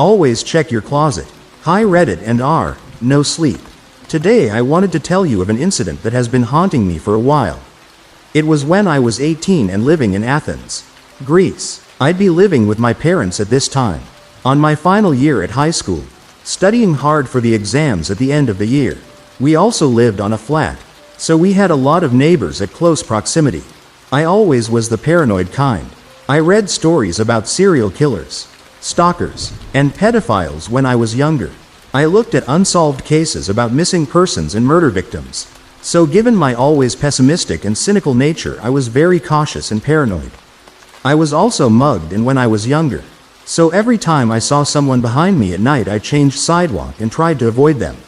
Always check your closet. Hi Reddit and R. No sleep. Today I wanted to tell you of an incident that has been haunting me for a while. It was when I was 18 and living in Athens, Greece. I'd be living with my parents at this time, on my final year at high school, studying hard for the exams at the end of the year. We also lived on a flat, so we had a lot of neighbors at close proximity. I always was the paranoid kind. I read stories about serial killers, stalkers, and pedophiles when I was younger. I looked at unsolved cases about missing persons and murder victims. So given my always pessimistic and cynical nature, I was very cautious and paranoid. I was also mugged when I was younger. So every time I saw someone behind me at night, I changed sidewalk and tried to avoid them.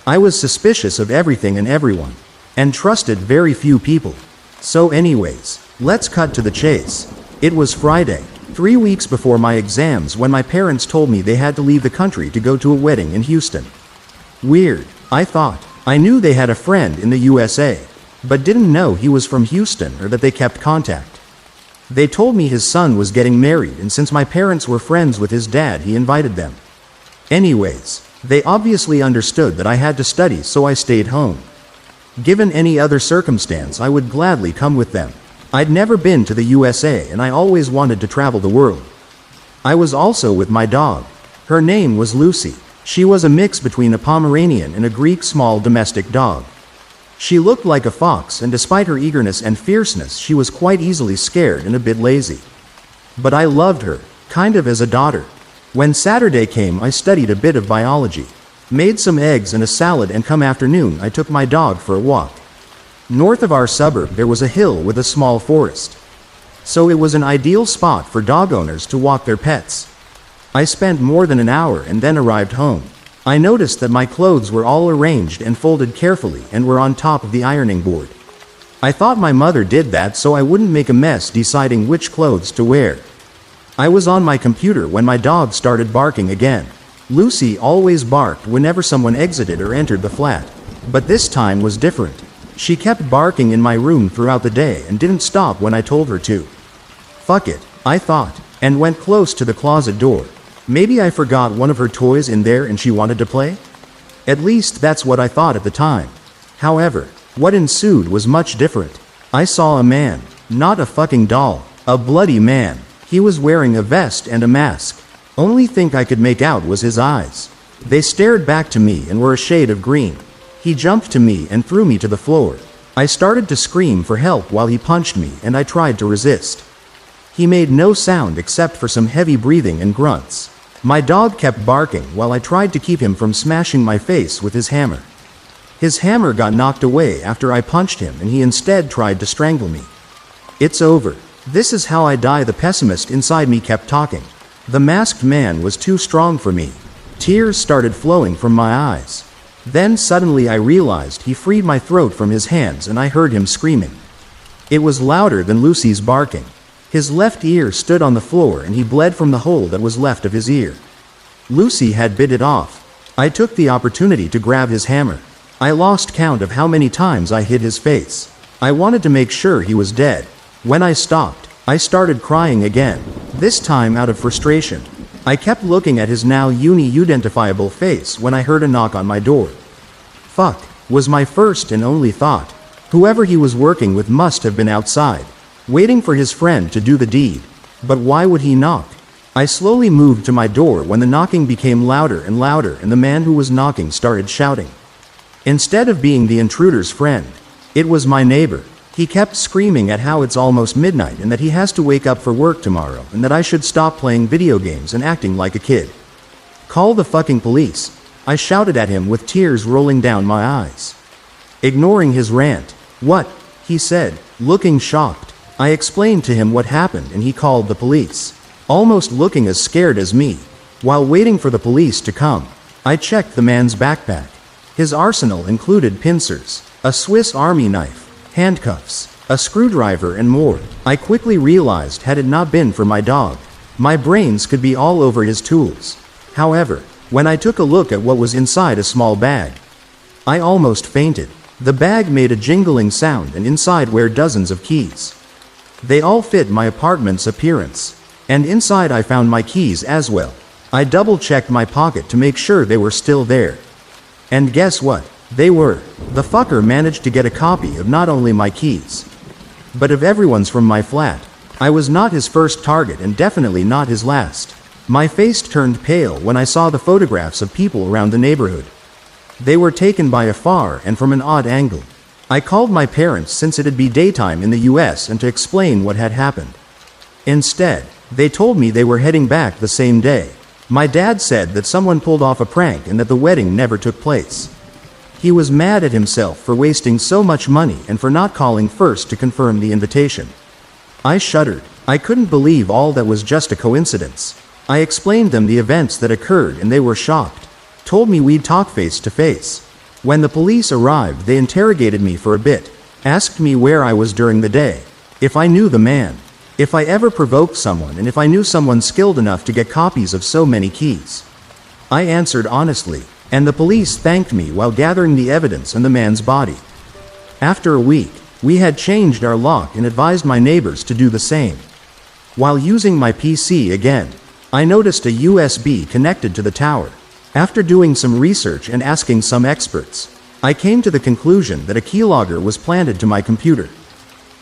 I was suspicious of everything and everyone, and trusted very few people. So anyways, let's cut to the chase. It was Friday, 3 weeks before my exams, when my parents told me they had to leave the country to go to a wedding in Houston. Weird, I thought. I knew they had a friend in the USA, but didn't know he was from Houston or that they kept contact. They told me his son was getting married, and since my parents were friends with his dad, he invited them. Anyways, they obviously understood that I had to study, so I stayed home. Given any other circumstance, I would gladly come with them. I'd never been to the USA and I always wanted to travel the world. I was also with my dog. Her name was Lucy. She was a mix between a Pomeranian and a Greek small domestic dog. She looked like a fox, and despite her eagerness and fierceness, she was quite easily scared and a bit lazy. But I loved her, kind of as a daughter. When Saturday came, I studied a bit of biology, made some eggs and a salad, and come afternoon I took my dog for a walk. North of our suburb there was a hill with a small forest. So it was an ideal spot for dog owners to walk their pets. I spent more than an hour and then arrived home. I noticed that my clothes were all arranged and folded carefully and were on top of the ironing board. I thought my mother did that so I wouldn't make a mess deciding which clothes to wear. I was on my computer when my dog started barking again. Lucy always barked whenever someone exited or entered the flat, but this time was different. She kept barking in my room throughout the day and didn't stop when I told her to. Fuck it, I thought, and went close to the closet door. Maybe I forgot one of her toys in there and she wanted to play? At least that's what I thought at the time. However, what ensued was much different. I saw a man, not a fucking doll, a bloody man. He was wearing a vest and a mask. Only thing I could make out was his eyes. They stared back to me and were a shade of green. He jumped to me and threw me to the floor. I started to scream for help while he punched me, and I tried to resist. He made no sound except for some heavy breathing and grunts. My dog kept barking while I tried to keep him from smashing my face with his hammer. His hammer got knocked away after I punched him, and he instead tried to strangle me. It's over. This is how I die, the pessimist inside me kept talking. The masked man was too strong for me. Tears started flowing from my eyes. Then suddenly I realized he freed my throat from his hands and I heard him screaming. It was louder than Lucy's barking. His left ear stood on the floor and he bled from the hole that was left of his ear. Lucy had bit it off. I took the opportunity to grab his hammer. I lost count of how many times I hit his face. I wanted to make sure he was dead. When I stopped, I started crying again, this time out of frustration. I kept looking at his now unidentifiable face when I heard a knock on my door. Fuck, was my first and only thought. Whoever he was working with must have been outside, waiting for his friend to do the deed. But why would he knock? I slowly moved to my door when the knocking became louder and louder and the man who was knocking started shouting. Instead of being the intruder's friend, it was my neighbor. He kept screaming at how it's almost midnight and that he has to wake up for work tomorrow and that I should stop playing video games and acting like a kid. Call the fucking police, I shouted at him with tears rolling down my eyes. Ignoring his rant. What? He said, looking shocked. I explained to him what happened and he called the police, almost looking as scared as me. While waiting for the police to come, I checked the man's backpack. His arsenal included pincers, a Swiss Army knife, handcuffs, a screwdriver and more. I quickly realized had it not been for my dog, my brains could be all over his tools. However, when I took a look at what was inside a small bag, I almost fainted. The bag made a jingling sound and inside were dozens of keys. They all fit my apartment's appearance. And inside I found my keys as well. I double-checked my pocket to make sure they were still there. And guess what? They were. The fucker managed to get a copy of not only my keys, but of everyone's from my flat. I was not his first target and definitely not his last. My face turned pale when I saw the photographs of people around the neighborhood. They were taken by afar and from an odd angle. I called my parents since it'd be daytime in the US and to explain what had happened. Instead, they told me they were heading back the same day. My dad said that someone pulled off a prank and that the wedding never took place. He was mad at himself for wasting so much money and for not calling first to confirm the invitation. I shuddered. I couldn't believe all that was just a coincidence. I explained them the events that occurred and they were shocked. Told me we'd talk face to face. When the police arrived, they interrogated me for a bit. Asked me where I was during the day. If I knew the man. If I ever provoked someone and if I knew someone skilled enough to get copies of so many keys. I answered honestly, and the police thanked me while gathering the evidence and the man's body. After a week, we had changed our lock and advised my neighbors to do the same. While using my PC again, I noticed a USB connected to the tower. After doing some research and asking some experts, I came to the conclusion that a keylogger was planted to my computer.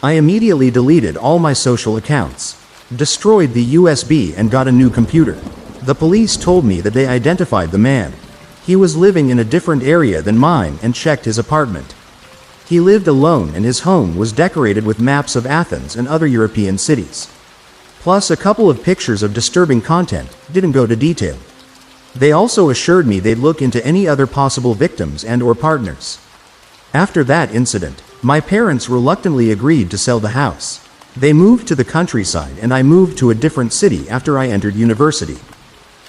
I immediately deleted all my social accounts, destroyed the USB and got a new computer. The police told me that they identified the man. He was living in a different area than mine and checked his apartment. He lived alone and his home was decorated with maps of Athens and other European cities. Plus a couple of pictures of disturbing content, didn't go to detail. They also assured me they'd look into any other possible victims and/or partners. After that incident, my parents reluctantly agreed to sell the house. They moved to the countryside and I moved to a different city after I entered university.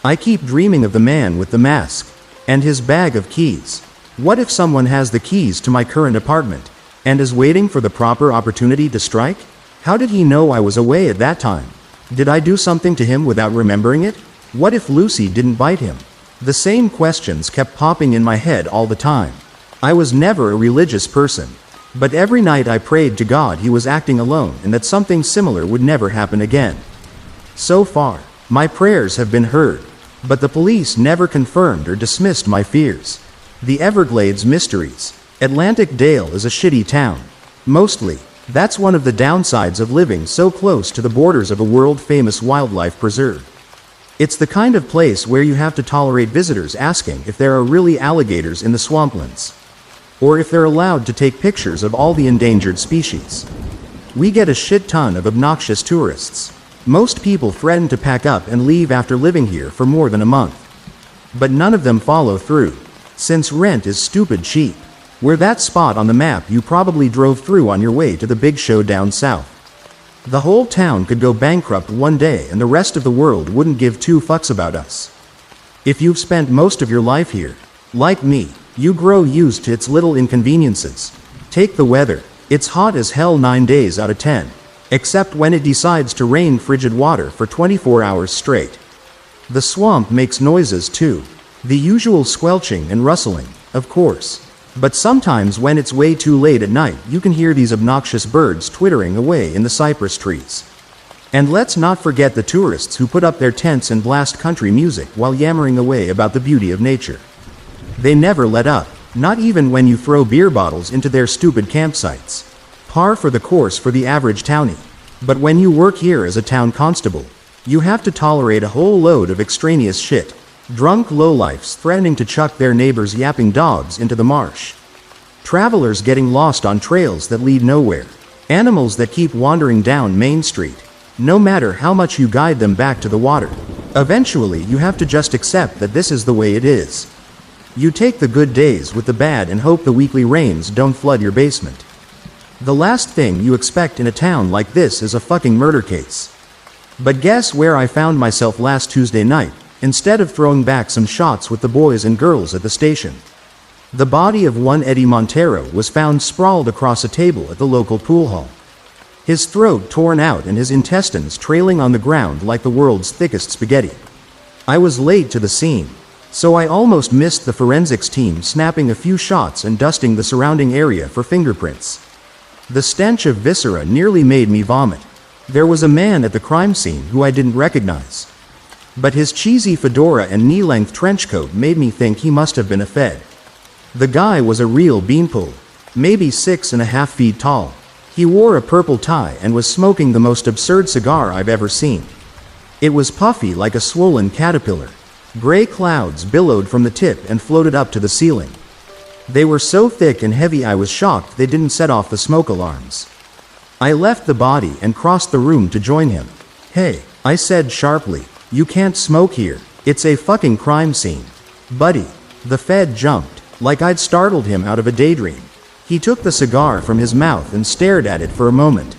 I keep dreaming of the man with the mask and his bag of keys. What if someone has the keys to my current apartment and is waiting for the proper opportunity to strike? How did he know I was away at that time? Did I do something to him without remembering it? What if Lucy didn't bite him? The same questions kept popping in my head all the time. I was never a religious person, but every night I prayed to God he was acting alone and that something similar would never happen again. So far, my prayers have been heard, but the police never confirmed or dismissed my fears. The Everglades mysteries. Atlantic Dale is a shitty town. Mostly, that's one of the downsides of living so close to the borders of a world-famous wildlife preserve. It's the kind of place where you have to tolerate visitors asking if there are really alligators in the swamplands, or if they're allowed to take pictures of all the endangered species. We get a shit ton of obnoxious tourists. Most people threaten to pack up and leave after living here for more than a month. But none of them follow through, since rent is stupid cheap. We're that spot on the map you probably drove through on your way to the big show down south. The whole town could go bankrupt one day and the rest of the world wouldn't give two fucks about us. If you've spent most of your life here, like me, you grow used to its little inconveniences. Take the weather. It's hot as hell 9 days out of 10. Except when it decides to rain frigid water for 24 hours straight. The swamp makes noises too. The usual squelching and rustling, of course. But sometimes when it's way too late at night, you can hear these obnoxious birds twittering away in the cypress trees. And let's not forget the tourists who put up their tents and blast country music while yammering away about the beauty of nature. They never let up, not even when you throw beer bottles into their stupid campsites. Par for the course for the average townie. But when you work here as a town constable, you have to tolerate a whole load of extraneous shit. Drunk lowlifes threatening to chuck their neighbors' yapping dogs into the marsh. Travelers getting lost on trails that lead nowhere. Animals that keep wandering down Main Street. No matter how much you guide them back to the water, eventually you have to just accept that this is the way it is. You take the good days with the bad and hope the weekly rains don't flood your basement. The last thing you expect in a town like this is a fucking murder case. But guess where I found myself last Tuesday night, instead of throwing back some shots with the boys and girls at the station? The body of one Eddie Montero was found sprawled across a table at the local pool hall. His throat torn out and his intestines trailing on the ground like the world's thickest spaghetti. I was late to the scene, so I almost missed the forensics team snapping a few shots and dusting the surrounding area for fingerprints. The stench of viscera nearly made me vomit. There was a man at the crime scene who I didn't recognize. but his cheesy fedora and knee-length trench coat made me think he must have been a Fed. The guy was a real beanpole, maybe 6.5 feet tall. He wore a purple tie and was smoking the most absurd cigar I've ever seen. It was puffy like a swollen caterpillar. Gray clouds billowed from the tip and floated up to the ceiling. They were so thick and heavy I was shocked they didn't set off the smoke alarms. I left the body and crossed the room to join him. "Hey," I said sharply, "you can't smoke here. It's a fucking crime scene." "Buddy." The Fed jumped, like I'd startled him out of a daydream. He took the cigar from his mouth and stared at it for a moment.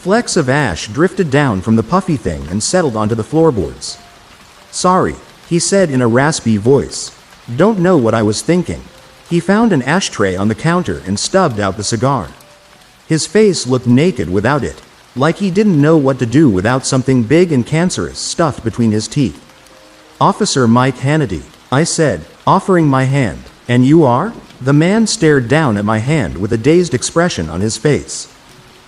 Flecks of ash drifted down from the puffy thing and settled onto the floorboards. "Sorry," he said in a raspy voice. "Don't know what I was thinking." He found an ashtray on the counter and stubbed out the cigar. His face looked naked without it, like he didn't know what to do without something big and cancerous stuffed between his teeth. "Officer Mike Hannity," I said, offering my hand. "And you are?" The man stared down at my hand with a dazed expression on his face,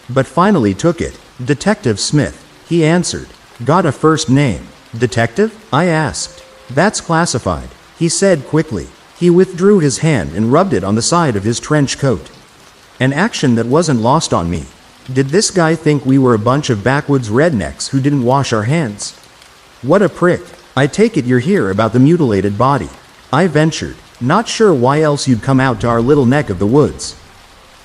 but finally took it. "Detective Smith," he answered. "Got a first name?" "Detective?" I asked. "That's classified," he said quickly. He withdrew his hand and rubbed it on the side of his trench coat. An action that wasn't lost on me. Did this guy think we were a bunch of backwoods rednecks who didn't wash our hands? What a prick. "I take it you're here about the mutilated body," I ventured, not sure why else you'd come out to our little neck of the woods.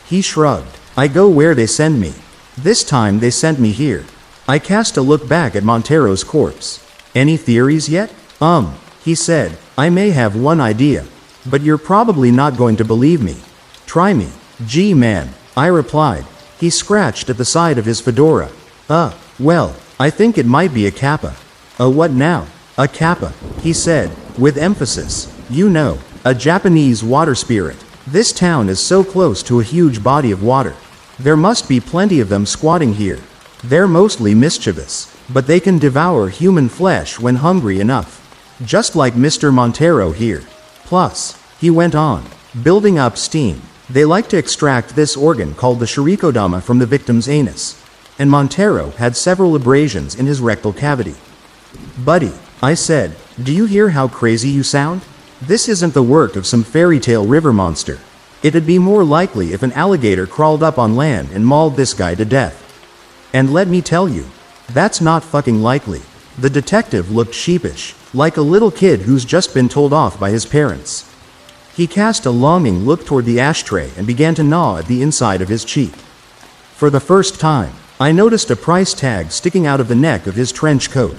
He shrugged. "I go where they send me. This time they sent me here." I cast a look back at Montero's corpse. "Any theories yet?" He said. "I may have one idea, but you're probably not going to believe me." "Try me." "Gee man," I replied. He scratched at the side of his fedora. Well, I think it might be a kappa." "A what now?" "A kappa," he said, with emphasis. "You know, a Japanese water spirit. This town is so close to a huge body of water. There must be plenty of them squatting here. They're mostly mischievous, but they can devour human flesh when hungry enough. Just like Mr. Montero here. Plus," he went on, building up steam, "they like to extract this organ called the shirikodama from the victim's anus. And Montero had several abrasions in his rectal cavity." "Buddy," I said, "do you hear how crazy you sound? This isn't the work of some fairy tale river monster. It'd be more likely if an alligator crawled up on land and mauled this guy to death. And let me tell you, that's not fucking likely." The detective looked sheepish, like a little kid who's just been told off by his parents. He cast a longing look toward the ashtray and began to gnaw at the inside of his cheek. For the first time, I noticed a price tag sticking out of the neck of his trench coat.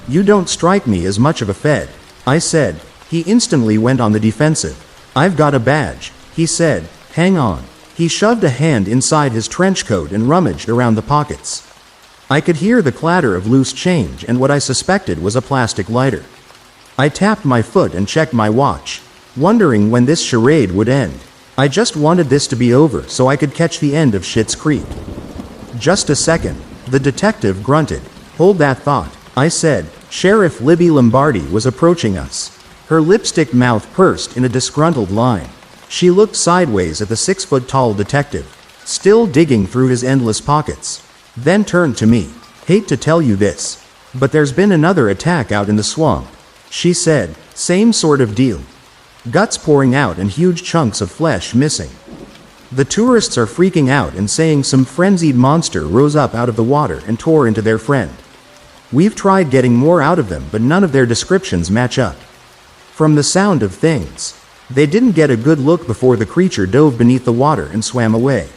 "You don't strike me as much of a Fed," I said. He instantly went on the defensive. "I've got a badge," he said. "Hang on." He shoved a hand inside his trench coat and rummaged around the pockets. I could hear the clatter of loose change and what I suspected was a plastic lighter. I tapped my foot and checked my watch, wondering when this charade would end. I just wanted this to be over so I could catch the end of Schitt's Creek. "Just a second," the detective grunted. "Hold that thought," I said. Sheriff Libby Lombardi was approaching us. Her lipstick mouth pursed in a disgruntled line. She looked sideways at the 6-foot-tall detective, still digging through his endless pockets, then turned to me. "Hate to tell you this, but there's been another attack out in the swamp," she said. "Same sort of deal. Guts pouring out and huge chunks of flesh missing. The tourists are freaking out and saying some frenzied monster rose up out of the water and tore into their friend. We've tried getting more out of them, but none of their descriptions match up. From the sound of things, they didn't get a good look before the creature dove beneath the water and swam away."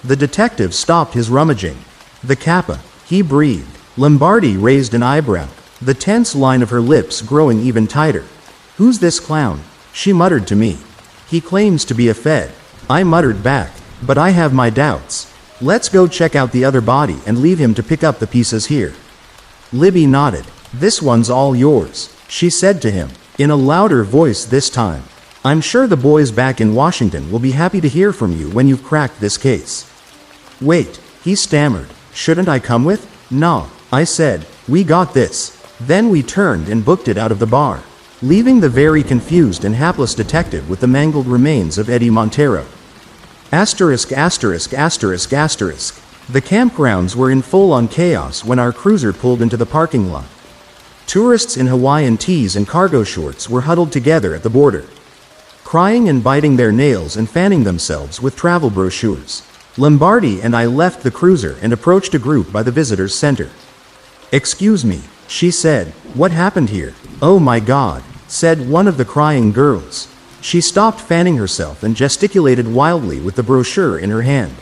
The detective stopped his rummaging. "The kappa," he breathed. Lombardi raised an eyebrow, the tense line of her lips growing even tighter. "Who's this clown?" she muttered to me. "He claims to be a Fed," I muttered back, "but I have my doubts. Let's go check out the other body and leave him to pick up the pieces here." Libby nodded. "This one's all yours," she said to him, in a louder voice this time. "I'm sure the boys back in Washington will be happy to hear from you when you've cracked this case." "Wait," he stammered. "Shouldn't I come with?" "No," I said. "We got this." Then we turned and booked it out of the bar, leaving the very confused and hapless detective with the mangled remains of Eddie Montero. Asterisk, asterisk, asterisk, asterisk. The campgrounds were in full-on chaos when our cruiser pulled into the parking lot. Tourists in Hawaiian tees and cargo shorts were huddled together at the border, crying and biting their nails and fanning themselves with travel brochures. Lombardi and I left the cruiser and approached a group by the visitors center. "Excuse me," she said, "what happened here?" "Oh my God," said one of the crying girls. She stopped fanning herself and gesticulated wildly with the brochure in her hand.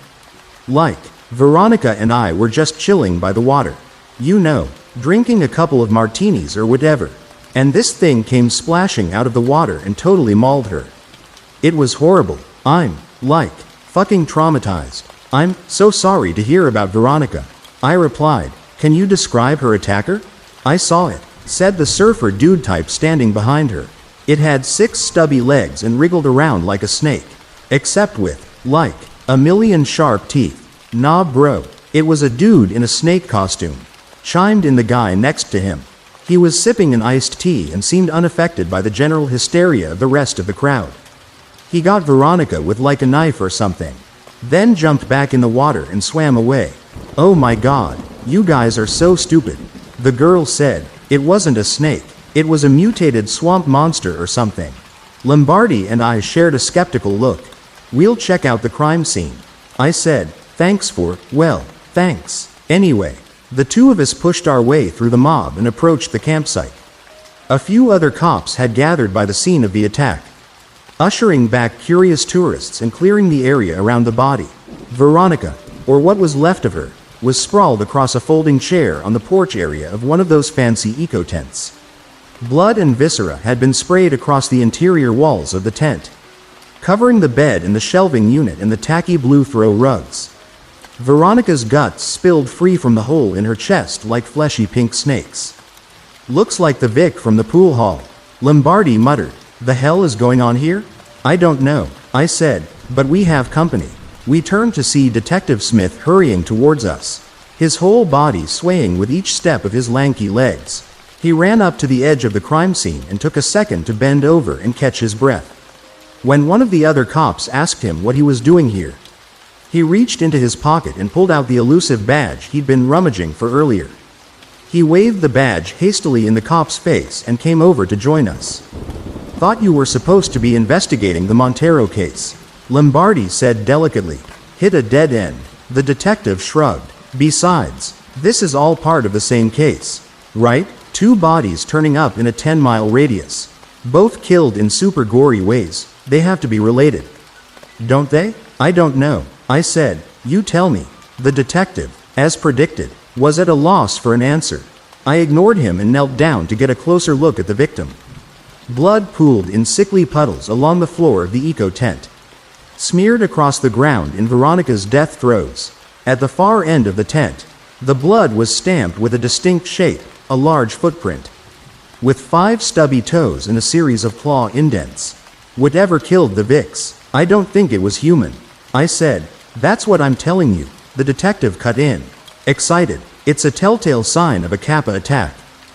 "Like, Veronica and I were just chilling by the water. You know, drinking a couple of martinis or whatever. And this thing came splashing out of the water and totally mauled her. It was horrible. I'm, like, fucking traumatized. I'm so sorry to hear about Veronica," I replied. "Can you describe her attacker?" "I saw it," said the surfer dude type standing behind her. "It had 6 stubby legs and wriggled around like a snake. Except with, like, a million sharp teeth." "Nah bro, it was a dude in a snake costume," chimed in the guy next to him. He was sipping an iced tea and seemed unaffected by the general hysteria of the rest of the crowd. "He got Veronica with like a knife or something. Then jumped back in the water and swam away." "Oh my God, you guys are so stupid," the girl said. "It wasn't a snake. It was a mutated swamp monster or something." Lombardi and I shared a skeptical look. "We'll check out the crime scene," I said. Thanks. Anyway, the two of us pushed our way through the mob and approached the campsite. A few other cops had gathered by the scene of the attack, ushering back curious tourists and clearing the area around the body. Veronica, or what was left of her, was sprawled across a folding chair on the porch area of one of those fancy eco-tents. Blood and viscera had been sprayed across the interior walls of the tent, covering the bed and the shelving unit and the tacky blue throw rugs. Veronica's guts spilled free from the hole in her chest like fleshy pink snakes. "Looks like the Vic from the pool hall," Lombardi muttered. "The hell is going on here?" "I don't know," I said, "but we have company." We turned to see Detective Smith hurrying towards us, his whole body swaying with each step of his lanky legs. He ran up to the edge of the crime scene and took a second to bend over and catch his breath. When one of the other cops asked him what he was doing here, he reached into his pocket and pulled out the elusive badge he'd been rummaging for earlier. He waved the badge hastily in the cop's face and came over to join us. "Thought you were supposed to be investigating the Montero case," Lombardi said delicately. "Hit a dead end." The detective shrugged. "Besides, this is all part of the same case, right? 2 bodies turning up in a 10-mile radius. Both killed in super gory ways. They have to be related, don't they?" "I don't know," I said. "You tell me." The detective, as predicted, was at a loss for an answer. I ignored him and knelt down to get a closer look at the victim. Blood pooled in sickly puddles along the floor of the eco-tent, smeared across the ground in Veronica's death throes. At the far end of the tent, the blood was stamped with a distinct shape, a large footprint, with 5 stubby toes and a series of claw indents. Whatever killed the Vicks, I don't think it was human, I said. "That's what I'm telling you," the detective cut in, excited. "It's a telltale sign of a Kappa attack."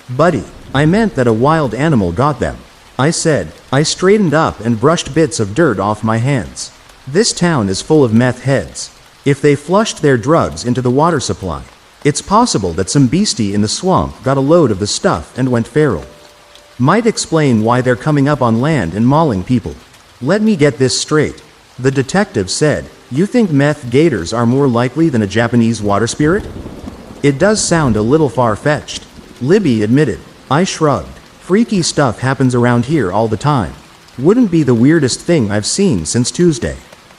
"Buddy, I meant that a wild animal got them," I said. I straightened up and brushed bits of dirt off my hands. "This town is full of meth heads. If they flushed their drugs into the water supply, it's possible that some beastie in the swamp got a load of the stuff and went feral. Might explain why they're coming up on land and mauling people." "Let me get this straight," the detective said. "You think meth gators are more likely than a Japanese water spirit?" "It does sound a little far-fetched," Libby admitted. I shrugged. "Freaky stuff happens around here all the time. Wouldn't be the weirdest thing I've seen since Tuesday."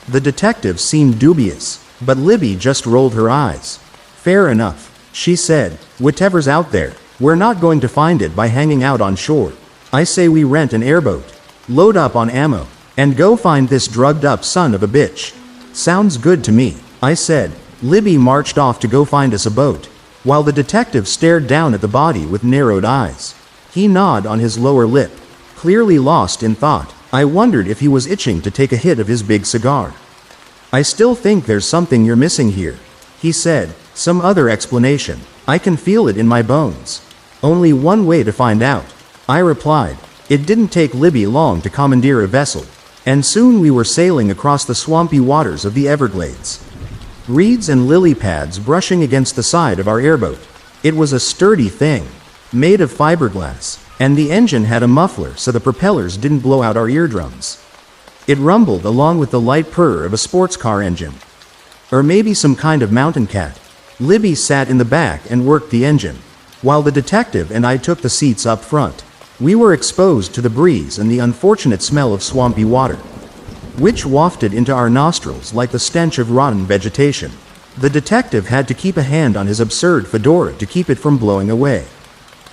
The detective seemed dubious, but Libby just rolled her eyes. "Fair enough," she said. "Whatever's out there, we're not going to find it by hanging out on shore. I say we rent an airboat, load up on ammo, and go find this drugged-up son of a bitch." "Sounds good to me," I said. Libby marched off to go find us a boat, while the detective stared down at the body with narrowed eyes. He gnawed on his lower lip, clearly lost in thought. I wondered if he was itching to take a hit of his big cigar. "I still think there's something you're missing here," he said. "Some other explanation. I can feel it in my bones." "Only one way to find out," I replied. It didn't take Libby long to commandeer a vessel, and soon we were sailing across the swampy waters of the Everglades, reeds and lily pads brushing against the side of our airboat. It was a sturdy thing, made of fiberglass, and the engine had a muffler so the propellers didn't blow out our eardrums. It rumbled along with the light purr of a sports car engine. Or maybe some kind of mountain cat. Libby sat in the back and worked the engine, while the detective and I took the seats up front. We were exposed to the breeze and the unfortunate smell of swampy water, which wafted into our nostrils like the stench of rotten vegetation. The detective had to keep a hand on his absurd fedora to keep it from blowing away.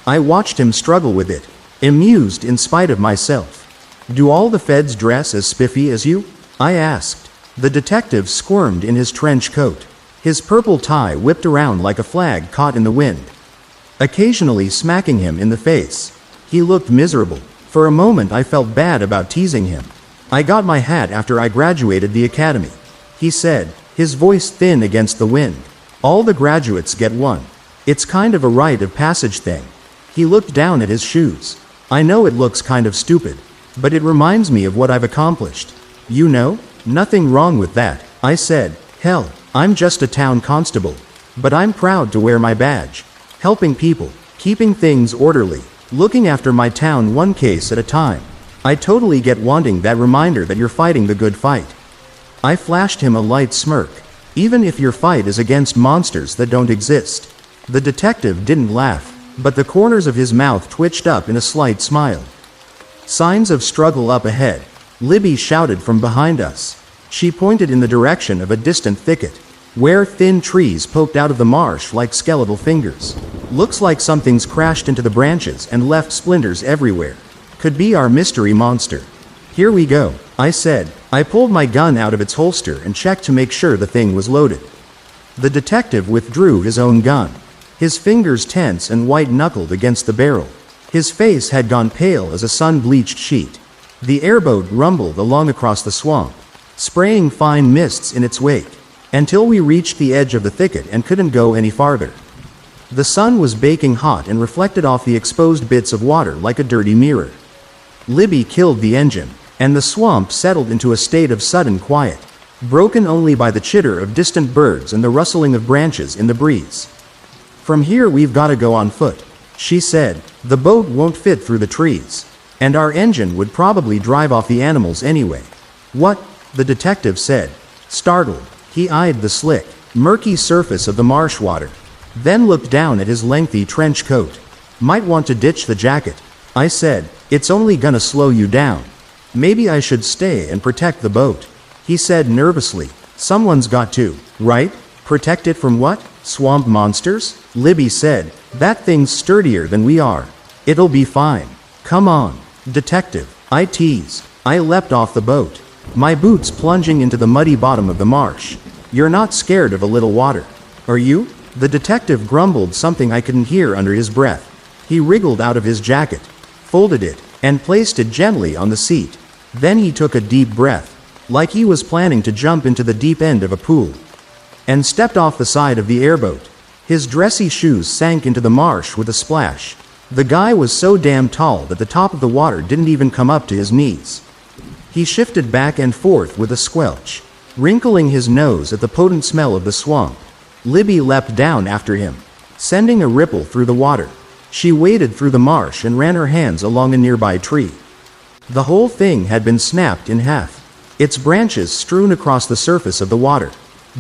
I watched him struggle with it, amused in spite of myself. "Do all the feds dress as spiffy as you?" I asked. The detective squirmed in his trench coat. His purple tie whipped around like a flag caught in the wind, occasionally smacking him in the face. He looked miserable. For a moment I felt bad about teasing him. "I got my hat after I graduated the academy," he said, his voice thin against the wind. "All the graduates get one. It's kind of a rite of passage thing." He looked down at his shoes. "I know it looks kind of stupid, but it reminds me of what I've accomplished." "You know? Nothing wrong with that," I said. "Hell, I'm just a town constable. But I'm proud to wear my badge. Helping people, keeping things orderly, looking after my town one case at a time. I totally get wanting that reminder that you're fighting the good fight." I flashed him a light smirk. "Even if your fight is against monsters that don't exist." The detective didn't laugh, but the corners of his mouth twitched up in a slight smile. "Signs of struggle up ahead," Libby shouted from behind us. She pointed in the direction of a distant thicket, where thin trees poked out of the marsh like skeletal fingers. "Looks like something's crashed into the branches and left splinters everywhere. Could be our mystery monster." "Here we go," I said. I pulled my gun out of its holster and checked to make sure the thing was loaded. The detective withdrew his own gun, his fingers tense and white-knuckled against the barrel. His face had gone pale as a sun-bleached sheet. The airboat rumbled along across the swamp, spraying fine mists in its wake, until we reached the edge of the thicket and couldn't go any farther. The sun was baking hot and reflected off the exposed bits of water like a dirty mirror. Libby killed the engine, and the swamp settled into a state of sudden quiet, broken only by the chitter of distant birds and the rustling of branches in the breeze. "From here we've got to go on foot," she said. "The boat won't fit through the trees, and our engine would probably drive off the animals anyway." "What?" the detective said, startled. He eyed the slick, murky surface of the marsh water, then looked down at his lengthy trench coat. "Might want to ditch the jacket," I said. "It's only gonna slow you down." "Maybe I should stay and protect the boat," he said nervously. "Someone's got to, right?" "Protect it from what? Swamp monsters?" Libby said. "That thing's sturdier than we are. It'll be fine. Come on, detective," I teased. I leapt off the boat, my boots plunging into the muddy bottom of the marsh. "You're not scared of a little water, are you?" The detective grumbled something I couldn't hear under his breath. He wriggled out of his jacket, folded it, and placed it gently on the seat. Then he took a deep breath, like he was planning to jump into the deep end of a pool, and stepped off the side of the airboat. His dressy shoes sank into the marsh with a splash. The guy was so damn tall that the top of the water didn't even come up to his knees. He shifted back and forth with a squelch, wrinkling his nose at the potent smell of the swamp. Libby leapt down after him, sending a ripple through the water. She waded through the marsh and ran her hands along a nearby tree. The whole thing had been snapped in half, its branches strewn across the surface of the water.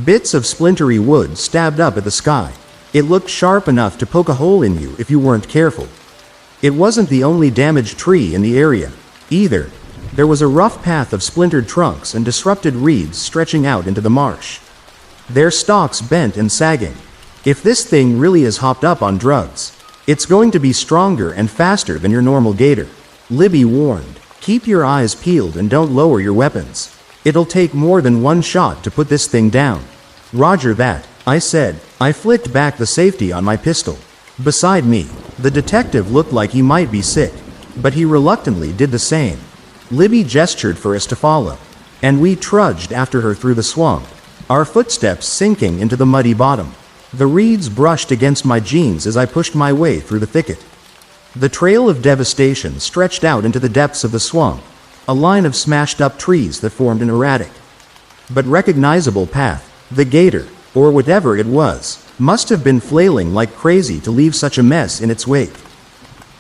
Bits of splintery wood stabbed up at the sky. It looked sharp enough to poke a hole in you if you weren't careful. It wasn't the only damaged tree in the area, either. There was a rough path of splintered trunks and disrupted reeds stretching out into the marsh, their stalks bent and sagging. If this thing really is hopped up on drugs, it's going to be stronger and faster than your normal gator, Libby warned. "Keep your eyes peeled and don't lower your weapons. It'll take more than one shot to put this thing down." "Roger that," I said. I flicked back the safety on my pistol. Beside me, the detective looked like he might be sick, but he reluctantly did the same. Libby gestured for us to follow, and we trudged after her through the swamp, our footsteps sinking into the muddy bottom. The reeds brushed against my jeans as I pushed my way through the thicket. The trail of devastation stretched out into the depths of the swamp, a line of smashed-up trees that formed an erratic but recognizable path. The gator, or whatever it was, must have been flailing like crazy to leave such a mess in its wake.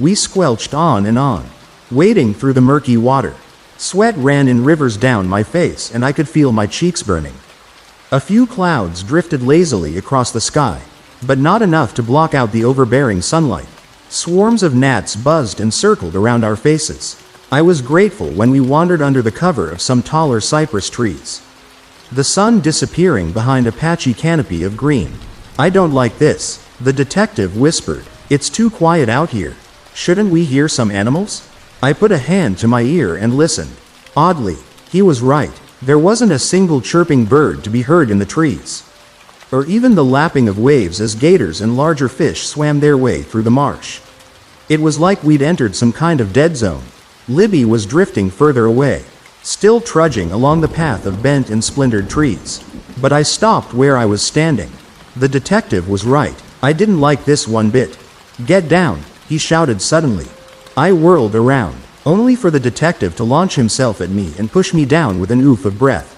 We squelched on and on, wading through the murky water. Sweat ran in rivers down my face and I could feel my cheeks burning. A few clouds drifted lazily across the sky, but not enough to block out the overbearing sunlight. Swarms of gnats buzzed and circled around our faces. I was grateful when we wandered under the cover of some taller cypress trees, the sun disappearing behind a patchy canopy of green. "I don't like this," the detective whispered. "It's too quiet out here. Shouldn't we hear some animals?" I put a hand to my ear and listened. Oddly, he was right. There wasn't a single chirping bird to be heard in the trees, or even the lapping of waves as gators and larger fish swam their way through the marsh. It was like we'd entered some kind of dead zone. Libby was drifting further away, still trudging along the path of bent and splintered trees. But I stopped where I was standing. The detective was right. I didn't like this one bit. "Get down," he shouted suddenly. I whirled around, only for the detective to launch himself at me and push me down with an oof of breath.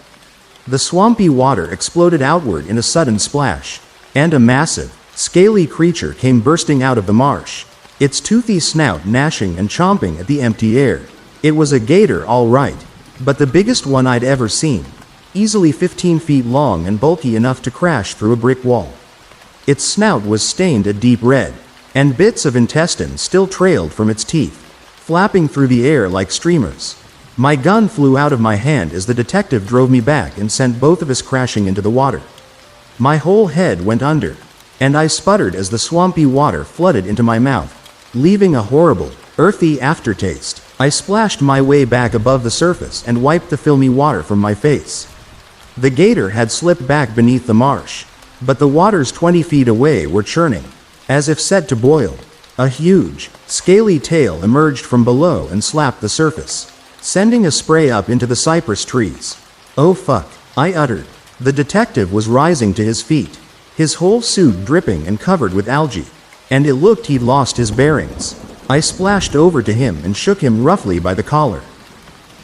The swampy water exploded outward in a sudden splash, and a massive, scaly creature came bursting out of the marsh, its toothy snout gnashing and chomping at the empty air. It was a gator, all right, but the biggest one I'd ever seen, easily 15 feet long and bulky enough to crash through a brick wall. Its snout was stained a deep red, and bits of intestine still trailed from its teeth, flapping through the air like streamers. My gun flew out of my hand as the detective drove me back and sent both of us crashing into the water. My whole head went under, and I sputtered as the swampy water flooded into my mouth, leaving a horrible, earthy aftertaste. I splashed my way back above the surface and wiped the filmy water from my face. The gator had slipped back beneath the marsh, but the waters 20 feet away were churning, as if set to boil. A huge, scaly tail emerged from below and slapped the surface, sending a spray up into the cypress trees. "Oh fuck," I uttered. The detective was rising to his feet, his whole suit dripping and covered with algae, and it looked he'd lost his bearings. I splashed over to him and shook him roughly by the collar.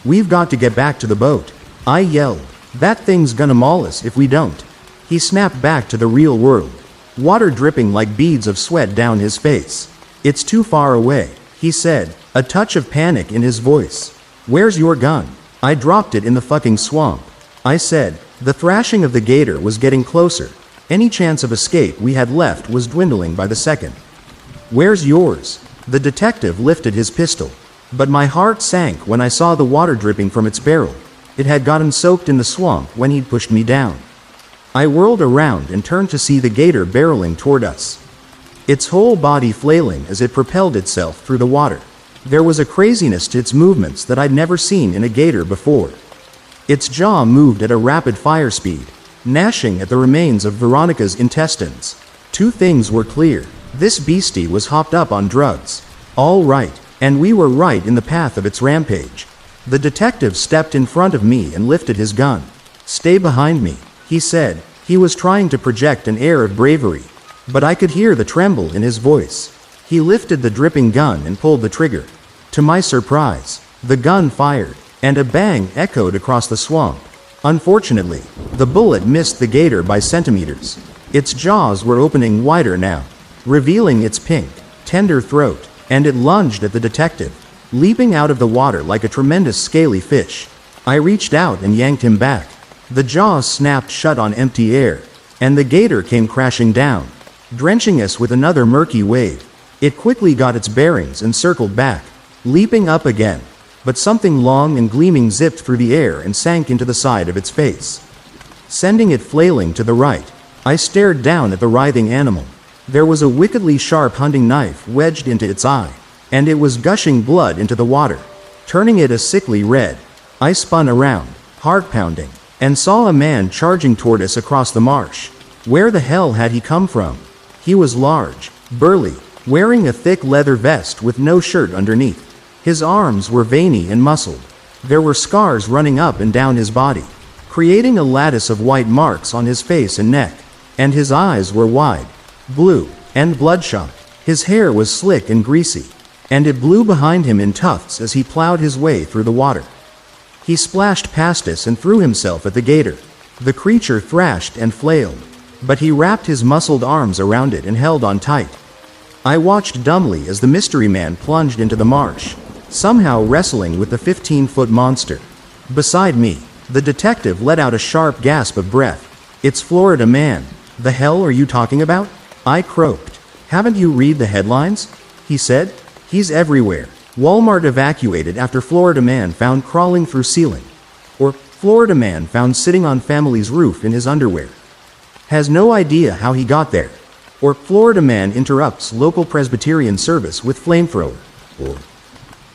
"We've got to get back to the boat," I yelled. "That thing's gonna maul us if we don't." He snapped back to the real world, water dripping like beads of sweat down his face. "It's too far away," he said, a touch of panic in his voice. "Where's your gun?" "I dropped it in the fucking swamp," I said. The thrashing of the gator was getting closer. Any chance of escape we had left was dwindling by the second. "Where's yours?" The detective lifted his pistol, but my heart sank when I saw the water dripping from its barrel. It had gotten soaked in the swamp when he'd pushed me down. I whirled around and turned to see the gator barreling toward us, its whole body flailing as it propelled itself through the water. There was a craziness to its movements that I'd never seen in a gator before. Its jaw moved at a rapid fire speed, gnashing at the remains of Veronica's intestines. Two things were clear. This beastie was hopped up on drugs. All right, and we were right in the path of its rampage. The detective stepped in front of me and lifted his gun. "Stay behind me," he said. He was trying to project an air of bravery, but I could hear the tremble in his voice. He lifted the dripping gun and pulled the trigger. To my surprise, the gun fired, and a bang echoed across the swamp. Unfortunately, the bullet missed the gator by centimeters. Its jaws were opening wider now, revealing its pink, tender throat, and it lunged at the detective, leaping out of the water like a tremendous scaly fish. I reached out and yanked him back. The jaws snapped shut on empty air, and the gator came crashing down, drenching us with another murky wave. It quickly got its bearings and circled back, leaping up again, but something long and gleaming zipped through the air and sank into the side of its face, sending it flailing to the right. I stared down at the writhing animal. There was a wickedly sharp hunting knife wedged into its eye, and it was gushing blood into the water, turning it a sickly red. I spun around, heart pounding, and saw a man charging toward us across the marsh. Where the hell had he come from? He was large, burly, wearing a thick leather vest with no shirt underneath. His arms were veiny and muscled. There were scars running up and down his body, creating a lattice of white marks on his face and neck, and his eyes were wide, blue, and bloodshot. His hair was slick and greasy, and it blew behind him in tufts as he plowed his way through the water. He splashed past us and threw himself at the gator. The creature thrashed and flailed, but he wrapped his muscled arms around it and held on tight. I watched dumbly as the mystery man plunged into the marsh, somehow wrestling with the 15-foot monster. Beside me, the detective let out a sharp gasp of breath. "It's Florida Man. The hell are you talking about?" I croaked. "Haven't you read the headlines?" he said. "He's everywhere. Walmart evacuated after Florida Man found crawling through ceiling." Or, "Florida Man found sitting on family's roof in his underwear. Has no idea how he got there." Or, "Florida Man interrupts local Presbyterian service with flamethrower." Or,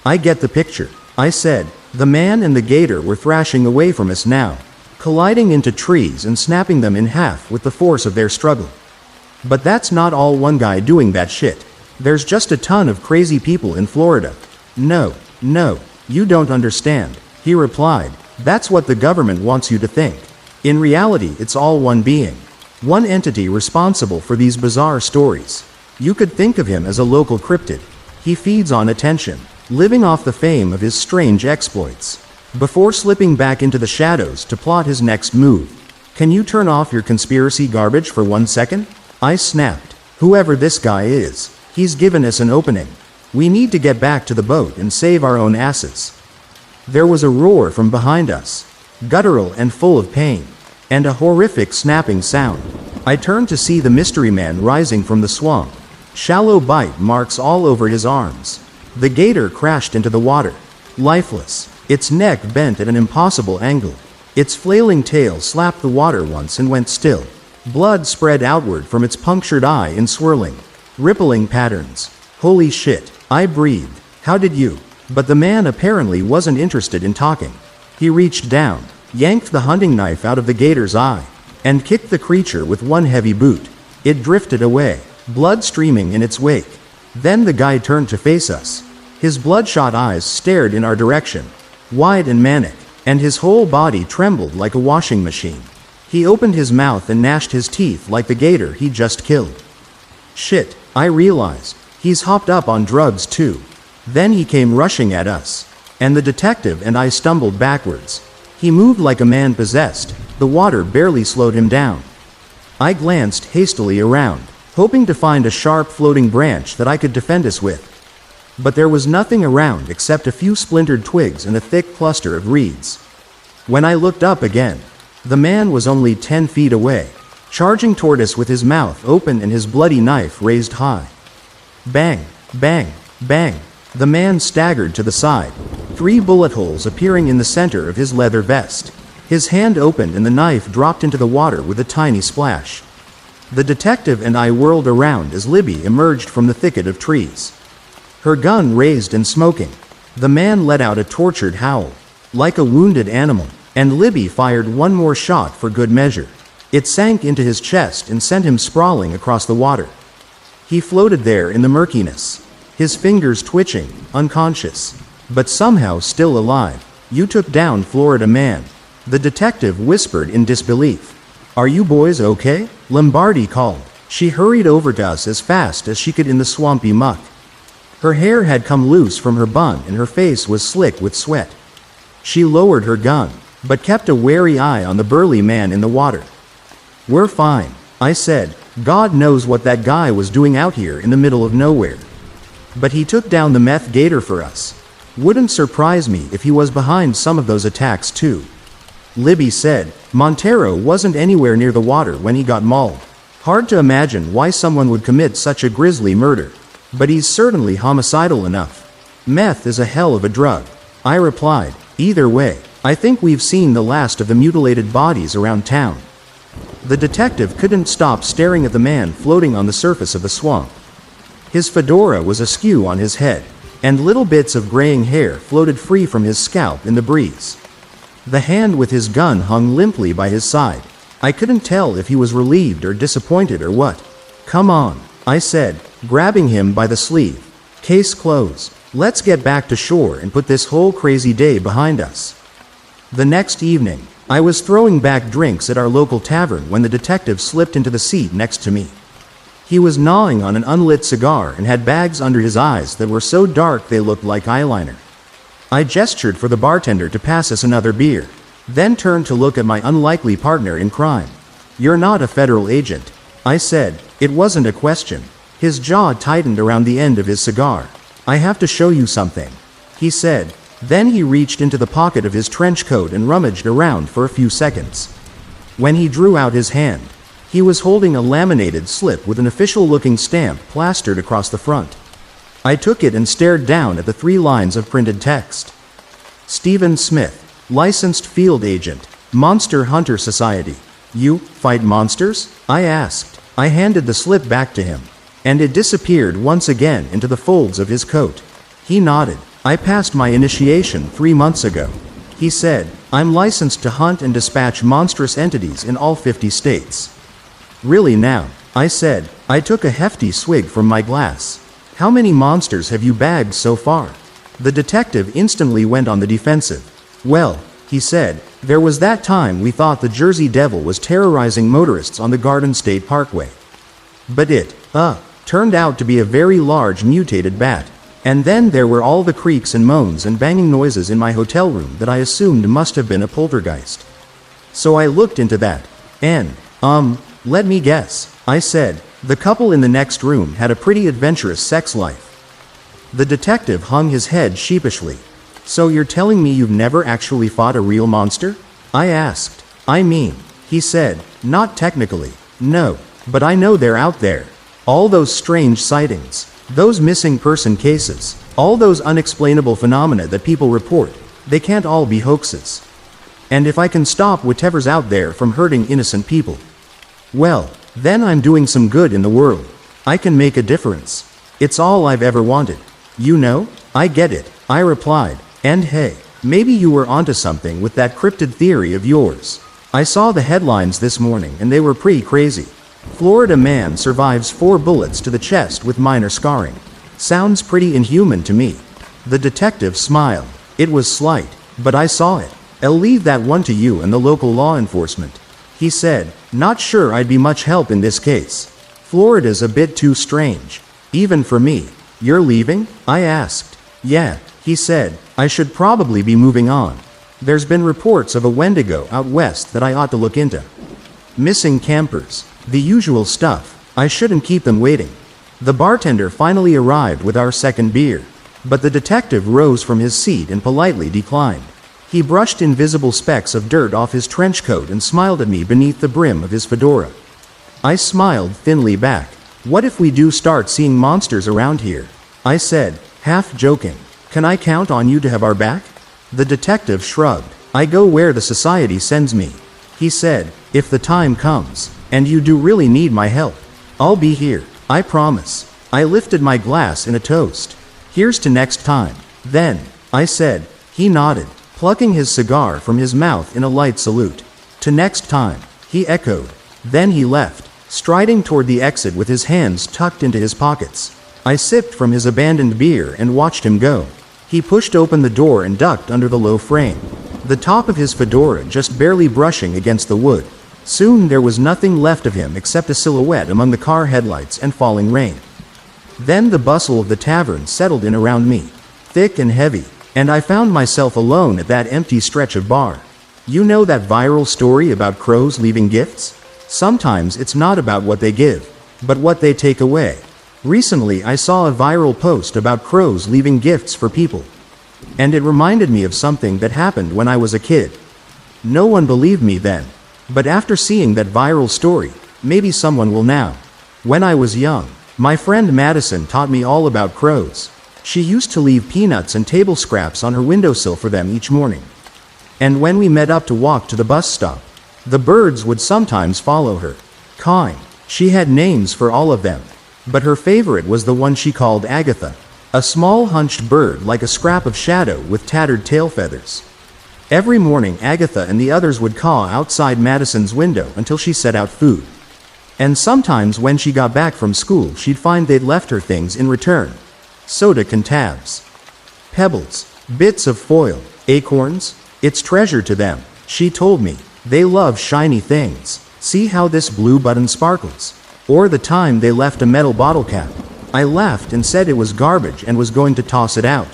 "I get the picture," I said. The man and the gator were thrashing away from us now, colliding into trees and snapping them in half with the force of their struggle. But that's not all one guy doing that shit. There's just a ton of crazy people in Florida. No, you don't understand," he replied. "That's what the government wants you to think. In reality, it's all one being. One entity responsible for these bizarre stories. You could think of him as a local cryptid. He feeds on attention, living off the fame of his strange exploits, before slipping back into the shadows to plot his next move. Can you turn off your conspiracy garbage for 1 second? I snapped. "Whoever this guy is, he's given us an opening. We need to get back to the boat and save our own asses." There was a roar from behind us, guttural and full of pain, and a horrific snapping sound. I turned to see the mystery man rising from the swamp, shallow bite marks all over his arms. The gator crashed into the water, lifeless, its neck bent at an impossible angle. Its flailing tail slapped the water once and went still. Blood spread outward from its punctured eye in swirling, rippling patterns. "Holy shit," I breathed. "How did you?" But the man apparently wasn't interested in talking. He reached down, yanked the hunting knife out of the gator's eye, and kicked the creature with one heavy boot. It drifted away, blood streaming in its wake. Then the guy turned to face us. His bloodshot eyes stared in our direction, wide and manic, and his whole body trembled like a washing machine. He opened his mouth and gnashed his teeth like the gator he'd just killed. Shit, I realized. He's hopped up on drugs too. Then he came rushing at us, and the detective and I stumbled backwards. He moved like a man possessed. The water barely slowed him down. I glanced hastily around, hoping to find a sharp floating branch that I could defend us with. But there was nothing around except a few splintered twigs and a thick cluster of reeds. When I looked up again, the man was only 10 feet away, charging toward us with his mouth open and his bloody knife raised high. Bang, bang, bang. The man staggered to the side, 3 bullet holes appearing in the center of his leather vest. His hand opened and the knife dropped into the water with a tiny splash. The detective and I whirled around as Libby emerged from the thicket of trees, her gun raised and smoking. The man let out a tortured howl, like a wounded animal, and Libby fired one more shot for good measure. It sank into his chest and sent him sprawling across the water. He floated there in the murkiness, his fingers twitching, unconscious, but somehow still alive. "You took down Florida Man," the detective whispered in disbelief. "Are you boys okay?" Lombardi called. She hurried over to us as fast as she could in the swampy muck. Her hair had come loose from her bun and her face was slick with sweat. She lowered her gun, but kept a wary eye on the burly man in the water. "We're fine," I said. "God knows what that guy was doing out here in the middle of nowhere. But he took down the meth gator for us. Wouldn't surprise me if he was behind some of those attacks too." Libby said. "Montero wasn't anywhere near the water when he got mauled. Hard to imagine why someone would commit such a grisly murder. But he's certainly homicidal enough. Meth is a hell of a drug," I replied. "Either way, I think we've seen the last of the mutilated bodies around town." The detective couldn't stop staring at the man floating on the surface of the swamp. His fedora was askew on his head, and little bits of graying hair floated free from his scalp in the breeze. The hand with his gun hung limply by his side. I couldn't tell if he was relieved or disappointed or what. "Come on," I said, grabbing him by the sleeve. "Case closed. Let's get back to shore and put this whole crazy day behind us." The next evening, I was throwing back drinks at our local tavern when the detective slipped into the seat next to me. He was gnawing on an unlit cigar and had bags under his eyes that were so dark they looked like eyeliner. I gestured for the bartender to pass us another beer, then turned to look at my unlikely partner in crime. "You're not a federal agent," I said. It wasn't a question. His jaw tightened around the end of his cigar. "I have to show you something," he said. Then he reached into the pocket of his trench coat and rummaged around for a few seconds. When he drew out his hand, he was holding a laminated slip with an official-looking stamp plastered across the front. I took it and stared down at the 3 lines of printed text. Stephen Smith, licensed field agent, Monster Hunter Society. "You fight monsters?" I asked. I handed the slip back to him, and it disappeared once again into the folds of his coat. He nodded. "I passed my initiation 3 months ago," he said. "I'm licensed to hunt and dispatch monstrous entities in all 50 states. "Really now?" I said. I took a hefty swig from my glass. "How many monsters have you bagged so far?" The detective instantly went on the defensive. "Well," he said, "there was that time we thought the Jersey Devil was terrorizing motorists on the Garden State Parkway. But it, turned out to be a very large mutated bat. And then there were all the creaks and moans and banging noises in my hotel room that I assumed must have been a poltergeist. So I looked into that. And, let me guess," I said. "The couple in the next room had a pretty adventurous sex life." The detective hung his head sheepishly. "So you're telling me you've never actually fought a real monster?" I asked. "I mean," he said, "not technically, no, but I know they're out there. All those strange sightings, those missing person cases, all those unexplainable phenomena that people report, they can't all be hoaxes. And if I can stop whatever's out there from hurting innocent people, well, then I'm doing some good in the world. I can make a difference. It's all I've ever wanted. You know, I get it," I replied. "And hey, maybe you were onto something with that cryptid theory of yours. I saw the headlines this morning and they were pretty crazy. Florida man survives 4 bullets to the chest with minor scarring. Sounds pretty inhuman to me." The detective smiled. It was slight, but I saw it. "I'll leave that one to you and the local law enforcement," he said. "Not sure I'd be much help in this case. Florida's a bit too strange, even for me." "You're leaving?" I asked. "Yeah," he said. "I should probably be moving on. There's been reports of a Wendigo out west that I ought to look into. Missing campers, the usual stuff. I shouldn't keep them waiting." The bartender finally arrived with our second beer, but the detective rose from his seat and politely declined. He brushed invisible specks of dirt off his trench coat and smiled at me beneath the brim of his fedora. I smiled thinly back. "What if we do start seeing monsters around here?" I said, half joking. "Can I count on you to have our back?" The detective shrugged. "I go where the society sends me," he said. "If the time comes, and you do really need my help, I'll be here, I promise." I lifted my glass in a toast. "Here's to next time, then," I said. He nodded, plucking his cigar from his mouth in a light salute. "To next time," he echoed. Then he left, striding toward the exit with his hands tucked into his pockets. I sipped from his abandoned beer and watched him go. He pushed open the door and ducked under the low frame, the top of his fedora just barely brushing against the wood. Soon there was nothing left of him except a silhouette among the car headlights and falling rain. Then the bustle of the tavern settled in around me, thick and heavy, and I found myself alone at that empty stretch of bar. You know that viral story about crows leaving gifts? Sometimes it's not about what they give, but what they take away. Recently I saw a viral post about crows leaving gifts for people, and it reminded me of something that happened when I was a kid. No one believed me then, but after seeing that viral story, maybe someone will now. When I was young, my friend Madison taught me all about crows. She used to leave peanuts and table scraps on her windowsill for them each morning. And when we met up to walk to the bus stop, the birds would sometimes follow her. Kind. She had names for all of them, but her favorite was the one she called Agatha, a small hunched bird like a scrap of shadow with tattered tail feathers. Every morning Agatha and the others would caw outside Madison's window until she set out food. And sometimes when she got back from school she'd find they'd left her things in return. Soda can tabs, pebbles, bits of foil, acorns. It's treasure to them, she told me. They love shiny things. See how this blue button sparkles? Or the time they left a metal bottle cap. I laughed and said it was garbage and was going to toss it out.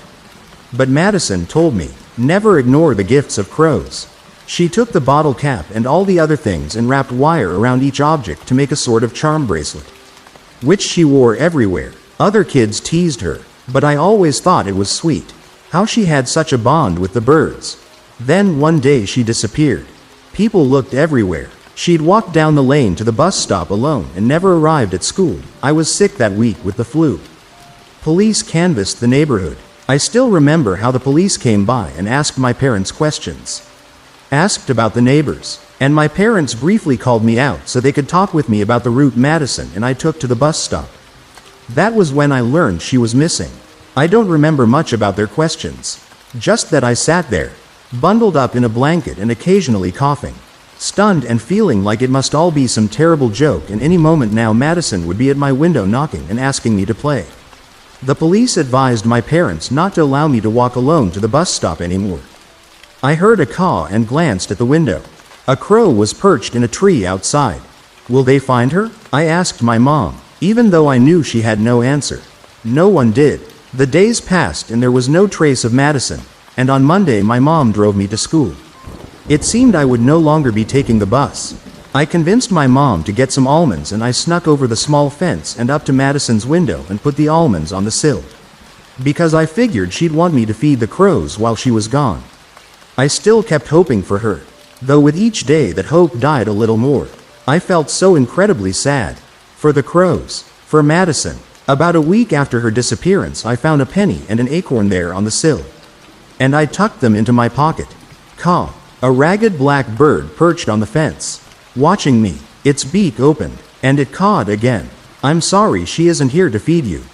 But Madison told me, never ignore the gifts of crows. She took the bottle cap and all the other things and wrapped wire around each object to make a sort of charm bracelet. which she wore everywhere. Other kids teased her, but I always thought it was sweet. How she had such a bond with the birds. Then one day she disappeared. People looked everywhere. She'd walked down the lane to the bus stop alone and never arrived at school. I was sick that week with the flu. Police canvassed the neighborhood. I still remember how the police came by and asked my parents questions. Asked about the neighbors, and my parents briefly called me out so they could talk with me about the route Madison and I took to the bus stop. That was when I learned she was missing. I don't remember much about their questions. Just that I sat there, bundled up in a blanket and occasionally coughing. Stunned and feeling like it must all be some terrible joke, and any moment now Madison would be at my window knocking and asking me to play. The police advised my parents not to allow me to walk alone to the bus stop anymore. I heard a caw and glanced at the window. A crow was perched in a tree outside. Will they find her? I asked my mom, even though I knew she had no answer. No one did. The days passed and there was no trace of Madison, and on Monday my mom drove me to school. It seemed I would no longer be taking the bus. I convinced my mom to get some almonds and I snuck over the small fence and up to Madison's window and put the almonds on the sill. Because I figured she'd want me to feed the crows while she was gone. I still kept hoping for her, though with each day that hope died a little more. I felt so incredibly sad. For the crows. For Madison. About a week after her disappearance I found a penny and an acorn there on the sill. And I tucked them into my pocket. Caw. A ragged black bird perched on the fence, watching me, its beak opened, and it cawed again. I'm sorry she isn't here to feed you.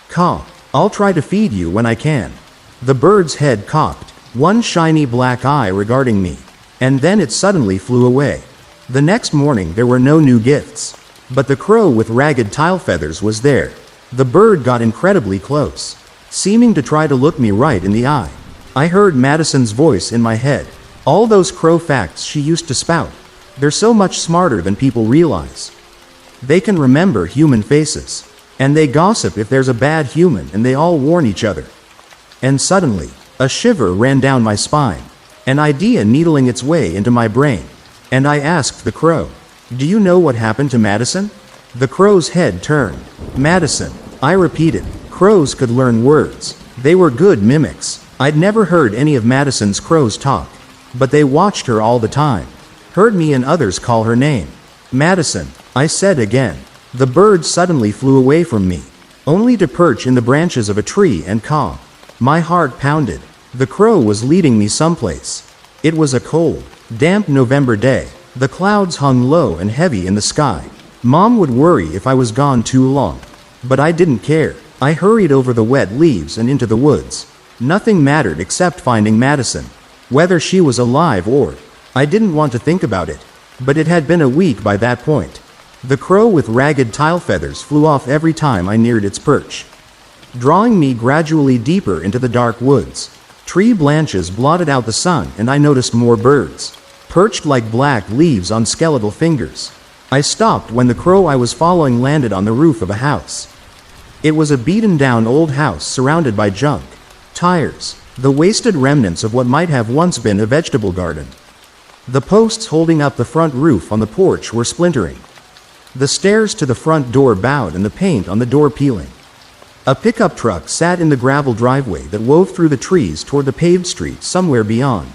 Caw. I'll try to feed you when I can. The bird's head cocked, one shiny black eye regarding me, and then it suddenly flew away. The next morning there were no new gifts, but the crow with ragged tile feathers was there. The bird got incredibly close, seeming to try to look me right in the eye. I heard Madison's voice in my head. All those crow facts she used to spout. They're so much smarter than people realize. They can remember human faces. And they gossip if there's a bad human, and they all warn each other. And suddenly, a shiver ran down my spine. An idea needling its way into my brain. And I asked the crow, "Do you know what happened to Madison?" The crow's head turned. Madison, I repeated. Crows could learn words. They were good mimics. I'd never heard any of Madison's crows talk. But they watched her all the time. Heard me and others call her name. Madison, I said again. The bird suddenly flew away from me, only to perch in the branches of a tree and caw. My heart pounded. The crow was leading me someplace. It was a cold, damp November day. The clouds hung low and heavy in the sky. Mom would worry if I was gone too long. But I didn't care. I hurried over the wet leaves and into the woods. Nothing mattered except finding Madison. Whether she was alive or... I didn't want to think about it. But it had been a week by that point. The crow with ragged tile feathers flew off every time I neared its perch, drawing me gradually deeper into the dark woods. Tree branches blotted out the sun and I noticed more birds, perched like black leaves on skeletal fingers. I stopped when the crow I was following landed on the roof of a house. It was a beaten-down old house surrounded by junk, tires, the wasted remnants of what might have once been a vegetable garden. The posts holding up the front roof on the porch were splintering. The stairs to the front door bowed and the paint on the door peeling. A pickup truck sat in the gravel driveway that wove through the trees toward the paved street somewhere beyond.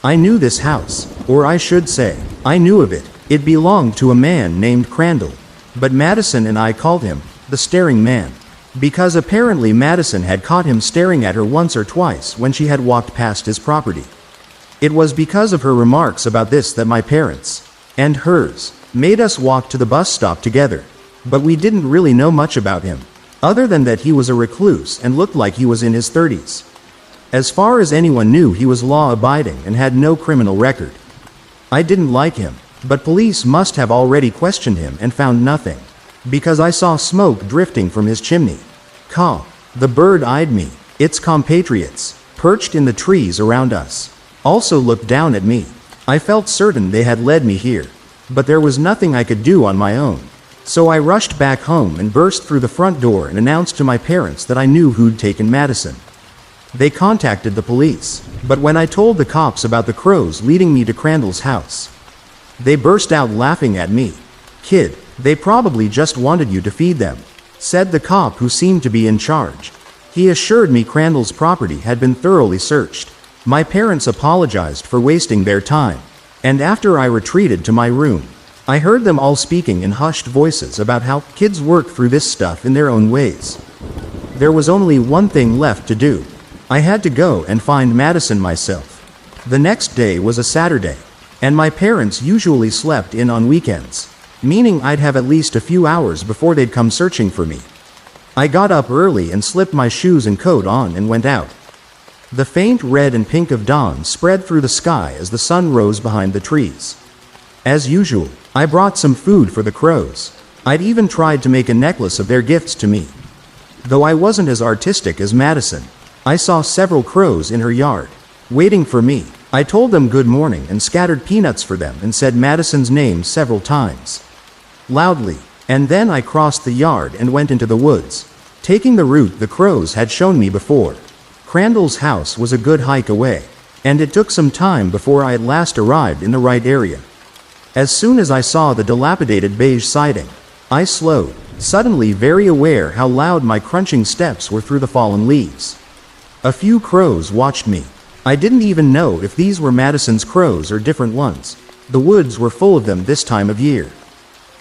I knew this house, or I should say, I knew of it. It belonged to a man named Crandall, but Madison and I called him the Staring Man. Because apparently Madison had caught him staring at her once or twice when she had walked past his property. It was because of her remarks about this that my parents, and hers, made us walk to the bus stop together. But we didn't really know much about him, other than that he was a recluse and looked like he was in his 30s. As far as anyone knew, he was law-abiding and had no criminal record. I didn't like him, but police must have already questioned him and found nothing, because I saw smoke drifting from his chimney. Caw. The bird eyed me. Its compatriots, perched in the trees around us, also looked down at me. I felt certain they had led me here, but there was nothing I could do on my own. So I rushed back home and burst through the front door and announced to my parents that I knew who'd taken Madison. They contacted the police, but when I told the cops about the crows leading me to Crandall's house, they burst out laughing at me. "Kid, They probably just wanted you to feed them," said the cop who seemed to be in charge. He assured me Crandall's property had been thoroughly searched. My parents apologized for wasting their time, and after I retreated to my room, I heard them all speaking in hushed voices about how kids work through this stuff in their own ways. There was only one thing left to do. I had to go and find Madison myself. The next day was a Saturday, and my parents usually slept in on weekends, meaning I'd have at least a few hours before they'd come searching for me. I got up early and slipped my shoes and coat on and went out. The faint red and pink of dawn spread through the sky as the sun rose behind the trees. As usual, I brought some food for the crows. I'd even tried to make a necklace of their gifts to me. Though I wasn't as artistic as Madison, I saw several crows in her yard, waiting for me. I told them good morning and scattered peanuts for them and said Madison's name several times, loudly, and then I crossed the yard and went into the woods, taking the route the crows had shown me before. Crandall's house was a good hike away, and it took some time before I at last arrived in the right area. As soon as I saw the dilapidated beige siding, I slowed, suddenly very aware how loud my crunching steps were through the fallen leaves. A few crows watched me. I didn't even know if these were Madison's crows or different ones. The woods were full of them this time of year.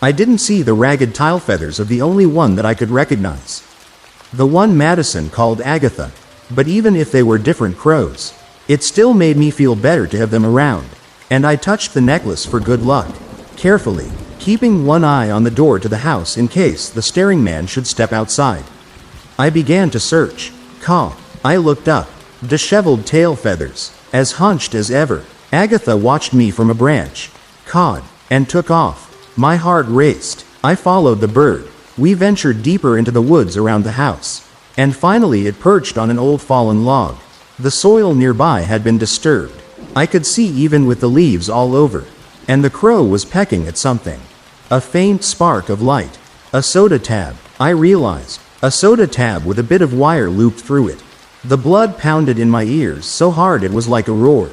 I didn't see the ragged tile feathers of the only one that I could recognize, the one Madison called Agatha. But even if they were different crows, it still made me feel better to have them around, and I touched the necklace for good luck, carefully, keeping one eye on the door to the house in case the staring man should step outside. I began to search. I looked up. Disheveled tail feathers, as hunched as ever. Agatha watched me from a branch, cawed, and took off. My heart raced. I followed the bird. We ventured deeper into the woods around the house, and finally it perched on an old fallen log. The soil nearby had been disturbed. I could see even with the leaves all over, and the crow was pecking at something. A faint spark of light. A soda tab, I realized. A soda tab with a bit of wire looped through it. The blood pounded in my ears so hard it was like a roar.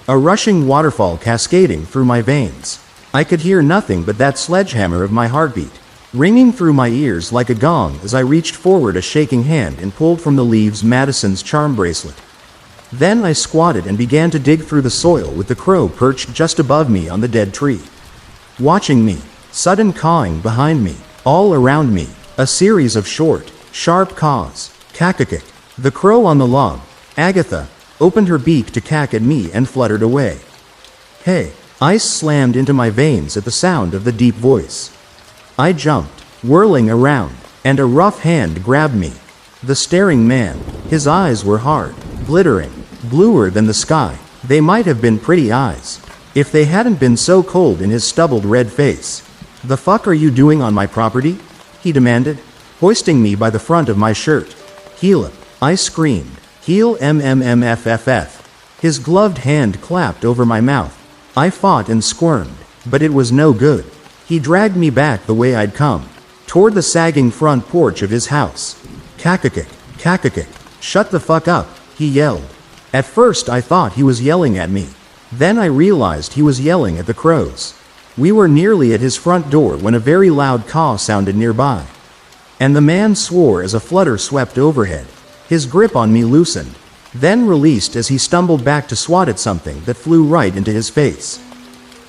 A rushing waterfall cascading through my veins. I could hear nothing but that sledgehammer of my heartbeat, ringing through my ears like a gong as I reached forward a shaking hand and pulled from the leaves Madison's charm bracelet. Then I squatted and began to dig through the soil with the crow perched just above me on the dead tree, watching me. Sudden cawing behind me, all around me, a series of short, sharp caws. Cack-a-kick. The crow on the log, Agatha, opened her beak to cack at me and fluttered away. Hey! Ice slammed into my veins at the sound of the deep voice. I jumped, whirling around, and a rough hand grabbed me. The staring man, his eyes were hard, glittering, bluer than the sky. They might have been pretty eyes, if they hadn't been so cold in his stubbled red face. "The fuck are you doing on my property?" he demanded, hoisting me by the front of my shirt. "Heel up," I screamed. "Heel MMMFFF." His gloved hand clapped over my mouth. I fought and squirmed, but it was no good. He dragged me back the way I'd come, toward the sagging front porch of his house. "Cack-a-kick, cack-a-kick, shut the fuck up," he yelled. At first I thought he was yelling at me. Then I realized he was yelling at the crows. We were nearly at his front door when a very loud caw sounded nearby, and the man swore as a flutter swept overhead. His grip on me loosened, then released as he stumbled back to swat at something that flew right into his face.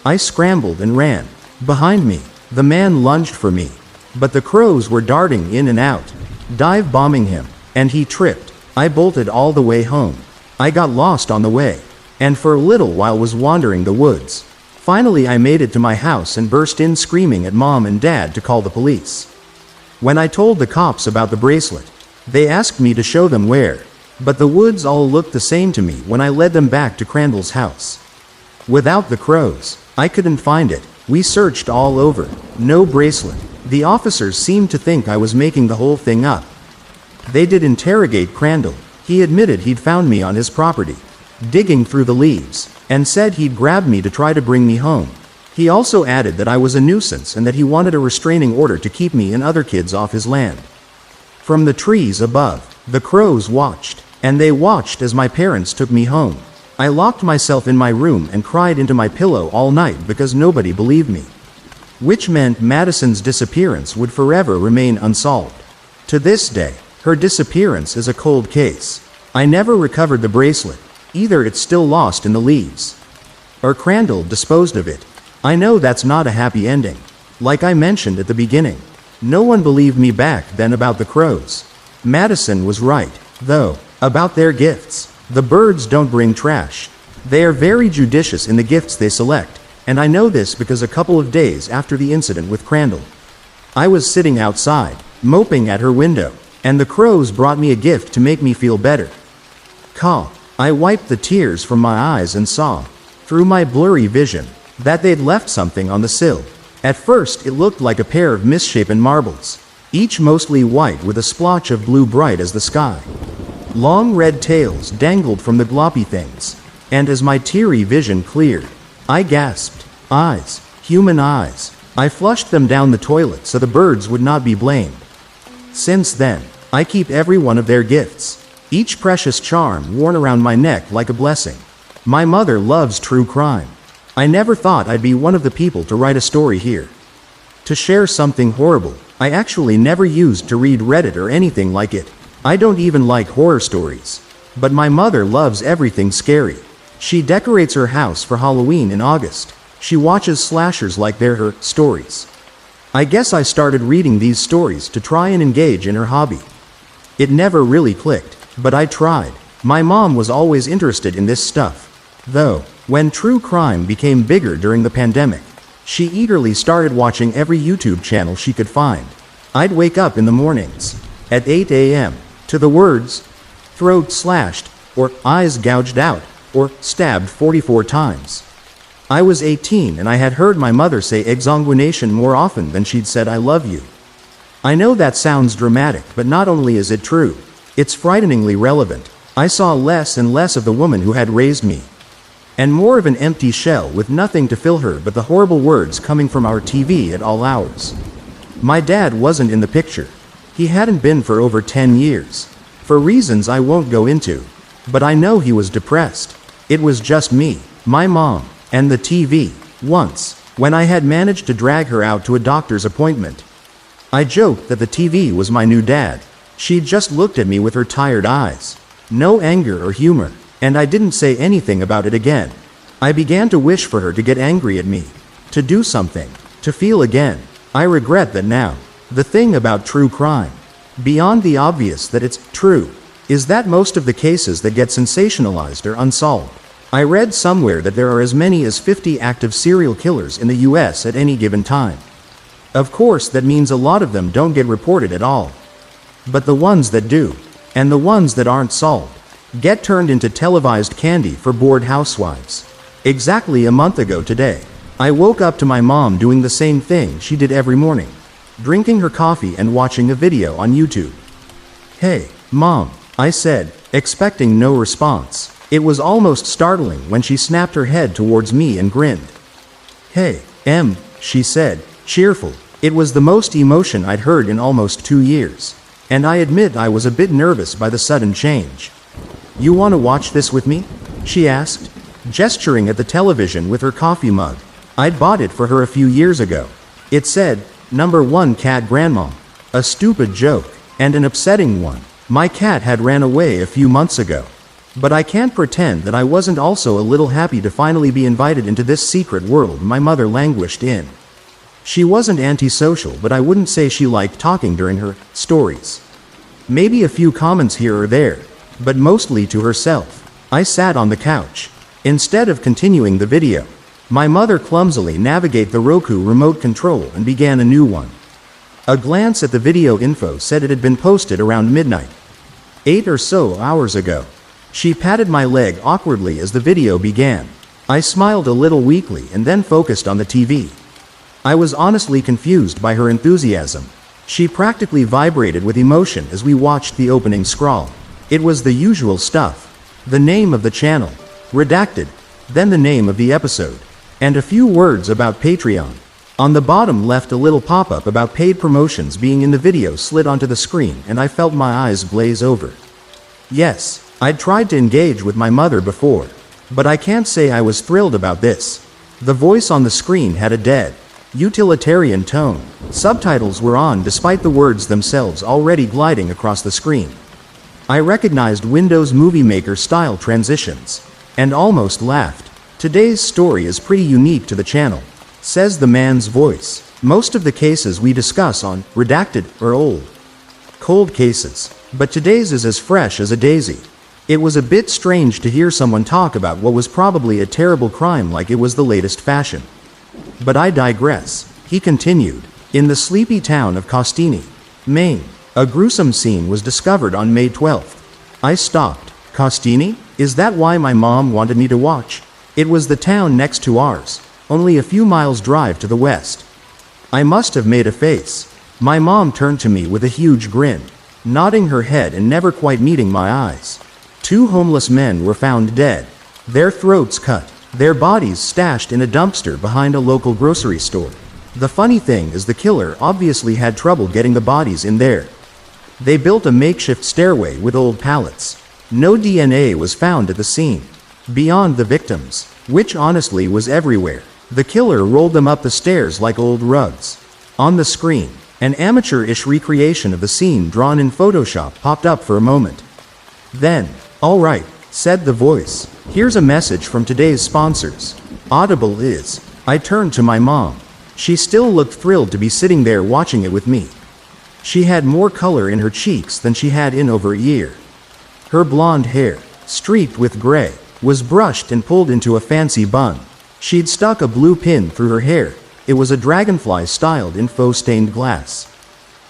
I scrambled and ran. Behind me, the man lunged for me, but the crows were darting in and out, dive-bombing him, and he tripped. I bolted all the way home. I got lost on the way, and for a little while was wandering the woods. Finally I made it to my house and burst in screaming at Mom and Dad to call the police. When I told the cops about the bracelet, they asked me to show them where, but the woods all looked the same to me when I led them back to Crandall's house. Without the crows, I couldn't find it. We searched all over. No bracelet. The officers seemed to think I was making the whole thing up. They did interrogate Crandall. He admitted he'd found me on his property, digging through the leaves, and said he'd grabbed me to try to bring me home. He also added that I was a nuisance and that he wanted a restraining order to keep me and other kids off his land. From the trees above, the crows watched, and they watched as my parents took me home. I locked myself in my room and cried into my pillow all night because nobody believed me. which meant Madison's disappearance would forever remain unsolved. To this day, her disappearance is a cold case. I never recovered the bracelet. Either it's still lost in the leaves, or Crandall disposed of it. I know that's not a happy ending. Like I mentioned at the beginning, no one believed me back then about the crows. Madison was right, though, about their gifts. The birds don't bring trash. They are very judicious in the gifts they select, and I know this because a couple of days after the incident with Crandall, I was sitting outside, moping at her window, and the crows brought me a gift to make me feel better. Caw. I wiped the tears from my eyes and saw, through my blurry vision, that they'd left something on the sill. At first it looked like a pair of misshapen marbles, each mostly white with a splotch of blue bright as the sky. Long red tails dangled from the gloppy things, and as my teary vision cleared, I gasped, eyes, human eyes. I flushed them down the toilet so the birds would not be blamed. Since then, I keep every one of their gifts, each precious charm worn around my neck like a blessing. My mother loves true crime. I never thought I'd be one of the people to write a story here, to share something horrible. I actually never used to read Reddit or anything like it. I don't even like horror stories. But my mother loves everything scary. She decorates her house for Halloween in August. She watches slashers like they're her stories. I guess I started reading these stories to try and engage in her hobby. It never really clicked, but I tried. My mom was always interested in this stuff, though. When true crime became bigger during the pandemic, she eagerly started watching every YouTube channel she could find. I'd wake up in the mornings, at 8 a.m., to the words, throat slashed, or eyes gouged out, or stabbed 44 times. I was 18 and I had heard my mother say exsanguination more often than she'd said I love you. I know that sounds dramatic, but not only is it true, it's frighteningly relevant. I saw less and less of the woman who had raised me, and more of an empty shell with nothing to fill her but the horrible words coming from our TV at all hours. My dad wasn't in the picture. He hadn't been for over 10 years, for reasons I won't go into, but I know he was depressed. It was just me, my mom, and the TV. Once, when I had managed to drag her out to a doctor's appointment, I joked that the TV was my new dad. She just looked at me with her tired eyes. No anger or humor, and I didn't say anything about it again. I began to wish for her to get angry at me, to do something, to feel again. I regret that now. The thing about true crime, beyond the obvious that it's true, is that most of the cases that get sensationalized are unsolved. I read somewhere that there are as many as 50 active serial killers in the US at any given time. Of course, that means a lot of them don't get reported at all. But the ones that do, and the ones that aren't solved, get turned into televised candy for bored housewives. Exactly a month ago today, I woke up to my mom doing the same thing she did every morning, drinking her coffee and watching a video on YouTube. "Hey, Mom," I said, expecting no response. It was almost startling when she snapped her head towards me and grinned. "Hey, Em," she said, cheerful. It was the most emotion I'd heard in almost 2 years, and I admit I was a bit nervous by the sudden change. "You want to watch this with me?" she asked, gesturing at the television with her coffee mug. I'd bought it for her a few years ago. It said, #1 Cat Grandma. A stupid joke, and an upsetting one. My cat had ran away a few months ago. But I can't pretend that I wasn't also a little happy to finally be invited into this secret world my mother languished in. She wasn't antisocial, but I wouldn't say she liked talking during her stories. Maybe a few comments here or there, but mostly to herself. I sat on the couch. Instead of continuing the video, my mother clumsily navigated the Roku remote control and began a new one. A glance at the video info said it had been posted around midnight, 8 or so hours ago. She patted my leg awkwardly as the video began. I smiled a little weakly and then focused on the TV. I was honestly confused by her enthusiasm. She practically vibrated with emotion as we watched the opening scroll. It was the usual stuff. The name of the channel, redacted, then the name of the episode, and a few words about Patreon. On the bottom left a little pop-up about paid promotions being in the video slid onto the screen, and I felt my eyes glaze over. Yes, I'd tried to engage with my mother before, but I can't say I was thrilled about this. The voice on the screen had a dead, utilitarian tone. Subtitles were on despite the words themselves already gliding across the screen. I recognized Windows Movie Maker style transitions, and almost laughed. Today's story is pretty unique to the channel, says the man's voice. Most of the cases we discuss on Redacted are old, cold cases, but today's is as fresh as a daisy. It was a bit strange to hear someone talk about what was probably a terrible crime like it was the latest fashion. But I digress. He continued. In the sleepy town of Costini, Maine, a gruesome scene was discovered on May 12th. I stopped. Costini? Is that why my mom wanted me to watch? It was the town next to ours, only a few miles drive to the west. I must have made a face. My mom turned to me with a huge grin, nodding her head and never quite meeting my eyes. 2 homeless men were found dead, their throats cut, their bodies stashed in a dumpster behind a local grocery store. The funny thing is the killer obviously had trouble getting the bodies in there. They built a makeshift stairway with old pallets. No DNA was found at the scene, beyond the victims, which honestly was everywhere. The killer rolled them up the stairs like old rugs. On the screen, an amateur-ish recreation of the scene drawn in Photoshop popped up for a moment. Then, "All right," said the voice. "Here's a message from today's sponsors. Audible is." I turned to my mom. She still looked thrilled to be sitting there watching it with me. She had more color in her cheeks than she had in over a year. Her blonde hair, streaked with gray, was brushed and pulled into a fancy bun. She'd stuck a blue pin through her hair. It was a dragonfly styled in faux-stained glass.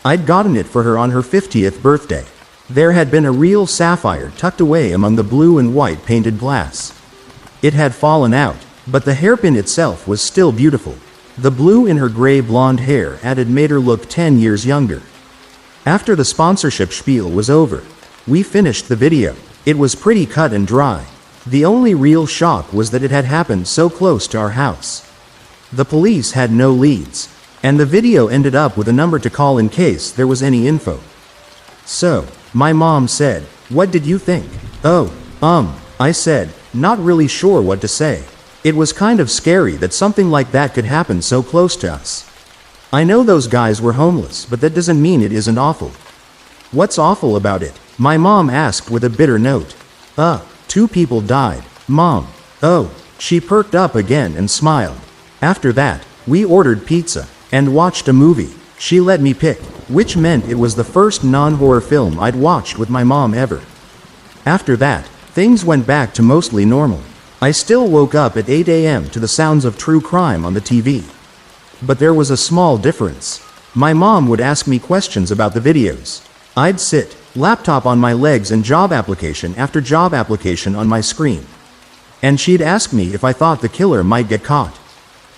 I'd gotten it for her on her 50th birthday. There had been a real sapphire tucked away among the blue and white painted glass. It had fallen out, but the hairpin itself was still beautiful. The blue in her gray blonde hair made her look 10 years younger. After the sponsorship spiel was over, we finished the video. It was pretty cut and dry. The only real shock was that it had happened so close to our house. The police had no leads, and the video ended up with a number to call in case there was any info. So, my mom said, "What did you think?" "Oh, I said, not really sure what to say. It was kind of scary that something like that could happen so close to us. I know those guys were homeless, but that doesn't mean it isn't awful." "What's awful about it?" my mom asked with a bitter note. 2 people died, Mom." "Oh." She perked up again and smiled. "After that, we ordered pizza and watched a movie. She let me pick, which meant it was the first non-horror film I'd watched with my mom ever. After that, things went back to mostly normal. I still woke up at 8 a.m. to the sounds of true crime on the TV. But there was a small difference. My mom would ask me questions about the videos. I'd sit, laptop on my legs, and job application after job application on my screen. And she'd ask me if I thought the killer might get caught.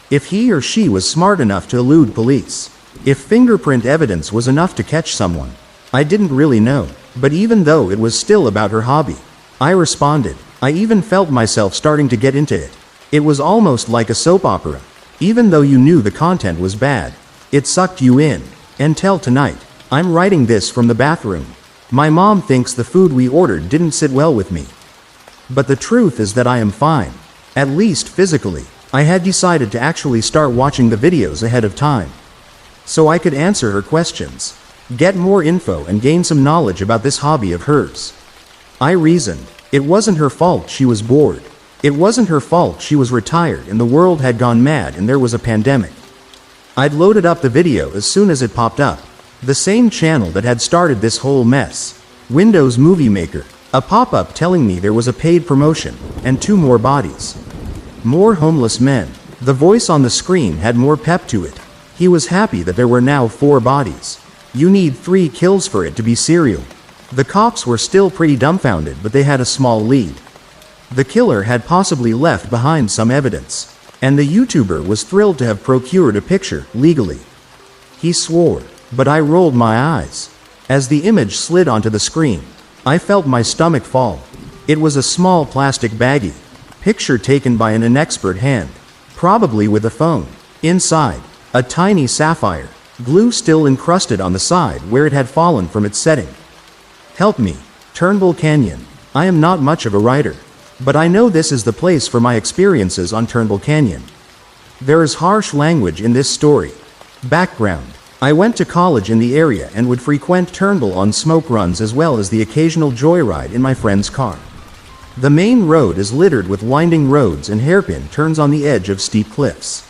If he or she was smart enough to elude police. If fingerprint evidence was enough to catch someone. I didn't really know, but even though it was still about her hobby, I responded. I even felt myself starting to get into it. It was almost like a soap opera. Even though you knew the content was bad, it sucked you in. Until tonight, I'm writing this from the bathroom. My mom thinks the food we ordered didn't sit well with me. But the truth is that I am fine. At least physically. I had decided to actually start watching the videos ahead of time, so I could answer her questions, get more info, and gain some knowledge about this hobby of hers. I reasoned. It wasn't her fault she was bored. It wasn't her fault she was retired and the world had gone mad and there was a pandemic. I'd loaded up the video as soon as it popped up. The same channel that had started this whole mess. Windows Movie Maker. A pop-up telling me there was a paid promotion, and 2 more bodies. More homeless men. The voice on the screen had more pep to it. He was happy that there were now 4 bodies. You need 3 kills for it to be serial. The cops were still pretty dumbfounded, but they had a small lead. The killer had possibly left behind some evidence, and the YouTuber was thrilled to have procured a picture, legally. He swore, but I rolled my eyes. As the image slid onto the screen, I felt my stomach fall. It was a small plastic baggie. Picture taken by an inexpert hand, probably with a phone. Inside, a tiny sapphire, glue still encrusted on the side where it had fallen from its setting. Help me, Turnbull Canyon. I am not much of a writer, but I know this is the place for my experiences on Turnbull Canyon. There is harsh language in this story. Background. I went to college in the area and would frequent Turnbull on smoke runs as well as the occasional joyride in my friend's car. The main road is littered with winding roads and hairpin turns on the edge of steep cliffs.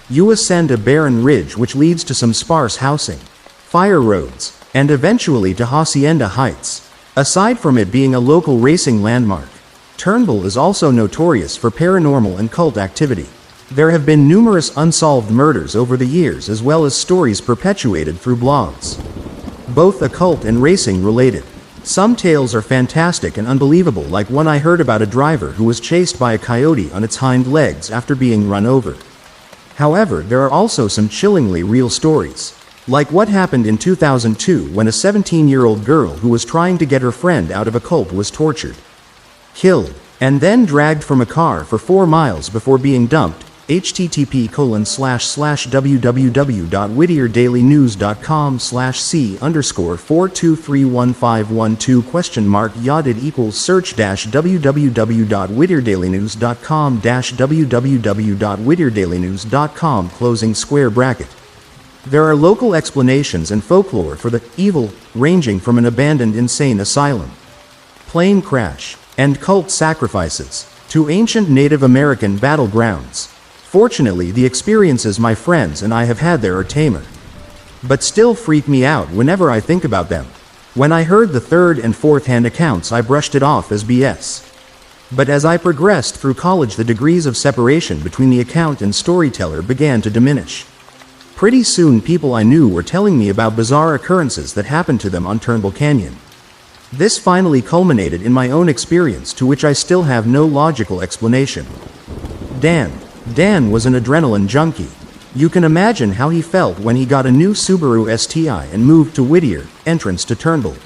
You ascend a barren ridge which leads to some sparse housing, fire roads, and eventually to Hacienda Heights. Aside from it being a local racing landmark, Turnbull is also notorious for paranormal and cult activity. There have been numerous unsolved murders over the years as well as stories perpetuated through blogs, both occult and racing related. Some tales are fantastic and unbelievable, like one I heard about a driver who was chased by a coyote on its hind legs after being run over. However, there are also some chillingly real stories, like what happened in 2002 when a 17-year-old girl who was trying to get her friend out of a cult was tortured, killed, and then dragged from a car for 4 miles before being dumped. http://www.whittierDailyNews.com/c_4231512 yadid equals search -www.whittierDailyNews.com -www.whittierDailyNews.com closing square bracket. There are local explanations and folklore for the evil, ranging from an abandoned insane asylum, plane crash, and cult sacrifices, to ancient Native American battlegrounds. Fortunately, the experiences my friends and I have had there are tamer, but still freak me out whenever I think about them. When I heard the third and fourth-hand accounts, I brushed it off as BS. But as I progressed through college, the degrees of separation between the account and storyteller began to diminish. Pretty soon, people I knew were telling me about bizarre occurrences that happened to them on Turnbull Canyon. This finally culminated in my own experience, to which I still have no logical explanation. Dan was an adrenaline junkie. You can imagine how he felt when he got a new Subaru STI and moved to Whittier, entrance to Turnbull.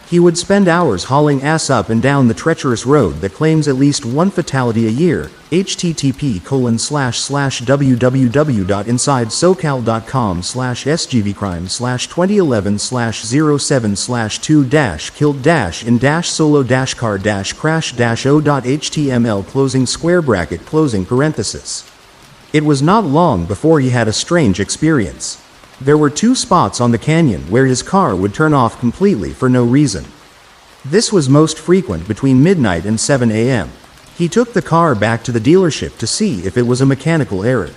He would spend hours hauling ass up and down the treacherous road that claims at least one fatality a year. http://www.insidesoccal.com/svcrime/2011/07/2-killed-in-solo-car-crash-o.html closing square bracket closing parenthesis. It was not long before he had a strange experience. There were 2 spots on the canyon where his car would turn off completely for no reason. This was most frequent between midnight and 7 a.m. He took the car back to the dealership to see if it was a mechanical error.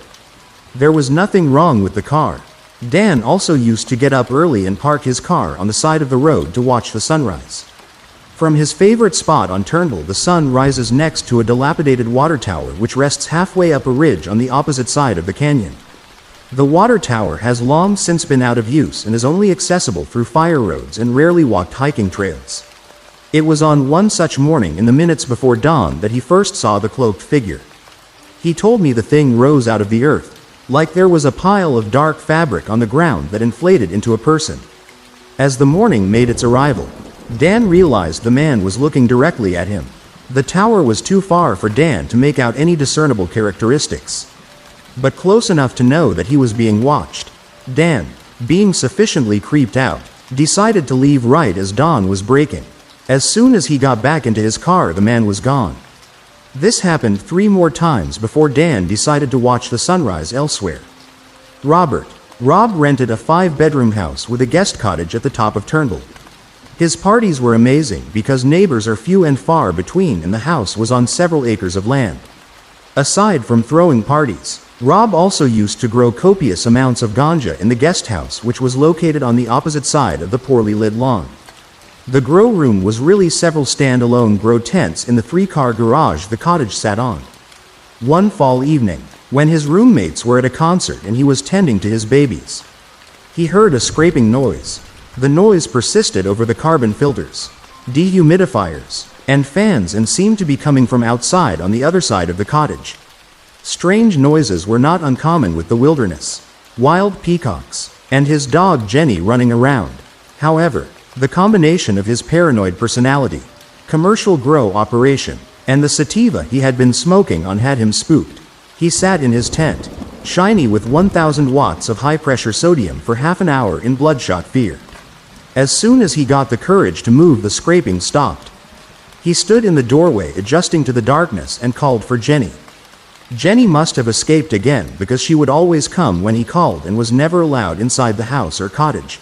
There was nothing wrong with the car. Dan also used to get up early and park his car on the side of the road to watch the sunrise. From his favorite spot on Turnbull, the sun rises next to a dilapidated water tower which rests halfway up a ridge on the opposite side of the canyon. The water tower has long since been out of use and is only accessible through fire roads and rarely walked hiking trails. It was on one such morning in the minutes before dawn that he first saw the cloaked figure. He told me the thing rose out of the earth, like there was a pile of dark fabric on the ground that inflated into a person. As the morning made its arrival, Dan realized the man was looking directly at him. The tower was too far for Dan to make out any discernible characteristics, but close enough to know that he was being watched. Dan, being sufficiently creeped out, decided to leave right as dawn was breaking. As soon as he got back into his car, the man was gone. This happened 3 more times before Dan decided to watch the sunrise elsewhere. Rob rented a 5-bedroom house with a guest cottage at the top of Turnbull. His parties were amazing because neighbors are few and far between, and the house was on several acres of land. Aside from throwing parties, Rob also used to grow copious amounts of ganja in the guest house, which was located on the opposite side of the poorly lit lawn. The grow room was really several stand-alone grow tents in the 3-car garage the cottage sat on. One fall evening, when his roommates were at a concert and he was tending to his babies, he heard a scraping noise. The noise persisted over the carbon filters, dehumidifiers, and fans and seemed to be coming from outside on the other side of the cottage. Strange noises were not uncommon with the wilderness, wild peacocks, and his dog Jenny running around. However, the combination of his paranoid personality, commercial grow operation, and the sativa he had been smoking on had him spooked. He sat in his tent, shiny with 1,000 watts of high-pressure sodium, for half an hour in bloodshot fear. As soon as he got the courage to move, the scraping stopped. He stood in the doorway adjusting to the darkness and called for Jenny. Jenny must have escaped again because she would always come when he called and was never allowed inside the house or cottage.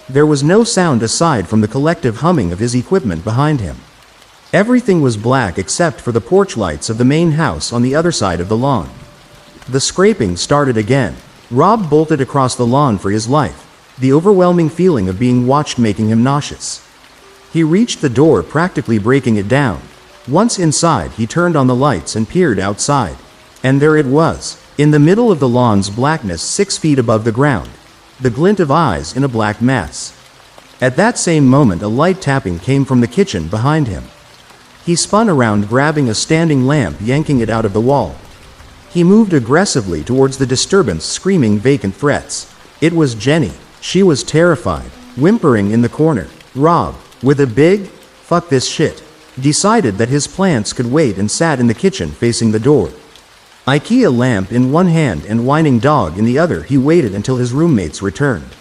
There was no sound aside from the collective humming of his equipment behind him. Everything was black except for the porch lights of the main house on the other side of the lawn. The scraping started again. Rob bolted across the lawn for his life, the overwhelming feeling of being watched making him nauseous. He reached the door, practically breaking it down. Once inside, he turned on the lights and peered outside. And there it was, in the middle of the lawn's blackness 6 feet above the ground, the glint of eyes in a black mass. At that same moment, a light tapping came from the kitchen behind him. He spun around, grabbing a standing lamp, yanking it out of the wall. He moved aggressively towards the disturbance, screaming vacant threats. It was Jenny. She was terrified, whimpering in the corner. Rob, with a big, "fuck this shit," decided that his plants could wait and sat in the kitchen facing the door. IKEA lamp in one hand and whining dog in the other, he waited until his roommates returned.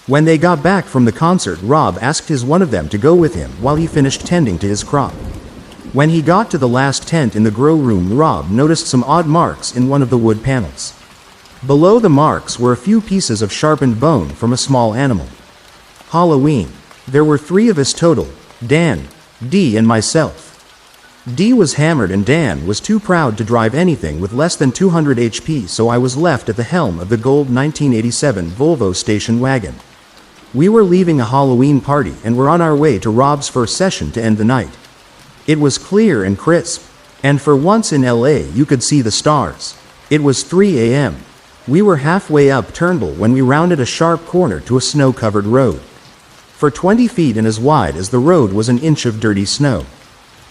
When they got back from the concert, Rob asked one of them to go with him while he finished tending to his crop. When he got to the last tent in the grow room, Rob noticed some odd marks in one of the wood panels. Below the marks were a few pieces of sharpened bone from a small animal. Halloween. There were 3 of us total: Dan, Dee and myself. Dee was hammered and Dan was too proud to drive anything with less than 200 HP, so I was left at the helm of the gold 1987 Volvo station wagon. We were leaving a Halloween party and were on our way to Rob's first session to end the night. It was clear and crisp, and for once in LA you could see the stars. It was 3 a.m. We were halfway up Turnbull when we rounded a sharp corner to a snow-covered road. For 20 feet and as wide as the road was an inch of dirty snow.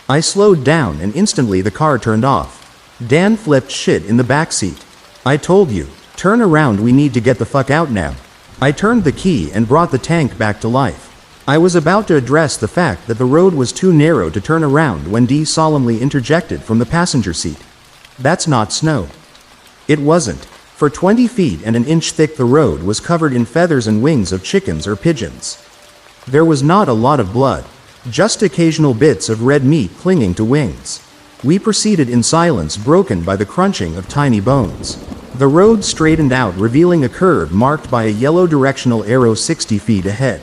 I slowed down and instantly the car turned off. Dan flipped shit in the back seat. "I told you, turn around, we need to get the fuck out now." I turned the key and brought the tank back to life. I was about to address the fact that the road was too narrow to turn around when Dee solemnly interjected from the passenger seat. "That's not snow." It wasn't. For 20 feet and an inch thick the road was covered in feathers and wings of chickens or pigeons. There was not a lot of blood, just occasional bits of red meat clinging to wings. We proceeded in silence, broken by the crunching of tiny bones. The road straightened out, revealing a curve marked by a yellow directional arrow 60 feet ahead.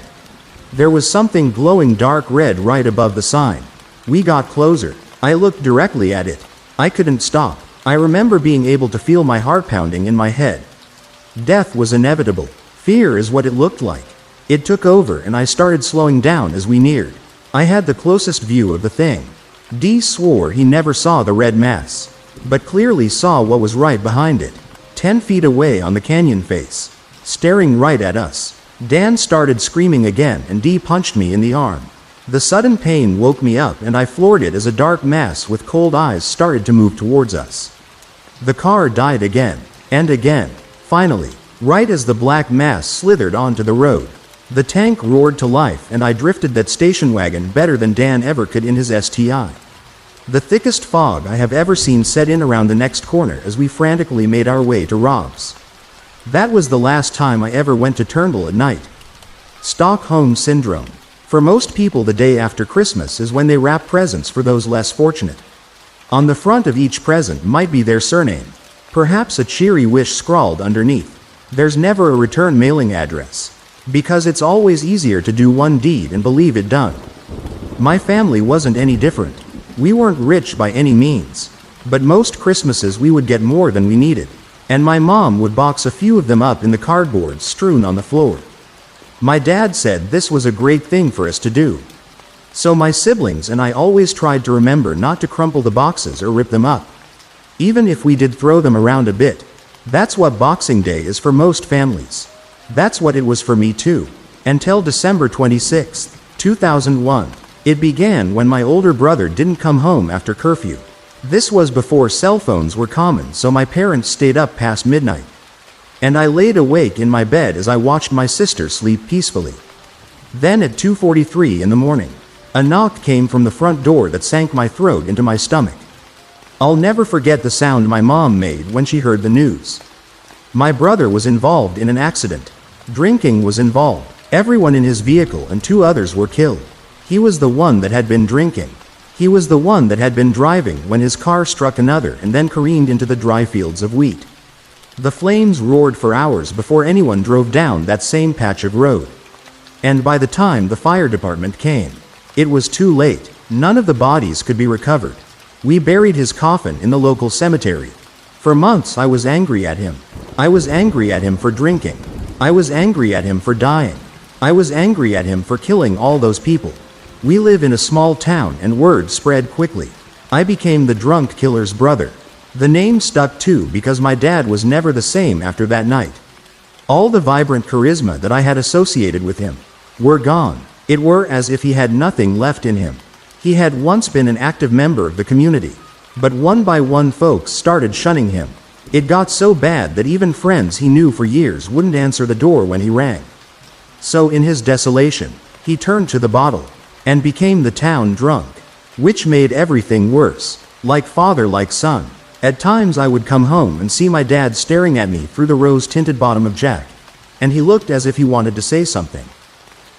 There was something glowing dark red right above the sign. We got closer. I looked directly at it. I couldn't stop. I remember being able to feel my heart pounding in my head. Death was inevitable. Fear is what it looked like. It took over and I started slowing down as we neared. I had the closest view of the thing. Dee swore he never saw the red mass, but clearly saw what was right behind it, 10 feet away on the canyon face, staring right at us. Dan started screaming again and Dee punched me in the arm. The sudden pain woke me up and I floored it as a dark mass with cold eyes started to move towards us. The car died again, and again. Finally, right as the black mass slithered onto the road, the tank roared to life and I drifted that station wagon better than Dan ever could in his STI. The thickest fog I have ever seen set in around the next corner as we frantically made our way to Rob's. That was the last time I ever went to Turnbull at night. Stockholm Syndrome. For most people, the day after Christmas is when they wrap presents for those less fortunate. On the front of each present might be their surname, perhaps a cheery wish scrawled underneath. There's never a return mailing address, because it's always easier to do one deed and believe it done. My family wasn't any different. We weren't rich by any means, but most Christmases we would get more than we needed, and my mom would box a few of them up in the cardboard strewn on the floor. My dad said this was a great thing for us to do. So my siblings and I always tried to remember not to crumple the boxes or rip them up. Even if we did throw them around a bit. That's what Boxing Day is for most families. That's what it was for me too. Until December 26, 2001. It began when my older brother didn't come home after curfew. This was before cell phones were common, so my parents stayed up past midnight. And I laid awake in my bed as I watched my sister sleep peacefully. Then at 2:43 in the morning, a knock came from the front door that sank my throat into my stomach. I'll never forget the sound my mom made when she heard the news. My brother was involved in an accident. Drinking was involved. Everyone in his vehicle and 2 others were killed. He was the one that had been drinking. He was the one that had been driving when his car struck another and then careened into the dry fields of wheat. The flames roared for hours before anyone drove down that same patch of road. And by the time the fire department came, it was too late. None of the bodies could be recovered. We buried his coffin in the local cemetery. For months I was angry at him. I was angry at him for drinking. I was angry at him for dying. I was angry at him for killing all those people. We live in a small town and word spread quickly. I became the drunk killer's brother. The name stuck too because my dad was never the same after that night. All the vibrant charisma that I had associated with him were gone. It were as if he had nothing left in him. He had once been an active member of the community, but one by one folks started shunning him. It got so bad that even friends he knew for years wouldn't answer the door when he rang. So in his desolation, he turned to the bottle and became the town drunk, which made everything worse. Like father, like son. At times I would come home and see my dad staring at me through the rose-tinted bottom of Jack, and he looked as if he wanted to say something.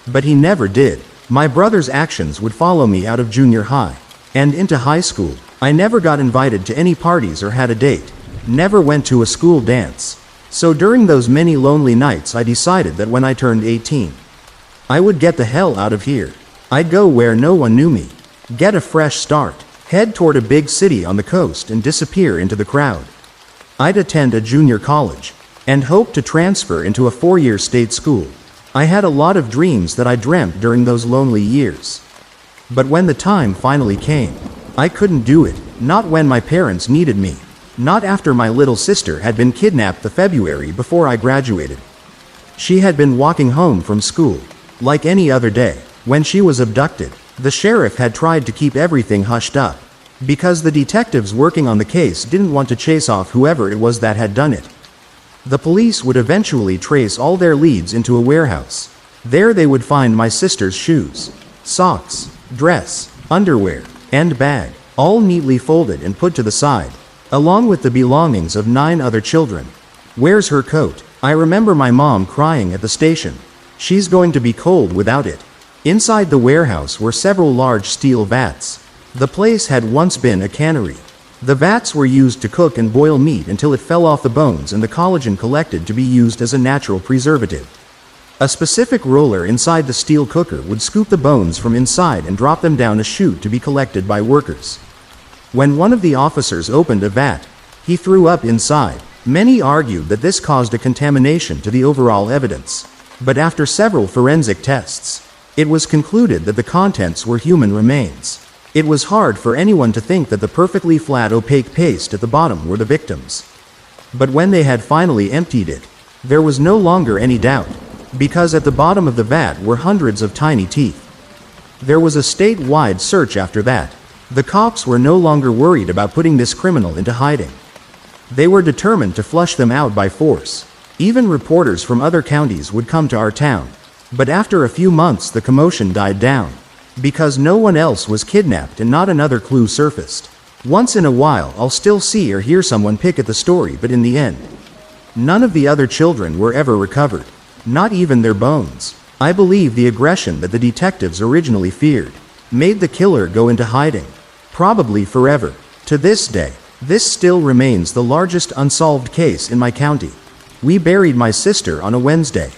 But he never did. My brother's actions would follow me out of junior high and into high school. I never got invited to any parties or had a date. Never went to a school dance. So during those many lonely nights I decided that when I turned 18, I would get the hell out of here. I'd go where no one knew me, get a fresh start, head toward a big city on the coast and disappear into the crowd. I'd attend a junior college and hope to transfer into a 4-year state school. I had a lot of dreams that I dreamt during those lonely years. But when the time finally came, I couldn't do it. Not when my parents needed me. Not after my little sister had been kidnapped the February before I graduated. She had been walking home from school, like any other day, when she was abducted. The sheriff had tried to keep everything hushed up, because the detectives working on the case didn't want to chase off whoever it was that had done it. The police would eventually trace all their leads into a warehouse. There they would find my sister's shoes, socks, dress, underwear, and bag, all neatly folded and put to the side, along with the belongings of 9 other children. Where's her coat? I remember my mom crying at the station. She's going to be cold without it. Inside the warehouse were several large steel vats. The place had once been a cannery. The vats were used to cook and boil meat until it fell off the bones and the collagen collected to be used as a natural preservative. A specific roller inside the steel cooker would scoop the bones from inside and drop them down a chute to be collected by workers. When one of the officers opened a vat, he threw up inside. Many argued that this caused a contamination to the overall evidence. But after several forensic tests, it was concluded that the contents were human remains. It was hard for anyone to think that the perfectly flat opaque paste at the bottom were the victims. But when they had finally emptied it, there was no longer any doubt, because at the bottom of the vat were hundreds of tiny teeth. There was a statewide search after that. The cops were no longer worried about putting this criminal into hiding. They were determined to flush them out by force. Even reporters from other counties would come to our town. But after a few months the commotion died down, because no one else was kidnapped and not another clue surfaced. Once in a while I'll still see or hear someone pick at the story, but in the end, none of the other children were ever recovered. Not even their bones. I believe the aggression that the detectives originally feared made the killer go into hiding. Probably forever. To this day, this still remains the largest unsolved case in my county. We buried my sister on a Wednesday,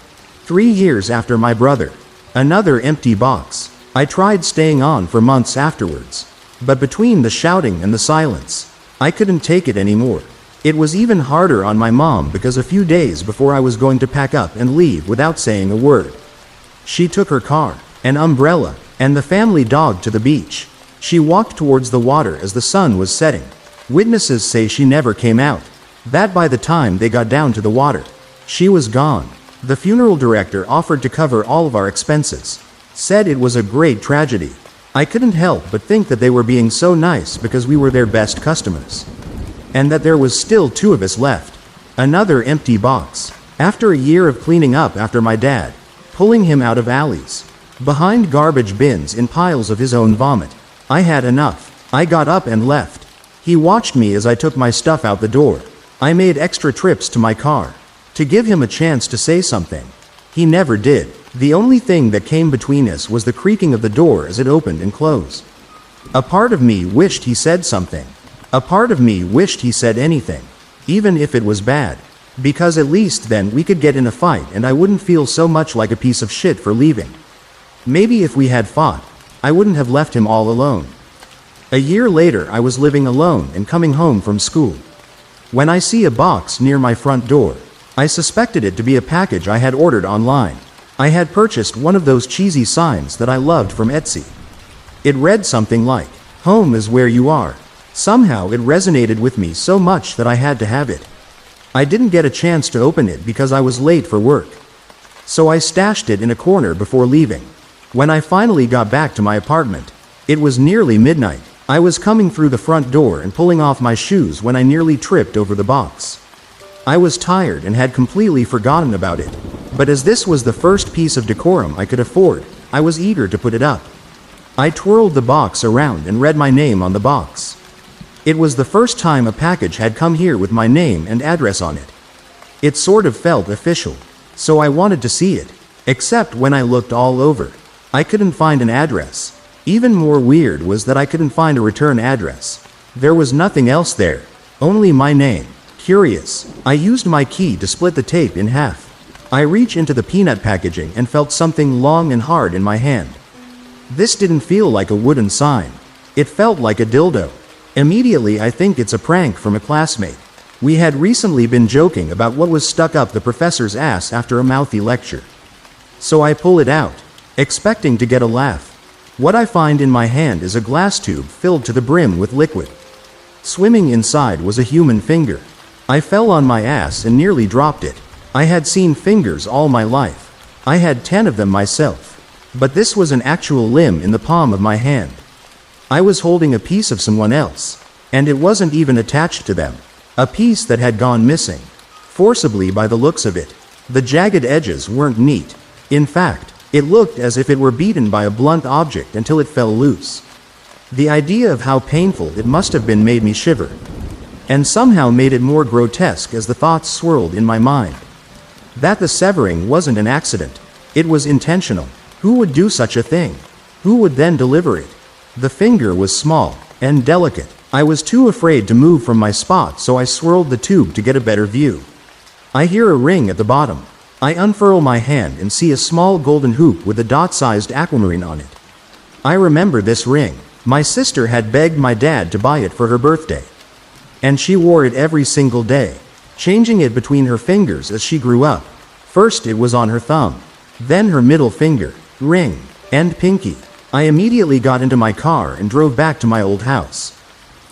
3 years after my brother. Another empty box. I tried staying on for months afterwards, but between the shouting and the silence, I couldn't take it anymore. It was even harder on my mom because a few days before I was going to pack up and leave without saying a word, she took her car, an umbrella, and the family dog to the beach. She walked towards the water as the sun was setting. Witnesses say she never came out, that by the time they got down to the water, she was gone. The funeral director offered to cover all of our expenses. Said it was a great tragedy. I couldn't help but think that they were being so nice because we were their best customers. And that there was still 2 of us left. Another empty box. After a year of cleaning up after my dad, pulling him out of alleys, behind garbage bins in piles of his own vomit, I had enough. I got up and left. He watched me as I took my stuff out the door. I made extra trips to my car to give him a chance to say something. He never did. The only thing that came between us was the creaking of the door as it opened and closed. A part of me wished he said something. A part of me wished he said anything, even if it was bad, because at least then we could get in a fight and I wouldn't feel so much like a piece of shit for leaving. Maybe if we had fought, I wouldn't have left him all alone. A year later, I was living alone and coming home from school. When I see a box near my front door, I suspected it to be a package I had ordered online. I had purchased one of those cheesy signs that I loved from Etsy. It read something like, "Home is where you are." Somehow it resonated with me so much that I had to have it. I didn't get a chance to open it because I was late for work. So I stashed it in a corner before leaving. When I finally got back to my apartment, it was nearly midnight. I was coming through the front door and pulling off my shoes when I nearly tripped over the box. I was tired and had completely forgotten about it, but as this was the first piece of decorum I could afford, I was eager to put it up. I twirled the box around and read my name on the box. It was the first time a package had come here with my name and address on it. It sort of felt official, so I wanted to see it, except when I looked all over, I couldn't find an address. Even more weird was that I couldn't find a return address. There was nothing else there, only my name. Curious, I used my key to split the tape in half. I reached into the peanut packaging and felt something long and hard in my hand. This didn't feel like a wooden sign. It felt like a dildo. Immediately I think it's a prank from a classmate. We had recently been joking about what was stuck up the professor's ass after a mouthy lecture. So I pull it out, expecting to get a laugh. What I find in my hand is a glass tube filled to the brim with liquid. Swimming inside was a human finger. I fell on my ass and nearly dropped it. I had seen fingers all my life. I had 10 of them myself. But this was an actual limb in the palm of my hand. I was holding a piece of someone else, and it wasn't even attached to them. A piece that had gone missing, forcibly by the looks of it. The jagged edges weren't neat. In fact, it looked as if it were beaten by a blunt object until it fell loose. The idea of how painful it must have been made me shiver, and somehow made it more grotesque as the thoughts swirled in my mind. That the severing wasn't an accident. It was intentional. Who would do such a thing? Who would then deliver it? The finger was small and delicate. I was too afraid to move from my spot, so I swirled the tube to get a better view. I hear a ring at the bottom. I unfurl my hand and see a small golden hoop with a dot-sized aquamarine on it. I remember this ring. My sister had begged my dad to buy it for her birthday. And she wore it every single day, changing it between her fingers as she grew up. First it was on her thumb, then her middle finger, ring, and pinky. I immediately got into my car and drove back to my old house.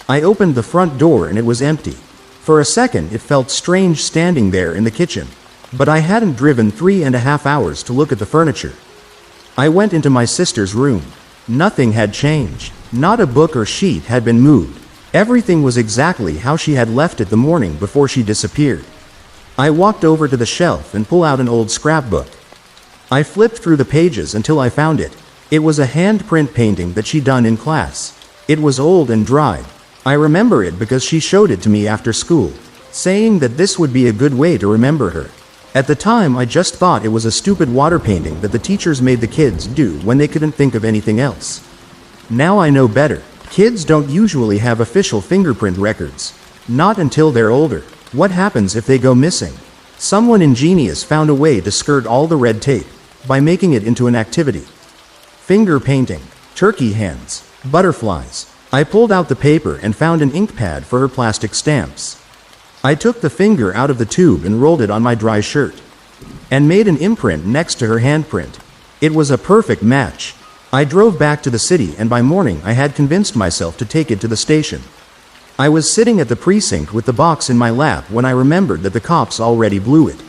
I opened the front door and it was empty. For a second it felt strange standing there in the kitchen. But I hadn't driven 3.5 hours to look at the furniture. I went into my sister's room. Nothing had changed. Not a book or sheet had been moved. Everything was exactly how she had left it the morning before she disappeared. I walked over to the shelf and pulled out an old scrapbook. I flipped through the pages until I found it. It was a handprint painting that she'd done in class. It was old and dried. I remember it because she showed it to me after school, saying that this would be a good way to remember her. At the time, I just thought it was a stupid water painting that the teachers made the kids do when they couldn't think of anything else. Now I know better. Kids don't usually have official fingerprint records. Not until they're older. What happens if they go missing? Someone ingenious found a way to skirt all the red tape by making it into an activity. Finger painting, turkey hands, butterflies. I pulled out the paper and found an ink pad for her plastic stamps. I took the finger out of the tube and rolled it on my dry shirt, and made an imprint next to her handprint. It was a perfect match. I drove back to the city, and by morning I had convinced myself to take it to the station. I was sitting at the precinct with the box in my lap when I remembered that the cops already blew it.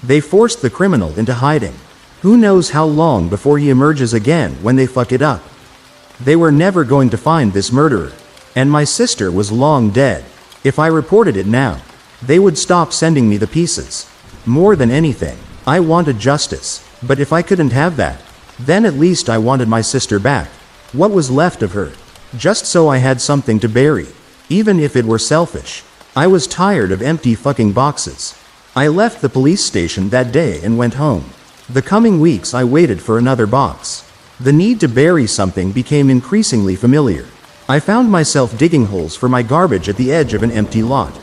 They forced the criminal into hiding. Who knows how long before he emerges again when they fuck it up. They were never going to find this murderer, and my sister was long dead. If I reported it now, they would stop sending me the pieces. More than anything, I wanted justice, but if I couldn't have that, then at least I wanted my sister back. What was left of her? Just so I had something to bury, even if it were selfish. I was tired of empty fucking boxes. I left the police station that day and went home. The coming weeks I waited for another box. The need to bury something became increasingly familiar. I found myself digging holes for my garbage at the edge of an empty lot,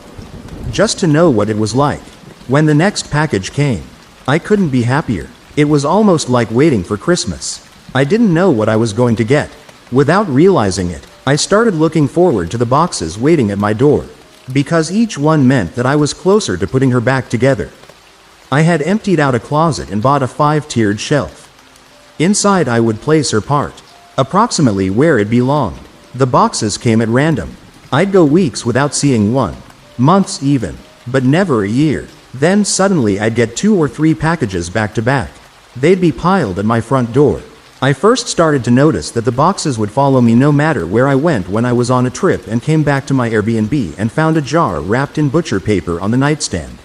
just to know what it was like. When the next package came, I couldn't be happier. It was almost like waiting for Christmas. I didn't know what I was going to get. Without realizing it, I started looking forward to the boxes waiting at my door, because each one meant that I was closer to putting her back together. I had emptied out a closet and bought a 5-tiered shelf. Inside I would place her part, approximately where it belonged. The boxes came at random. I'd go weeks without seeing one, months even, but never a year. Then suddenly I'd get 2 or 3 packages back to back. They'd be piled at my front door. I first started to notice that the boxes would follow me no matter where I went when I was on a trip and came back to my Airbnb and found a jar wrapped in butcher paper on the nightstand.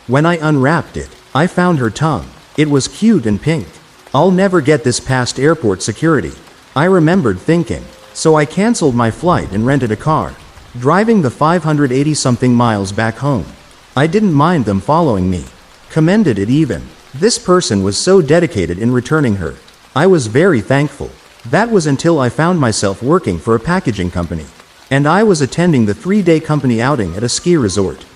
When I unwrapped it, I found her tongue. It was cute and pink. I'll never get this past airport security, I remembered thinking. So I canceled my flight and rented a car, driving the 580-something miles back home. I didn't mind them following me. Commended it even. This person was so dedicated in returning her. I was very thankful. That was until I found myself working for a packaging company, and I was attending the 3-day company outing at a ski resort,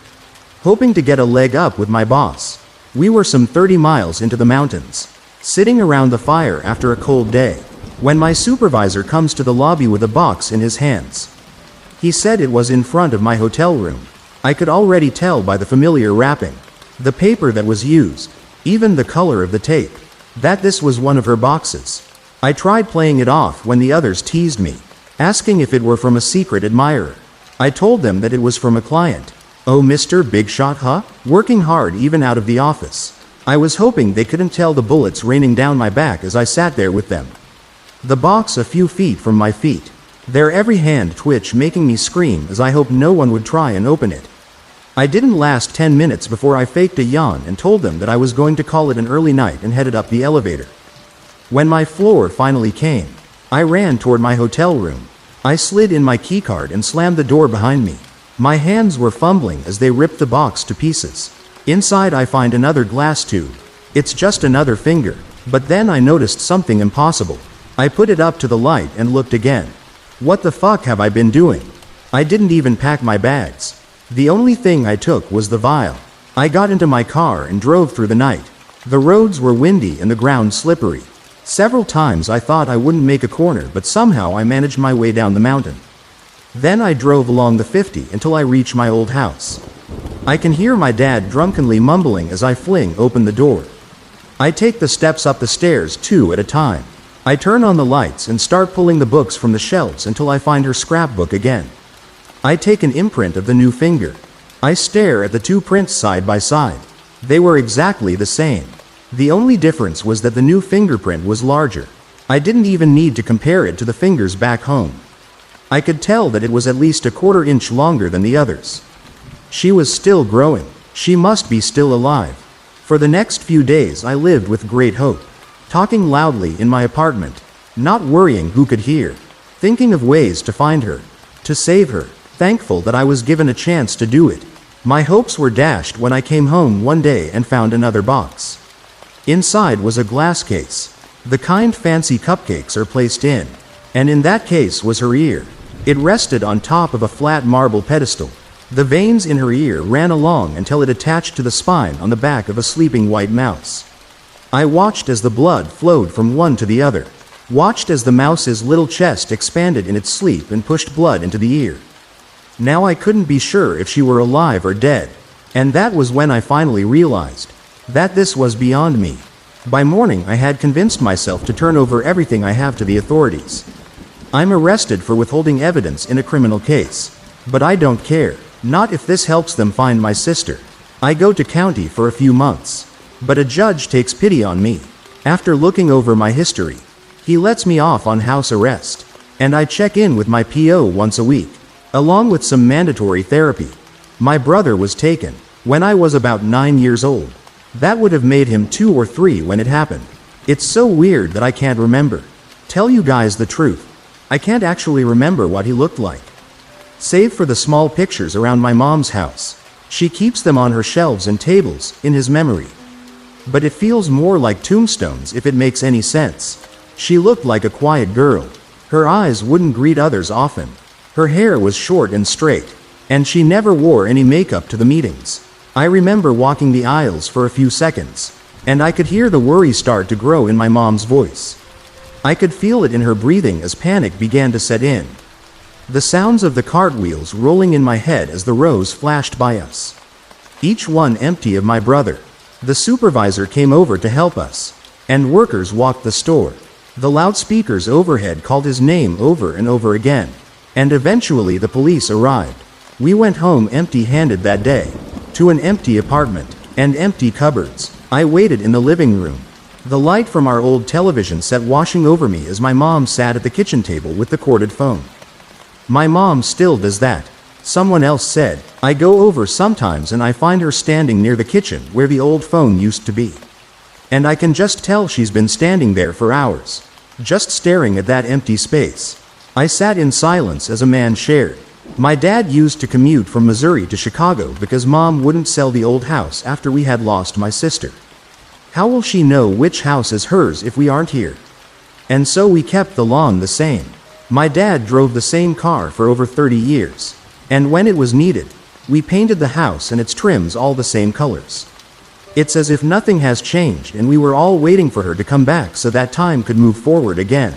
hoping to get a leg up with my boss. We were some 30 miles into the mountains, sitting around the fire after a cold day, when my supervisor comes to the lobby with a box in his hands. He said it was in front of my hotel room. I could already tell by the familiar wrapping, the paper that was used, even the color of the tape, that this was one of her boxes. I tried playing it off when the others teased me, asking if it were from a secret admirer. I told them that it was from a client. Oh, Mr. Big Shot, huh? Working hard even out of the office. I was hoping they couldn't tell the bullets raining down my back as I sat there with them. The box a few feet from my feet. Their every hand twitch making me scream as I hoped no one would try and open it. I didn't last 10 minutes before I faked a yawn and told them that I was going to call it an early night and headed up the elevator. When my floor finally came, I ran toward my hotel room. I slid in my keycard and slammed the door behind me. My hands were fumbling as they ripped the box to pieces. Inside I find another glass tube. It's just another finger. But then I noticed something impossible. I put it up to the light and looked again. What the fuck have I been doing? I didn't even pack my bags. The only thing I took was the vial. I got into my car and drove through the night. The roads were windy and the ground slippery. Several times I thought I wouldn't make a corner, but somehow I managed my way down the mountain. Then I drove along the 50 until I reached my old house. I can hear my dad drunkenly mumbling as I fling open the door. I take the steps up the stairs 2 at a time. I turn on the lights and start pulling the books from the shelves until I find her scrapbook again. I take an imprint of the new finger. I stare at the 2 prints side by side. They were exactly the same. The only difference was that the new fingerprint was larger. I didn't even need to compare it to the fingers back home. I could tell that it was at least a 1/4 inch longer than the others. She was still growing. She must be still alive. For the next few days I lived with great hope, talking loudly in my apartment, not worrying who could hear, thinking of ways to find her, to save her, thankful that I was given a chance to do it. My hopes were dashed when I came home one day and found another box. Inside was a glass case, the kind fancy cupcakes are placed in, and in that case was her ear. It rested on top of a flat marble pedestal. The veins in her ear ran along until it attached to the spine on the back of a sleeping white mouse. I watched as the blood flowed from one to the other, watched as the mouse's little chest expanded in its sleep and pushed blood into the ear. Now I couldn't be sure if she were alive or dead, and that was when I finally realized that this was beyond me. By morning I had convinced myself to turn over everything I have to the authorities. I'm arrested for withholding evidence in a criminal case, but I don't care, not if this helps them find my sister. I go to county for a few months, but a judge takes pity on me. After looking over my history, he lets me off on house arrest, and I check in with my PO once a week, along with some mandatory therapy. My brother was taken when I was about 9 years old. That would have made him 2 or 3 when it happened. It's so weird that I can't remember. Tell you guys the truth, I can't actually remember what he looked like, save for the small pictures around my mom's house. She keeps them on her shelves and tables, in his memory. But it feels more like tombstones if it makes any sense. She looked like a quiet girl, Her eyes wouldn't greet others often. Her hair was short and straight, and she never wore any makeup to the meetings. I remember walking the aisles for a few seconds, and I could hear the worry start to grow in my mom's voice. I could feel it in her breathing as panic began to set in. The sounds of the cartwheels rolling in my head as the rows flashed by us. Each one empty of my brother. The supervisor came over to help us, and workers walked the store. The loudspeakers overhead called his name over and over again, and eventually the police arrived. We went home empty-handed that day, to an empty apartment, and empty cupboards. I waited in the living room, the light from our old television set washing over me as my mom sat at the kitchen table with the corded phone. My mom still does that. Someone else said, I go over sometimes and I find her standing near the kitchen where the old phone used to be. And I can just tell she's been standing there for hours, just staring at that empty space. I sat in silence as a man shared. My dad used to commute from Missouri to Chicago because Mom wouldn't sell the old house after we had lost my sister. How will she know which house is hers if we aren't here? And so we kept the lawn the same. My dad drove the same car for over 30 years. And when it was needed, we painted the house and its trims all the same colors. It's as if nothing has changed and we were all waiting for her to come back so that time could move forward again.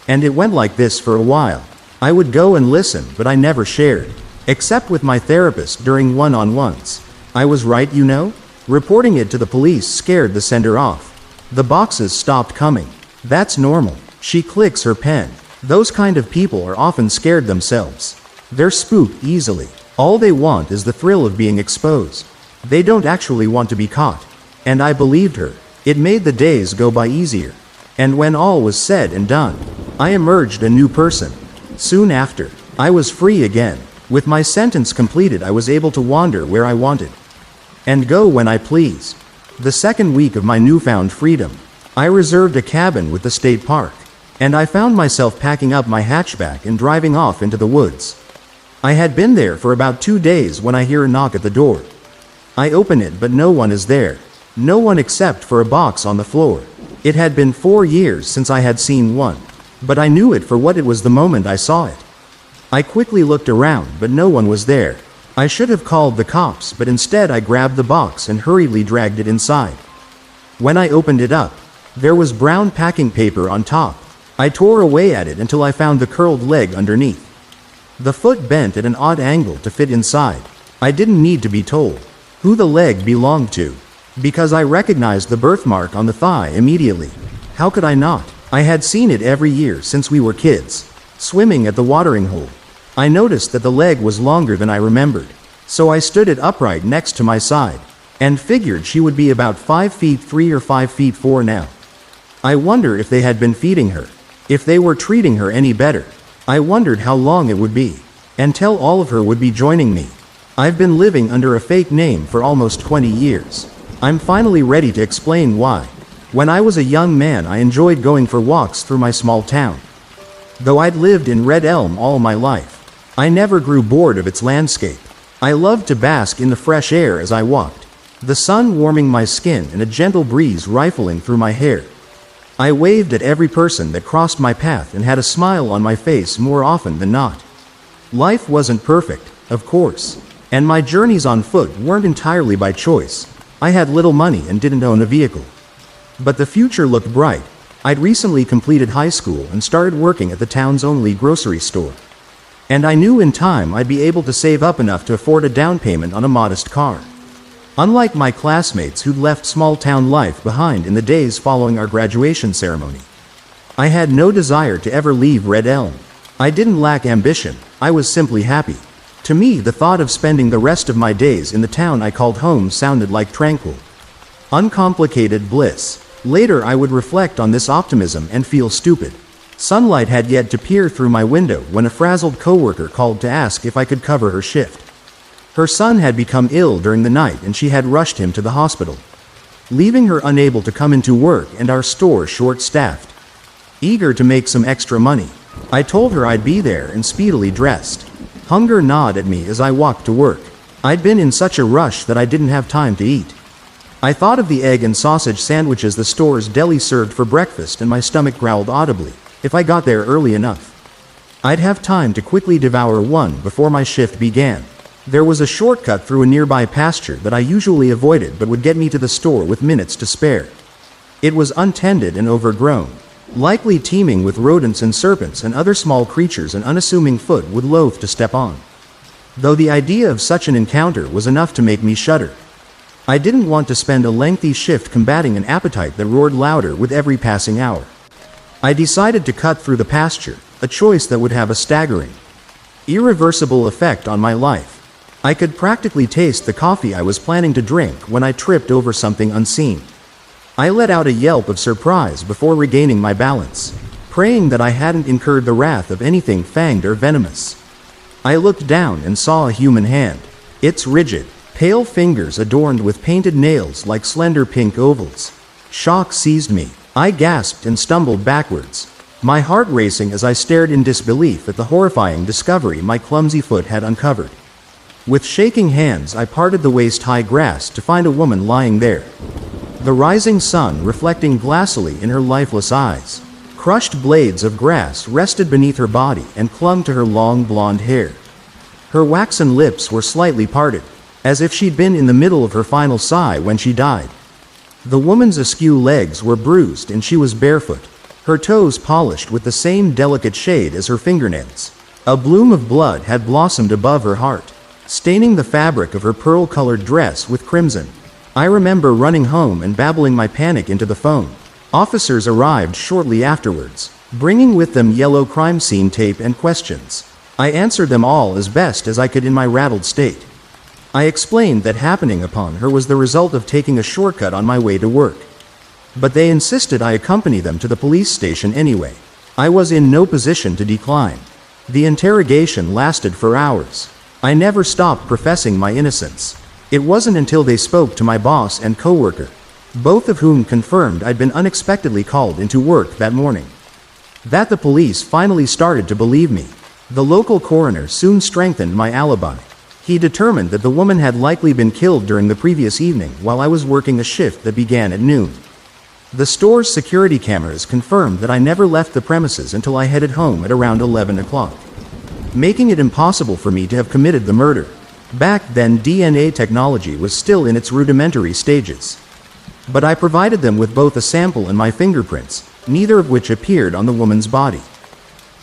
And it went like this for a while. I would go and listen, but I never shared, except with my therapist during one-on-ones. I was right, you know? Reporting it to the police scared the sender off. The boxes stopped coming. That's normal. She clicks her pen. Those kind of people are often scared themselves. They're spooked easily. All they want is the thrill of being exposed. They don't actually want to be caught. And I believed her. It made the days go by easier. And when all was said and done, I emerged a new person. Soon after, I was free again. With my sentence completed, I was able to wander where I wanted and go when I pleased. The second week of my newfound freedom, I reserved a cabin with the state park, and I found myself packing up my hatchback and driving off into the woods. I had been there for about 2 days when I hear a knock at the door. I open it, but no one is there. No one except for a box on the floor. It had been 4 years since I had seen one, but I knew it for what it was the moment I saw it. I quickly looked around, but no one was there. I should have called the cops, but instead I grabbed the box and hurriedly dragged it inside. When I opened it up, there was brown packing paper on top. I tore away at it until I found the curled leg underneath. The foot bent at an odd angle to fit inside. I didn't need to be told who the leg belonged to, because I recognized the birthmark on the thigh immediately. How could I not? I had seen it every year since we were kids, swimming at the watering hole. I noticed that the leg was longer than I remembered, so I stood it upright next to my side, and figured she would be about 5 feet 3 or 5 feet 4 now. I wonder if they had been feeding her, if they were treating her any better. I wondered how long it would be, until all of her would be joining me. I've been living under a fake name for almost 20 years. I'm finally ready to explain why. When I was a young man, I enjoyed going for walks through my small town. Though I'd lived in Red Elm all my life, I never grew bored of its landscape. I loved to bask in the fresh air as I walked, the sun warming my skin and a gentle breeze rifling through my hair. I waved at every person that crossed my path and had a smile on my face more often than not. Life wasn't perfect, of course, and my journeys on foot weren't entirely by choice. I had little money and didn't own a vehicle. But the future looked bright. I'd recently completed high school and started working at the town's only grocery store. And I knew in time I'd be able to save up enough to afford a down payment on a modest car. Unlike my classmates who'd left small-town life behind in the days following our graduation ceremony, I had no desire to ever leave Red Elm. I didn't lack ambition, I was simply happy. To me, the thought of spending the rest of my days in the town I called home sounded like tranquil, uncomplicated bliss. Later I would reflect on this optimism and feel stupid. Sunlight had yet to peer through my window when a frazzled coworker called to ask if I could cover her shift. Her son had become ill during the night and she had rushed him to the hospital, leaving her unable to come into work and our store short-staffed. Eager to make some extra money, I told her I'd be there and speedily dressed. Hunger gnawed at me as I walked to work. I'd been in such a rush that I didn't have time to eat. I thought of the egg and sausage sandwiches the store's deli served for breakfast and my stomach growled audibly. If I got there early enough, I'd have time to quickly devour one before my shift began. There was a shortcut through a nearby pasture that I usually avoided but would get me to the store with minutes to spare. It was untended and overgrown, likely teeming with rodents and serpents and other small creatures an unassuming foot would loathe to step on. Though the idea of such an encounter was enough to make me shudder. I didn't want to spend a lengthy shift combating an appetite that roared louder with every passing hour. I decided to cut through the pasture, a choice that would have a staggering, irreversible effect on my life. I could practically taste the coffee I was planning to drink when I tripped over something unseen. I let out a yelp of surprise before regaining my balance, praying that I hadn't incurred the wrath of anything fanged or venomous. I looked down and saw a human hand, its rigid, pale fingers adorned with painted nails like slender pink ovals. Shock seized me. I gasped and stumbled backwards, my heart racing as I stared in disbelief at the horrifying discovery my clumsy foot had uncovered. With shaking hands, I parted the waist-high grass to find a woman lying there, the rising sun reflecting glassily in her lifeless eyes. Crushed blades of grass rested beneath her body and clung to her long blonde hair. Her waxen lips were slightly parted, as if she'd been in the middle of her final sigh when she died. The woman's askew legs were bruised and she was barefoot, her toes polished with the same delicate shade as her fingernails. A bloom of blood had blossomed above her heart, staining the fabric of her pearl-colored dress with crimson. I remember running home and babbling my panic into the phone. Officers arrived shortly afterwards, bringing with them yellow crime scene tape and questions. I answered them all as best as I could in my rattled state. I explained that happening upon her was the result of taking a shortcut on my way to work. But they insisted I accompany them to the police station anyway. I was in no position to decline. The interrogation lasted for hours. I never stopped professing my innocence. It wasn't until they spoke to my boss and coworker, both of whom confirmed I'd been unexpectedly called into work that morning, that the police finally started to believe me. The local coroner soon strengthened my alibi. He determined that the woman had likely been killed during the previous evening while I was working a shift that began at noon. The store's security cameras confirmed that I never left the premises until I headed home at around 11 o'clock, making it impossible for me to have committed the murder. Back then, DNA technology was still in its rudimentary stages. But I provided them with both a sample and my fingerprints, neither of which appeared on the woman's body.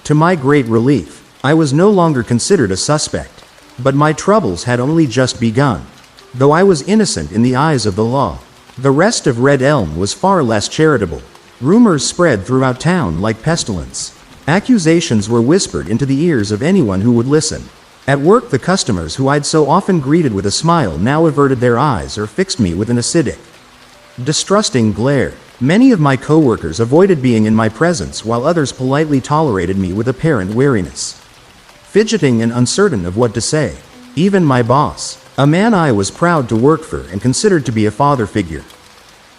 To my great relief, I was no longer considered a suspect. But my troubles had only just begun. Though I was innocent in the eyes of the law, the rest of Red Elm was far less charitable. Rumors spread throughout town like pestilence. Accusations were whispered into the ears of anyone who would listen. At work, the customers who I'd so often greeted with a smile now averted their eyes or fixed me with an acidic, distrusting glare. Many of my coworkers avoided being in my presence while others politely tolerated me with apparent wariness, fidgeting and uncertain of what to say. Even my boss, a man I was proud to work for and considered to be a father figure,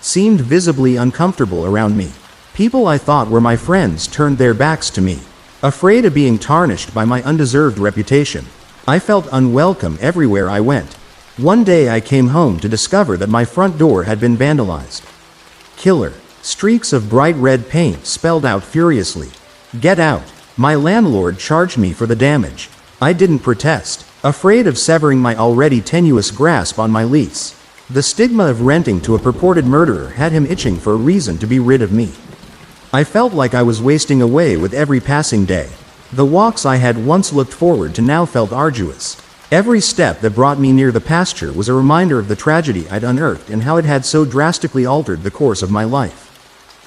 seemed visibly uncomfortable around me. People I thought were my friends turned their backs to me, afraid of being tarnished by my undeserved reputation. I felt unwelcome everywhere I went. One day I came home to discover that my front door had been vandalized. Killer. Streaks of bright red paint spelled out furiously, "Get out." My landlord charged me for the damage. I didn't protest, afraid of severing my already tenuous grasp on my lease. The stigma of renting to a purported murderer had him itching for a reason to be rid of me. I felt like I was wasting away with every passing day. The walks I had once looked forward to now felt arduous. Every step that brought me near the pasture was a reminder of the tragedy I'd unearthed and how it had so drastically altered the course of my life.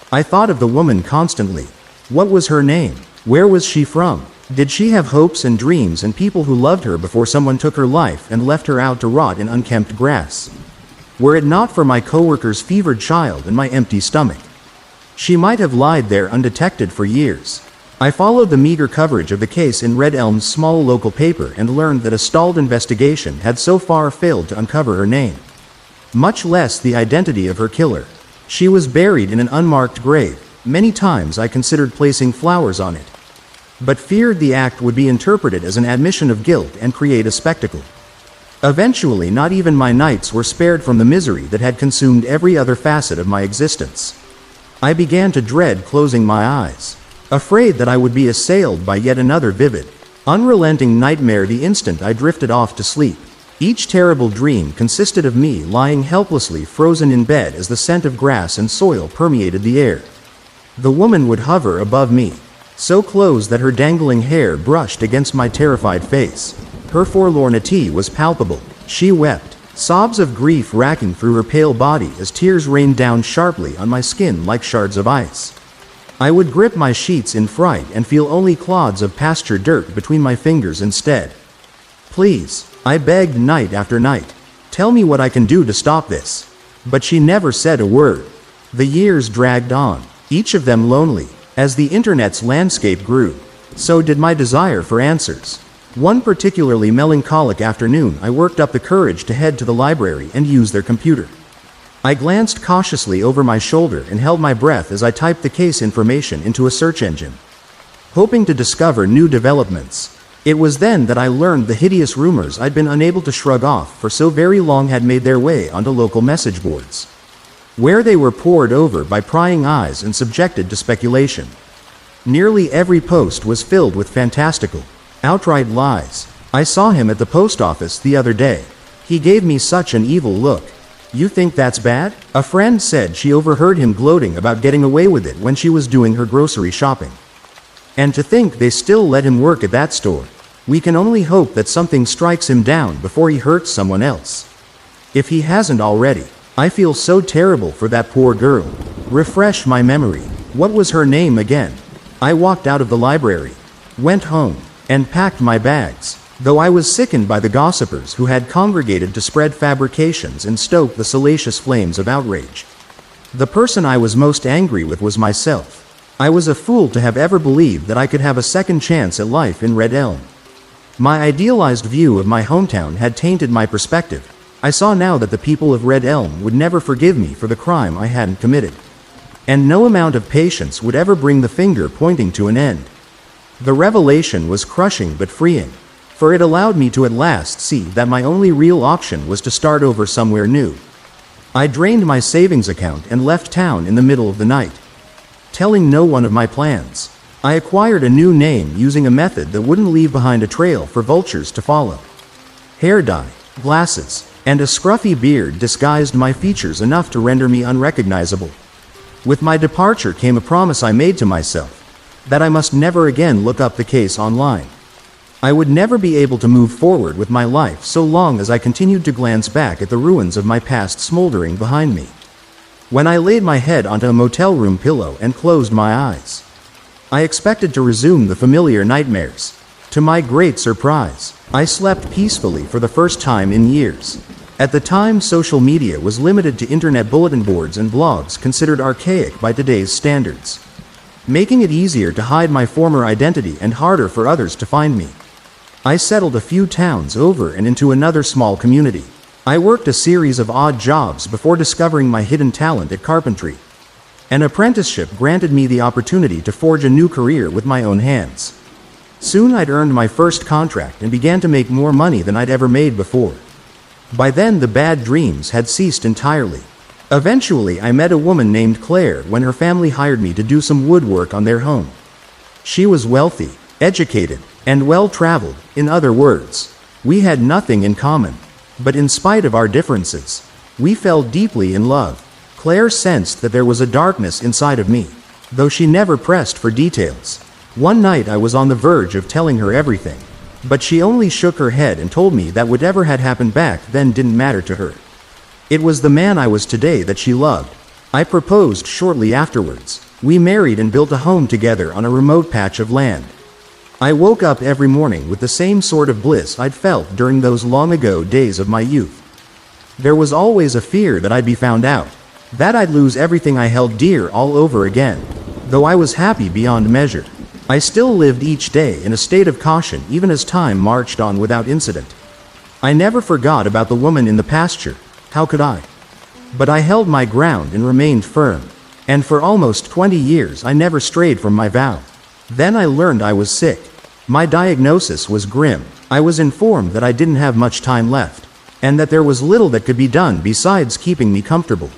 I thought of the woman constantly. What was her name? Where was she from? Did she have hopes and dreams and people who loved her before someone took her life and left her out to rot in unkempt grass? Were it not for my coworker's fevered child and my empty stomach, she might have lied there undetected for years. I followed the meager coverage of the case in Red Elm's small local paper and learned that a stalled investigation had so far failed to uncover her name, much less the identity of her killer. She was buried in an unmarked grave. Many times I considered placing flowers on it, but feared the act would be interpreted as an admission of guilt and create a spectacle. Eventually, not even my nights were spared from the misery that had consumed every other facet of my existence. I began to dread closing my eyes. afraid that I would be assailed by yet another vivid, unrelenting nightmare the instant I drifted off to sleep. Each terrible dream consisted of me lying helplessly frozen in bed as the scent of grass and soil permeated the air. The woman would hover above me, so close that her dangling hair brushed against my terrified face. Her forlornity was palpable. She wept, sobs of grief racking through her pale body as tears rained down sharply on my skin like shards of ice. I would grip my sheets in fright and feel only clods of pasture dirt between my fingers instead. Please, I begged night after night. Tell me what I can do to stop this. But she never said a word. The years dragged on, each of them lonely. As the internet's landscape grew, so did my desire for answers. One particularly melancholic afternoon, I worked up the courage to head to the library and use their computer. I glanced cautiously over my shoulder and held my breath as I typed the case information into a search engine, hoping to discover new developments. It was then that I learned the hideous rumors I'd been unable to shrug off for so very long had made their way onto local message boards, where they were pored over by prying eyes and subjected to speculation. Nearly every post was filled with fantastical, outright lies. I saw him at the post office the other day. He gave me such an evil look. You think that's bad? A friend said she overheard him gloating about getting away with it when she was doing her grocery shopping. And to think they still let him work at that store. We can only hope that something strikes him down before he hurts someone else, if he hasn't already. I feel so terrible for that poor girl. Refresh my memory. What was her name again? I walked out of the library, went home, and packed my bags, though I was sickened by the gossipers who had congregated to spread fabrications and stoke the salacious flames of outrage. The person I was most angry with was myself. I was a fool to have ever believed that I could have a second chance at life in Red Elm. My idealized view of my hometown had tainted my perspective. I saw now that the people of Red Elm would never forgive me for the crime I hadn't committed. And no amount of patience would ever bring the finger pointing to an end. The revelation was crushing but freeing, for it allowed me to at last see that my only real option was to start over somewhere new. I drained my savings account and left town in the middle of the night, telling no one of my plans. I acquired a new name using a method that wouldn't leave behind a trail for vultures to follow. Hair dye, glasses, and a scruffy beard disguised my features enough to render me unrecognizable. With my departure came a promise I made to myself, that I must never again look up the case online. I would never be able to move forward with my life so long as I continued to glance back at the ruins of my past smoldering behind me. When I laid my head onto a motel room pillow and closed my eyes, I expected to resume the familiar nightmares. To my great surprise, I slept peacefully for the first time in years. At the time, social media was limited to internet bulletin boards and blogs considered archaic by today's standards, making it easier to hide my former identity and harder for others to find me. I settled a few towns over and into another small community. I worked a series of odd jobs before discovering my hidden talent at carpentry. An apprenticeship granted me the opportunity to forge a new career with my own hands. Soon I'd earned my first contract and began to make more money than I'd ever made before. By then the bad dreams had ceased entirely. Eventually I met a woman named Claire when her family hired me to do some woodwork on their home. She was wealthy, educated, and well-traveled. In other words, we had nothing in common. But in spite of our differences, we fell deeply in love. Claire sensed that there was a darkness inside of me, though she never pressed for details. One night I was on the verge of telling her everything, but she only shook her head and told me that whatever had happened back then didn't matter to her. It was the man I was today that she loved. I proposed shortly afterwards. We married and built a home together on a remote patch of land. I woke up every morning with the same sort of bliss I'd felt during those long-ago days of my youth. There was always a fear that I'd be found out, that I'd lose everything I held dear all over again. Though I was happy beyond measure, I still lived each day in a state of caution even as time marched on without incident. I never forgot about the woman in the pasture. How could I? But I held my ground and remained firm. And for almost 20 years I never strayed from my vow. Then I learned I was sick. My diagnosis was grim. I was informed that I didn't have much time left, and that there was little that could be done besides keeping me comfortable.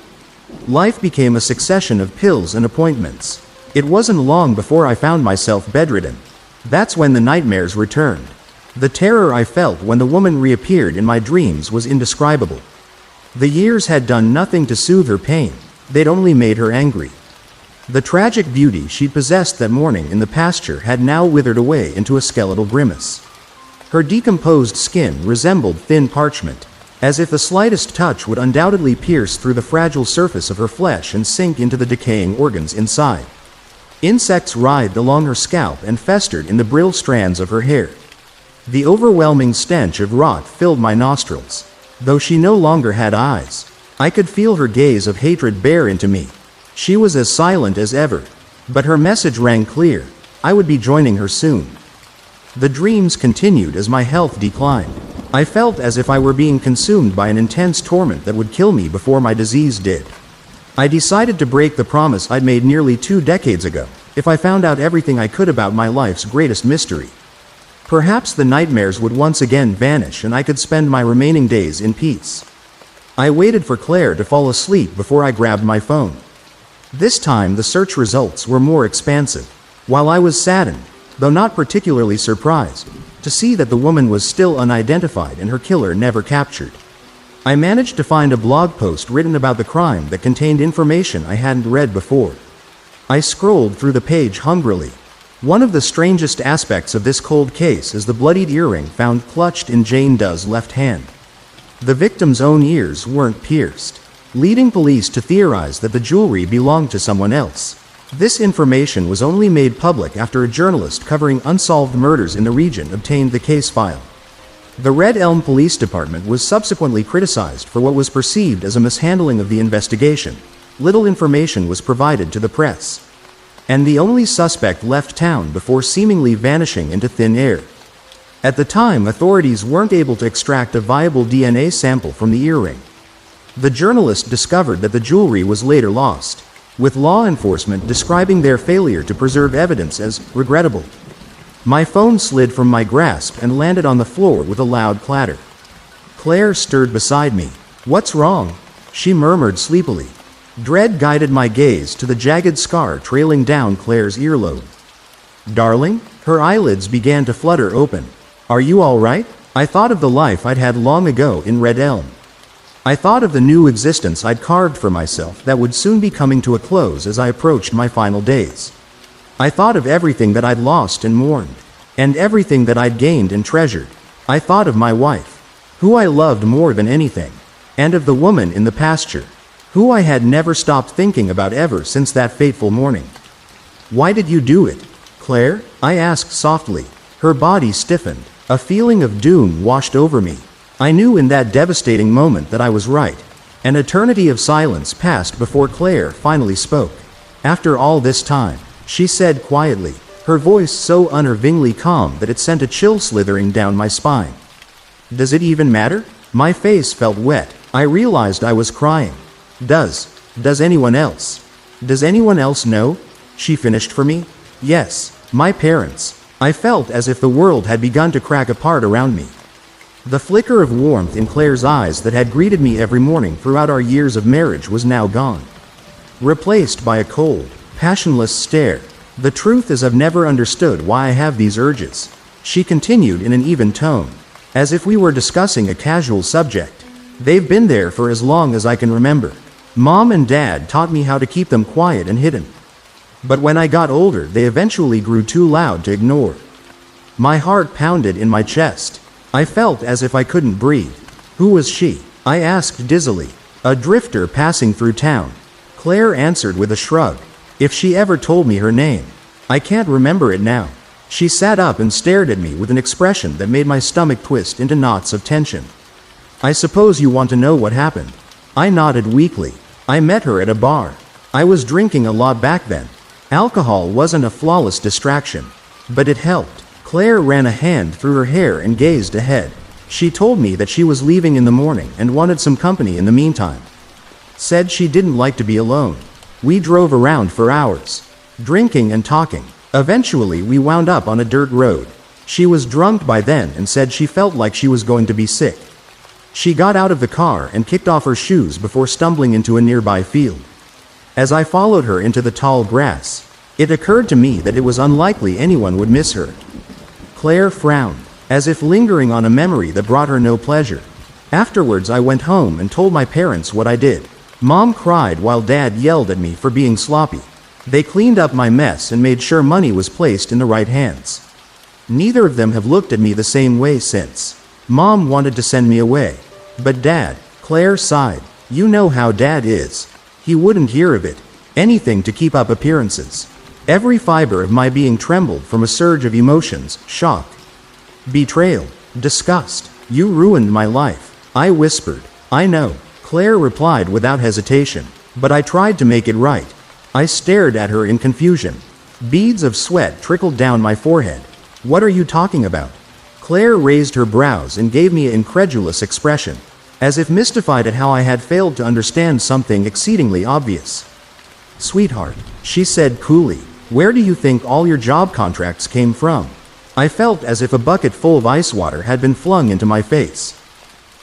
Life became a succession of pills and appointments. It wasn't long before I found myself bedridden. That's when the nightmares returned. The terror I felt when the woman reappeared in my dreams was indescribable. The years had done nothing to soothe her pain, they'd only made her angry. The tragic beauty she'd possessed that morning in the pasture had now withered away into a skeletal grimace. Her decomposed skin resembled thin parchment, as if the slightest touch would undoubtedly pierce through the fragile surface of her flesh and sink into the decaying organs inside. Insects writhed along her scalp and festered in the brittle strands of her hair. The overwhelming stench of rot filled my nostrils. Though she no longer had eyes, I could feel her gaze of hatred bear into me. She was as silent as ever, but her message rang clear. I would be joining her soon. The dreams continued as my health declined. I felt as if I were being consumed by an intense torment that would kill me before my disease did. I decided to break the promise I'd made nearly 2 decades ago, if I found out everything I could about my life's greatest mystery. Perhaps the nightmares would once again vanish and I could spend my remaining days in peace. I waited for Claire to fall asleep before I grabbed my phone. This time the search results were more expansive. While I was saddened, though not particularly surprised, to see that the woman was still unidentified and her killer never captured. I managed to find a blog post written about the crime that contained information I hadn't read before. I scrolled through the page hungrily. One of the strangest aspects of this cold case is the bloodied earring found clutched in Jane Doe's left hand. The victim's own ears weren't pierced, leading police to theorize that the jewelry belonged to someone else. This information was only made public after a journalist covering unsolved murders in the region obtained the case file. The Red Elm Police Department was subsequently criticized for what was perceived as a mishandling of the investigation. Little information was provided to the press, and the only suspect left town before seemingly vanishing into thin air. At the time, authorities weren't able to extract a viable DNA sample from the earring. The journalist discovered that the jewelry was later lost, with law enforcement describing their failure to preserve evidence as regrettable. My phone slid from my grasp and landed on the floor with a loud clatter. Claire stirred beside me. "What's wrong?" she murmured sleepily. Dread guided my gaze to the jagged scar trailing down Claire's earlobe. "Darling?" Her eyelids began to flutter open. "Are you all right?" I thought of the life I'd had long ago in Red Elm. I thought of the new existence I'd carved for myself that would soon be coming to a close as I approached my final days. I thought of everything that I'd lost and mourned, and everything that I'd gained and treasured. I thought of my wife, who I loved more than anything, and of the woman in the pasture, who I had never stopped thinking about ever since that fateful morning. "Why did you do it, Claire?" I asked softly. Her body stiffened. A feeling of doom washed over me. I knew in that devastating moment that I was right. An eternity of silence passed before Claire finally spoke. "After all this time," she said quietly, her voice so unnervingly calm that it sent a chill slithering down my spine. "Does it even matter?" My face felt wet. I realized I was crying. Does anyone else? Does anyone else know?" she finished for me. "Yes, my parents." I felt as if the world had begun to crack apart around me. The flicker of warmth in Claire's eyes that had greeted me every morning throughout our years of marriage was now gone, replaced by a cold, passionless stare. "The truth is I've never understood why I have these urges," she continued in an even tone, as if we were discussing a casual subject. "They've been there for as long as I can remember. Mom and Dad taught me how to keep them quiet and hidden. But when I got older, they eventually grew too loud to ignore." My heart pounded in my chest. I felt as if I couldn't breathe. "Who was she?" I asked dizzily. "A drifter passing through town," Claire answered with a shrug. "If she ever told me her name, I can't remember it now." She sat up and stared at me with an expression that made my stomach twist into knots of tension. "I suppose you want to know what happened." I nodded weakly. "I met her at a bar. I was drinking a lot back then. Alcohol wasn't a flawless distraction, but it helped." Claire ran a hand through her hair and gazed ahead. "She told me that she was leaving in the morning and wanted some company in the meantime. Said she didn't like to be alone. We drove around for hours, drinking and talking. Eventually we wound up on a dirt road. She was drunk by then and said she felt like she was going to be sick. She got out of the car and kicked off her shoes before stumbling into a nearby field. As I followed her into the tall grass, It occurred to me that it was unlikely anyone would miss her. Claire frowned, as if lingering on a memory that brought her no pleasure. Afterwards, I went home and told my parents what I did. Mom cried while Dad yelled at me for being sloppy. They cleaned up my mess and made sure money was placed in the right hands. Neither of them have looked at me the same way since. Mom wanted to send me away. But Dad, Claire sighed. You know how Dad is. He wouldn't hear of it. Anything to keep up appearances. Every fiber of my being trembled from a surge of emotions: shock, betrayal, disgust. You ruined my life, I whispered. I know, Claire replied without hesitation. But I tried to make it right. I stared at her in confusion. Beads of sweat trickled down my forehead. What are you talking about? Claire raised her brows and gave me an incredulous expression, as if mystified at how I had failed to understand something exceedingly obvious. Sweetheart, she said coolly, where do you think all your job contracts came from? I felt as if a bucket full of ice water had been flung into my face.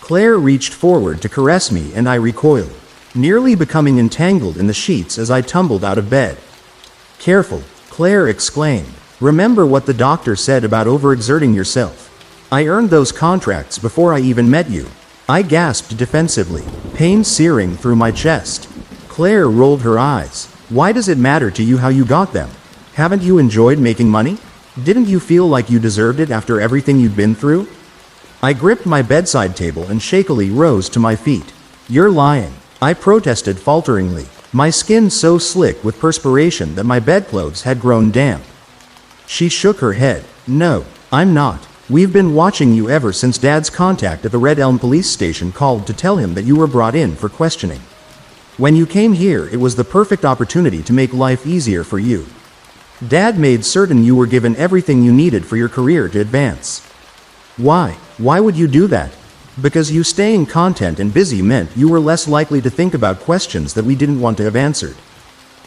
Claire reached forward to caress me and I recoiled, nearly becoming entangled in the sheets as I tumbled out of bed. Careful, Claire exclaimed. Remember what the doctor said about overexerting yourself. I earned those contracts before I even met you. I gasped defensively, pain searing through my chest. Claire rolled her eyes. Why does it matter to you how you got them? Haven't you enjoyed making money? Didn't you feel like you deserved it after everything you'd been through? I gripped my bedside table and shakily rose to my feet. You're lying, I protested falteringly, my skin so slick with perspiration that my bedclothes had grown damp. She shook her head. No, I'm not. We've been watching you ever since Dad's contact at the Red Elm police station called to tell him that you were brought in for questioning. When you came here, it was the perfect opportunity to make life easier for you. Dad made certain you were given everything you needed for your career to advance. Why? Why would you do that? Because you staying content and busy meant you were less likely to think about questions that we didn't want to have answered.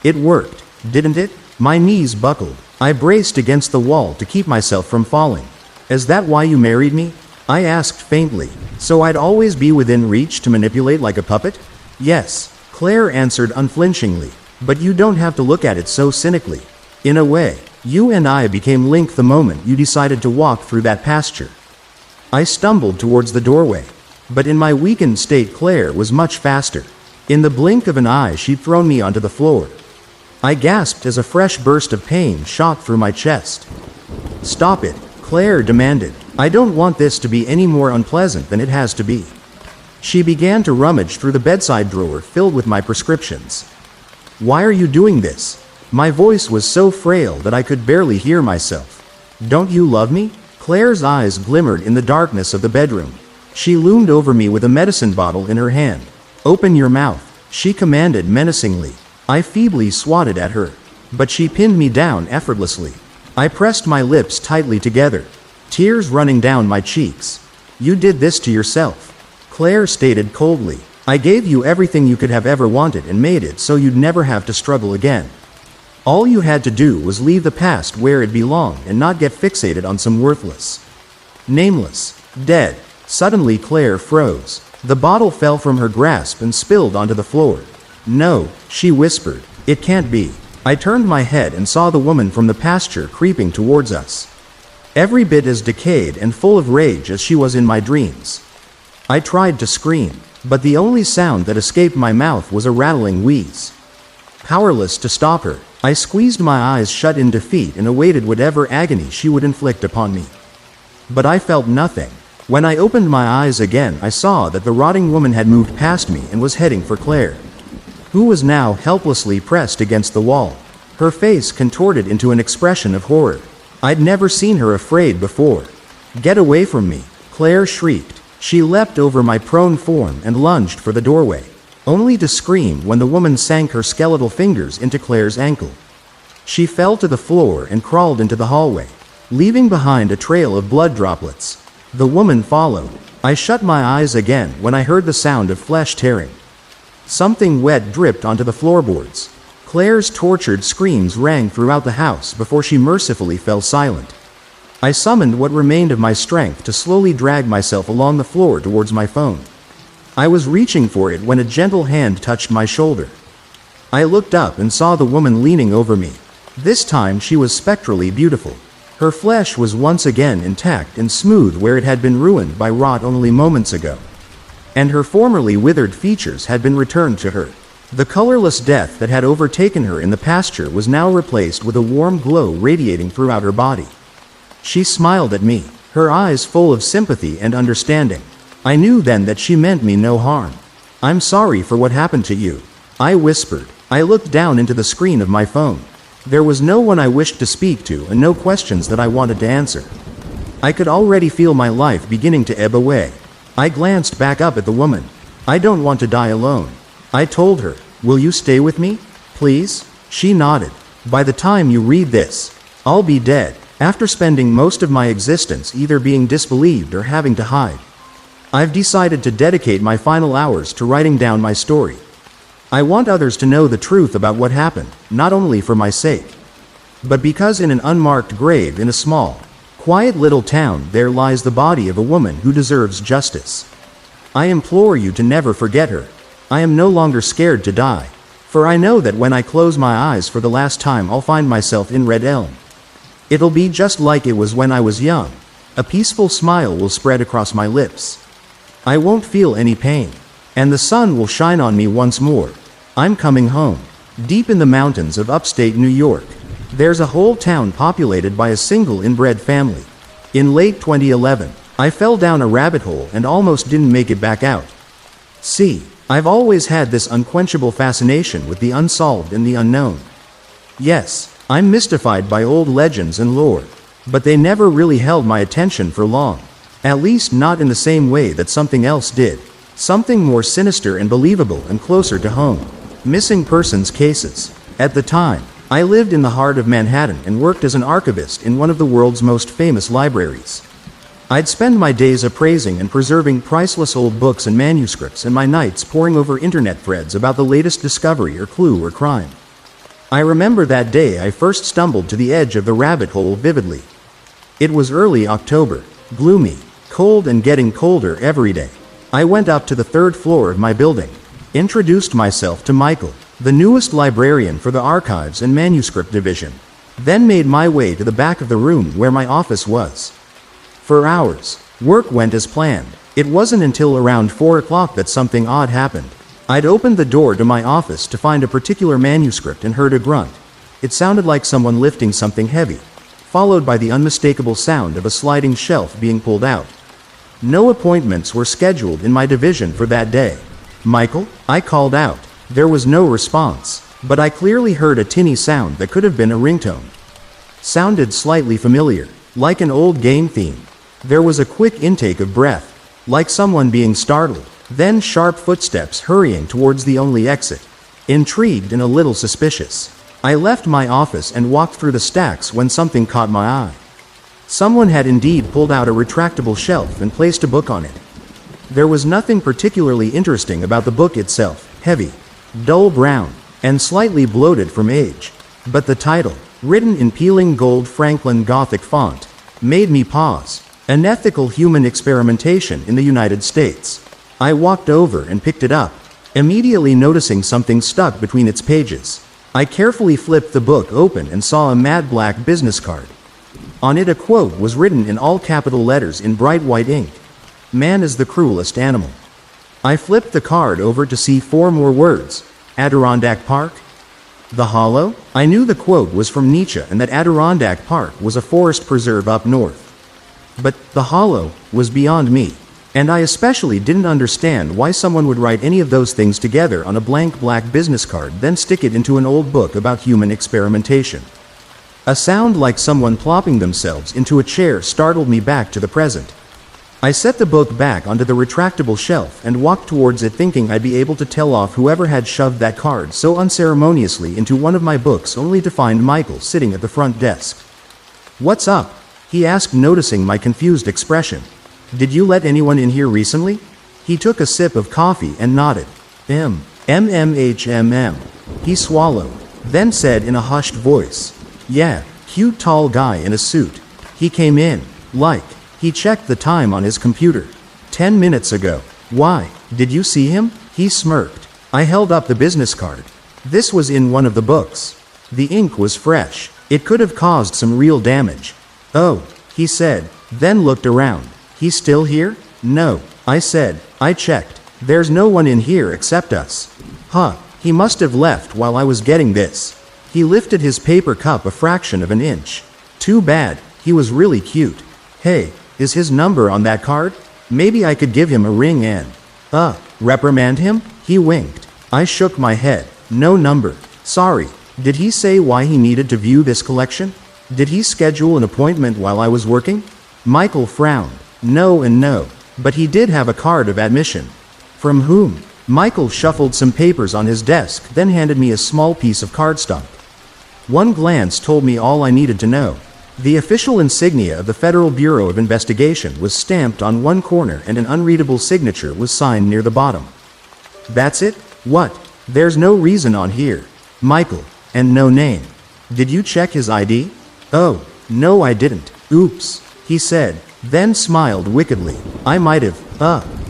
It worked, didn't it? My knees buckled. I braced against the wall to keep myself from falling. Is that why you married me? I asked faintly, so I'd always be within reach to manipulate like a puppet? Yes, Claire answered unflinchingly, but you don't have to look at it so cynically. In a way, you and I became linked the moment you decided to walk through that pasture. I stumbled towards the doorway, but in my weakened state Claire was much faster. In the blink of an eye she'd thrown me onto the floor. I gasped as a fresh burst of pain shot through my chest. Stop it, Claire demanded. I don't want this to be any more unpleasant than it has to be. She began to rummage through the bedside drawer filled with my prescriptions. Why are you doing this? My voice was so frail that I could barely hear myself. Don't you love me? Claire's eyes glimmered in the darkness of the bedroom. She loomed over me with a medicine bottle in her hand. Open your mouth, she commanded menacingly. I feebly swatted at her, but she pinned me down effortlessly. I pressed my lips tightly together, tears running down my cheeks. You did this to yourself, Claire stated coldly. I gave you everything you could have ever wanted and made it so you'd never have to struggle again. All you had to do was leave the past where it belonged and not get fixated on some worthless, nameless, dead. Suddenly Claire froze. The bottle fell from her grasp and spilled onto the floor. No, she whispered. It can't be. I turned my head and saw the woman from the pasture creeping towards us. Every bit as decayed and full of rage as she was in my dreams. I tried to scream, but the only sound that escaped my mouth was a rattling wheeze. Powerless to stop her, I squeezed my eyes shut in defeat and awaited whatever agony she would inflict upon me. But I felt nothing. When I opened my eyes again, I saw that the rotting woman had moved past me and was heading for Claire, who was now helplessly pressed against the wall, her face contorted into an expression of horror. I'd never seen her afraid before. Get away from me, Claire shrieked. She leapt over my prone form and lunged for the doorway, only to scream when the woman sank her skeletal fingers into Claire's ankle. She fell to the floor and crawled into the hallway, leaving behind a trail of blood droplets. The woman followed. I shut my eyes again when I heard the sound of flesh tearing. Something wet dripped onto the floorboards. Claire's tortured screams rang throughout the house before she mercifully fell silent. I summoned what remained of my strength to slowly drag myself along the floor towards my phone. I was reaching for it when a gentle hand touched my shoulder. I looked up and saw the woman leaning over me. This time she was spectrally beautiful. Her flesh was once again intact and smooth where it had been ruined by rot only moments ago. And her formerly withered features had been returned to her. The colorless death that had overtaken her in the pasture was now replaced with a warm glow radiating throughout her body. She smiled at me, her eyes full of sympathy and understanding. I knew then that she meant me no harm. "I'm sorry for what happened to you," I whispered. I looked down into the screen of my phone. There was no one I wished to speak to and no questions that I wanted to answer. I could already feel my life beginning to ebb away. I glanced back up at the woman. "I don't want to die alone," I told her. "Will you stay with me, please?" She nodded. "By the time you read this, I'll be dead, after spending most of my existence either being disbelieved or having to hide. I've decided to dedicate my final hours to writing down my story. I want others to know the truth about what happened, not only for my sake, but because in an unmarked grave in a small, quiet little town there lies the body of a woman who deserves justice. I implore you to never forget her. I am no longer scared to die, for I know that when I close my eyes for the last time I'll find myself in Red Elm. It'll be just like it was when I was young. A peaceful smile will spread across my lips. I won't feel any pain, and the sun will shine on me once more. I'm coming home. Deep in the mountains of upstate New York, there's a whole town populated by a single inbred family. In late 2011, I fell down a rabbit hole and almost didn't make it back out. See, I've always had this unquenchable fascination with the unsolved and the unknown. Yes, I'm mystified by old legends and lore, but they never really held my attention for long. At least not in the same way that something else did. Something more sinister and believable and closer to home. Missing persons cases. At the time, I lived in the heart of Manhattan and worked as an archivist in one of the world's most famous libraries. I'd spend my days appraising and preserving priceless old books and manuscripts and my nights poring over internet threads about the latest discovery or clue or crime. I remember that day I first stumbled to the edge of the rabbit hole vividly. It was early October, gloomy, cold and getting colder every day. I went up to the third floor of my building, introduced myself to Michael, the newest librarian for the Archives and Manuscript Division, then made my way to the back of the room where my office was. For hours, work went as planned. It wasn't until around 4 o'clock that something odd happened. I'd opened the door to my office to find a particular manuscript and heard a grunt. It sounded like someone lifting something heavy, followed by the unmistakable sound of a sliding shelf being pulled out. No appointments were scheduled in my division for that day. "Michael?" I called out. There was no response, but I clearly heard a tinny sound that could have been a ringtone. Sounded slightly familiar, like an old game theme. There was a quick intake of breath, like someone being startled, then sharp footsteps hurrying towards the only exit. Intrigued and a little suspicious, I left my office and walked through the stacks when something caught my eye. Someone had indeed pulled out a retractable shelf and placed a book on it. There was nothing particularly interesting about the book itself, heavy, dull brown, and slightly bloated from age. But the title, written in peeling gold Franklin Gothic font, made me pause. An ethical human experimentation in the United States. I walked over and picked it up, immediately noticing something stuck between its pages. I carefully flipped the book open and saw a matte black business card. On it a quote was written in all capital letters in bright white ink. "Man is the cruelest animal." I flipped the card over to see 4 more words. Adirondack Park? The Hollow? I knew the quote was from Nietzsche and that Adirondack Park was a forest preserve up north. But the Hollow was beyond me, and I especially didn't understand why someone would write any of those things together on a blank black business card then stick it into an old book about human experimentation. A sound like someone plopping themselves into a chair startled me back to the present. I set the book back onto the retractable shelf and walked towards it thinking I'd be able to tell off whoever had shoved that card so unceremoniously into one of my books only to find Michael sitting at the front desk. "What's up?" he asked, noticing my confused expression. "Did you let anyone in here recently?" He took a sip of coffee and nodded. "MMHMM. He swallowed, then said in a hushed voice, "Yeah, cute tall guy in a suit. He came in, like, he checked the time on his computer. 10 minutes ago. Why, did you see him?" He smirked. I held up the business card. This was in one of the books. The ink was fresh. It could have caused some real damage. "Oh," he said, then looked around. "He's still here?" "No," I said. "I checked. There's no one in here except us." "Huh, he must have left while I was getting this." He lifted his paper cup a fraction of an inch. "Too bad, he was really cute. Hey, is his number on that card? Maybe I could give him a ring and, reprimand him?" He winked. I shook my head. "No number. Sorry." Did he say why he needed to view this collection? Did he schedule an appointment while I was working? Michael frowned. No and no. But he did have a card of admission. From whom? Michael shuffled some papers on his desk, then handed me a small piece of cardstock. One glance told me all I needed to know. The official insignia of the Federal Bureau of Investigation was stamped on one corner and an unreadable signature was signed near the bottom. That's it? What? There's no reason on here. Michael. And no name. Did you check his ID? Oh, no I didn't. Oops, he said, then smiled wickedly. I might have,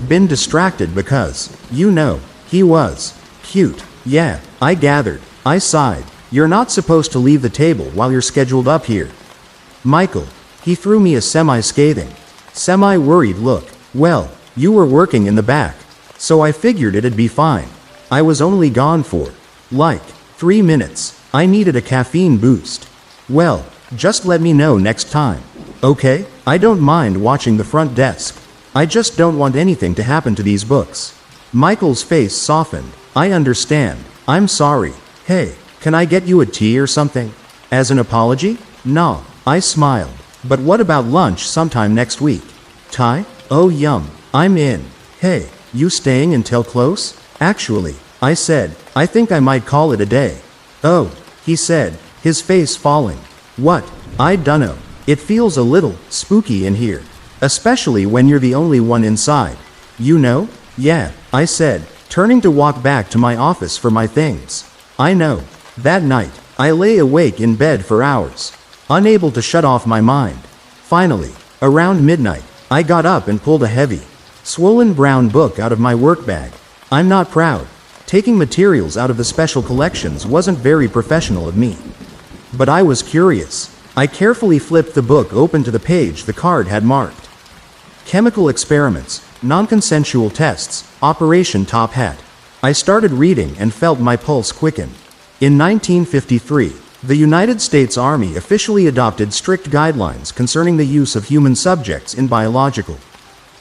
been distracted because, he was cute. Yeah, I gathered. I sighed. You're not supposed to leave the table while you're scheduled up here. Michael. He threw me a semi-scathing, semi-worried look. Well, you were working in the back, so I figured it'd be fine. I was only gone for, 3 minutes. I needed a caffeine boost. Well, just let me know next time. Okay? I don't mind watching the front desk. I just don't want anything to happen to these books. Michael's face softened. I understand. I'm sorry. Hey, can I get you a tea or something? As an apology? No. I smiled. But what about lunch sometime next week? Thai? Oh yum. I'm in. Hey, you staying until close? Actually, I said, I think I might call it a day. Oh, he said, his face falling. What? I dunno. It feels a little spooky in here. Especially when you're the only one inside. You know? Yeah, I said, turning to walk back to my office for my things. I know. That night, I lay awake in bed for hours, unable to shut off my mind. Finally, around midnight, I got up and pulled a heavy, swollen brown book out of my work bag. I'm not proud. Taking materials out of the special collections wasn't very professional of me. But I was curious. I carefully flipped the book open to the page the card had marked. Chemical experiments, non-consensual tests, Operation Top Hat. I started reading and felt my pulse quicken. In 1953, the United States Army officially adopted strict guidelines concerning the use of human subjects in biological,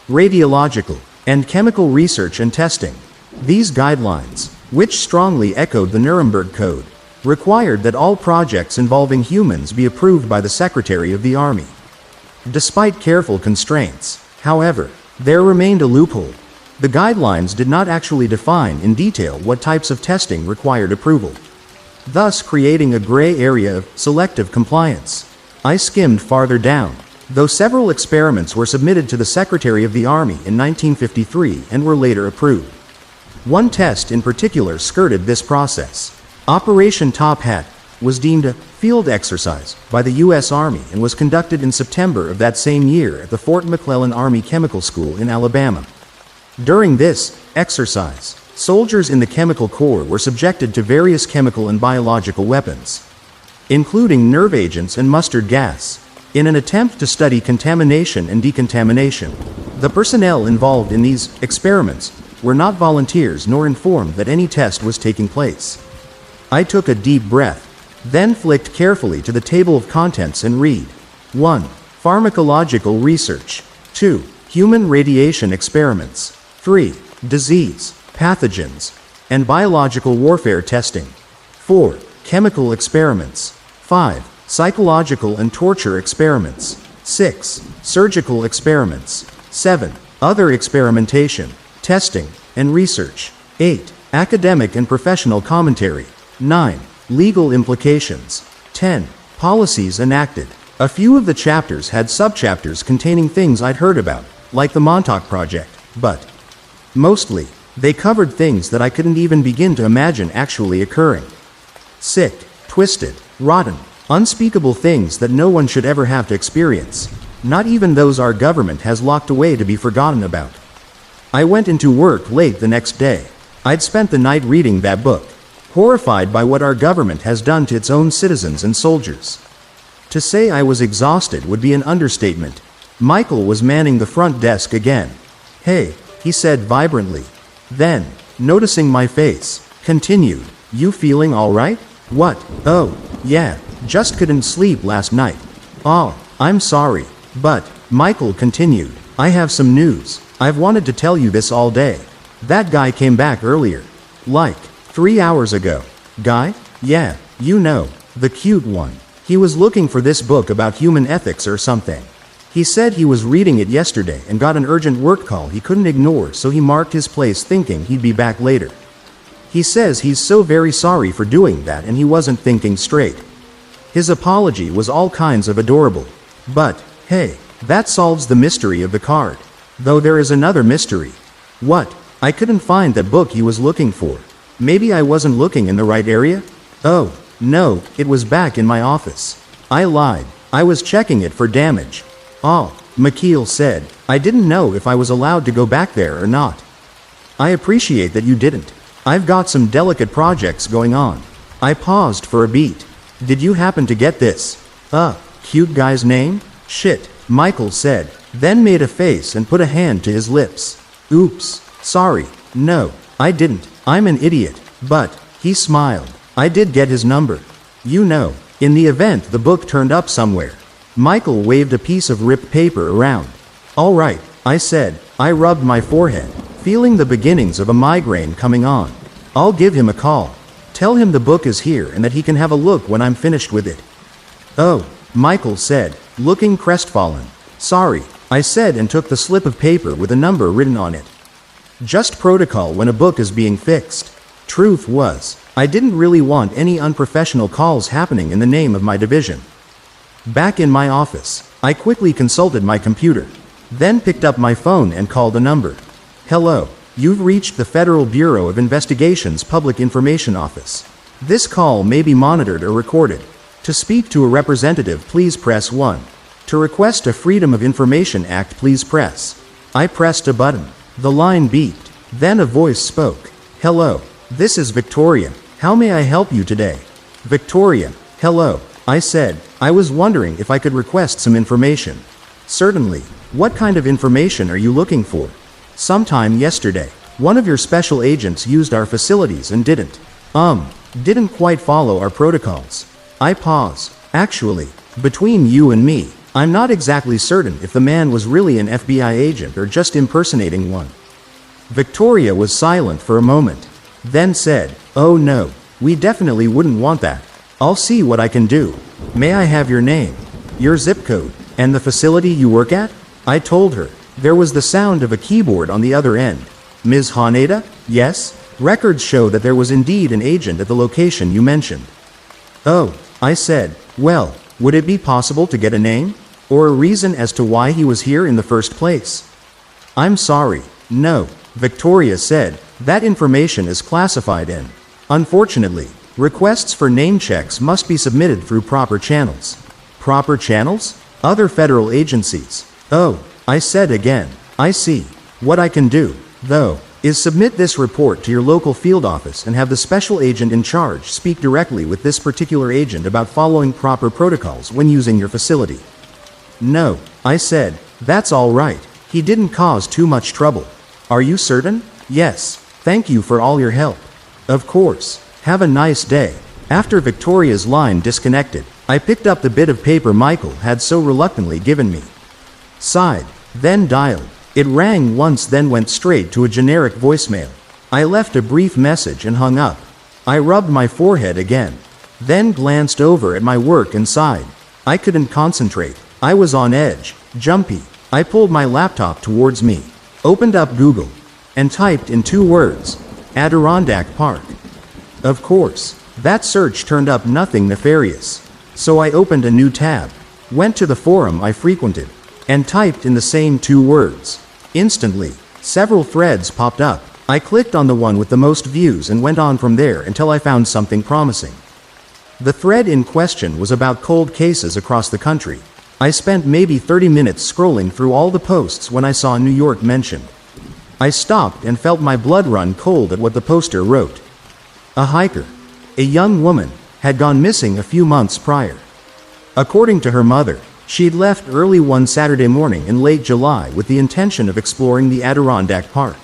radiological, and chemical research and testing. These guidelines, which strongly echoed the Nuremberg Code, required that all projects involving humans be approved by the Secretary of the Army. Despite careful constraints, however, there remained a loophole. The guidelines did not actually define in detail what types of testing required approval, thus creating a gray area of selective compliance. I skimmed farther down. Though several experiments were submitted to the Secretary of the Army in 1953 and were later approved. One test in particular skirted this process. Operation Top Hat was deemed a field exercise by the U.S. Army and was conducted in September of that same year at the Fort McClellan Army Chemical School in Alabama. During this exercise, soldiers in the Chemical Corps were subjected to various chemical and biological weapons, including nerve agents and mustard gas, in an attempt to study contamination and decontamination. The personnel involved in these experiments were not volunteers nor informed that any test was taking place. I took a deep breath, then flicked carefully to the table of contents and read. 1. Pharmacological research. 2. Human radiation experiments. 3. Disease, pathogens, and biological warfare testing. 4. Chemical experiments. 5. Psychological and torture experiments. 6. Surgical experiments. 7. Other experimentation, testing, and research. 8. Academic and professional commentary. 9. Legal implications. 10. Policies enacted. A few of the chapters had subchapters containing things I'd heard about, like the Montauk Project, but mostly, they covered things that I couldn't even begin to imagine actually occurring. Sick, twisted, rotten, unspeakable things that no one should ever have to experience, not even those our government has locked away to be forgotten about. I went into work late the next day. I'd spent the night reading that book. horrified by what our government has done to its own citizens and soldiers. To say I was exhausted would be an understatement. Michael was manning the front desk again. "Hey," he said vibrantly. Then, noticing my face, continued, "You feeling all right?" "What? Oh, yeah, just couldn't sleep last night." "Oh, I'm sorry. But," Michael continued, "I have some news. I've wanted to tell you this all day. That guy came back earlier. Like, 3 hours ago." "Guy?" "Yeah, you know, the cute one. He was looking for this book about human ethics or something. He said he was reading it yesterday and got an urgent work call he couldn't ignore, so he marked his place thinking he'd be back later. He says he's so very sorry for doing that and he wasn't thinking straight. His apology was all kinds of adorable. But, hey, that solves the mystery of the card. Though there is another mystery." "What?" "I couldn't find that book he was looking for. Maybe I wasn't looking in the right area?" "Oh, no, it was back in my office. I lied. I was checking it for damage." "Oh," McKeel said, "I didn't know if I was allowed to go back there or not." "I appreciate that you didn't. I've got some delicate projects going on." I paused for a beat. "Did you happen to get this? Cute guy's name?" "Shit," Michael said, then made a face and put a hand to his lips. "Oops, sorry. No, I didn't. I'm an idiot." "But," he smiled, "I did get his number. You know, in the event the book turned up somewhere." Michael waved a piece of ripped paper around. "All right," I said. I rubbed my forehead, feeling the beginnings of a migraine coming on. "I'll give him a call. Tell him the book is here and that he can have a look when I'm finished with it." "Oh," Michael said, looking crestfallen. "Sorry," I said and took the slip of paper with a number written on it. Just protocol when a book is being fixed. Truth was, I didn't really want any unprofessional calls happening in the name of my division. Back in my office, I quickly consulted my computer, then picked up my phone and called a number. "Hello, you've reached the Federal Bureau of Investigation's Public Information Office. This call may be monitored or recorded. To speak to a representative, please press 1. To request a Freedom of Information Act, please press." I pressed a button. The line beeped. Then a voice spoke. "Hello, this is Victoria. How may I help you today?" "Victoria, hello," I said. I was wondering if I could request some information. "Certainly. What kind of information are you looking for?" "Sometime yesterday, one of your special agents used our facilities and didn't quite follow our protocols." I paused. "Actually, between you and me, I'm not exactly certain if the man was really an FBI agent or just impersonating one." Victoria was silent for a moment, then said, "Oh no, we definitely wouldn't want that. I'll see what I can do. May I have your name, your zip code, and the facility you work at?" I told her. There was the sound of a keyboard on the other end. "Ms. Haneda?" "Yes. Records show that there was indeed an agent at the location you mentioned." "Oh," I said. "Well, would it be possible to get a name? Or a reason as to why he was here in the first place?" "I'm sorry. No," Victoria said. "That information is classified and, unfortunately, requests for name checks must be submitted through proper channels." "Proper channels?" "Other federal agencies." "Oh," I said again. "I see. What I can do, though, is submit this report to your local field office and have the special agent in charge speak directly with this particular agent about following proper protocols when using your facility." "No," I said. "That's all right. He didn't cause too much trouble." "Are you certain?" "Yes. Thank you for all your help." "Of course. Have a nice day." After Victoria's line disconnected, I picked up the bit of paper Michael had so reluctantly given me. Sighed, then dialed. It rang once, then went straight to a generic voicemail. I left a brief message and hung up. I rubbed my forehead again, then glanced over at my work and sighed. I couldn't concentrate. I was on edge, jumpy. I pulled my laptop towards me, opened up Google, and typed in 2 words, Adirondack Park. Of course, that search turned up nothing nefarious. So I opened a new tab, went to the forum I frequented, and typed in the same 2 words. Instantly, several threads popped up. I clicked on the one with the most views and went on from there until I found something promising. The thread in question was about cold cases across the country. I spent maybe 30 minutes scrolling through all the posts when I saw New York mentioned. I stopped and felt my blood run cold at what the poster wrote. A hiker, a young woman, had gone missing a few months prior. According to her mother, she'd left early one Saturday morning in late July with the intention of exploring the Adirondack Park.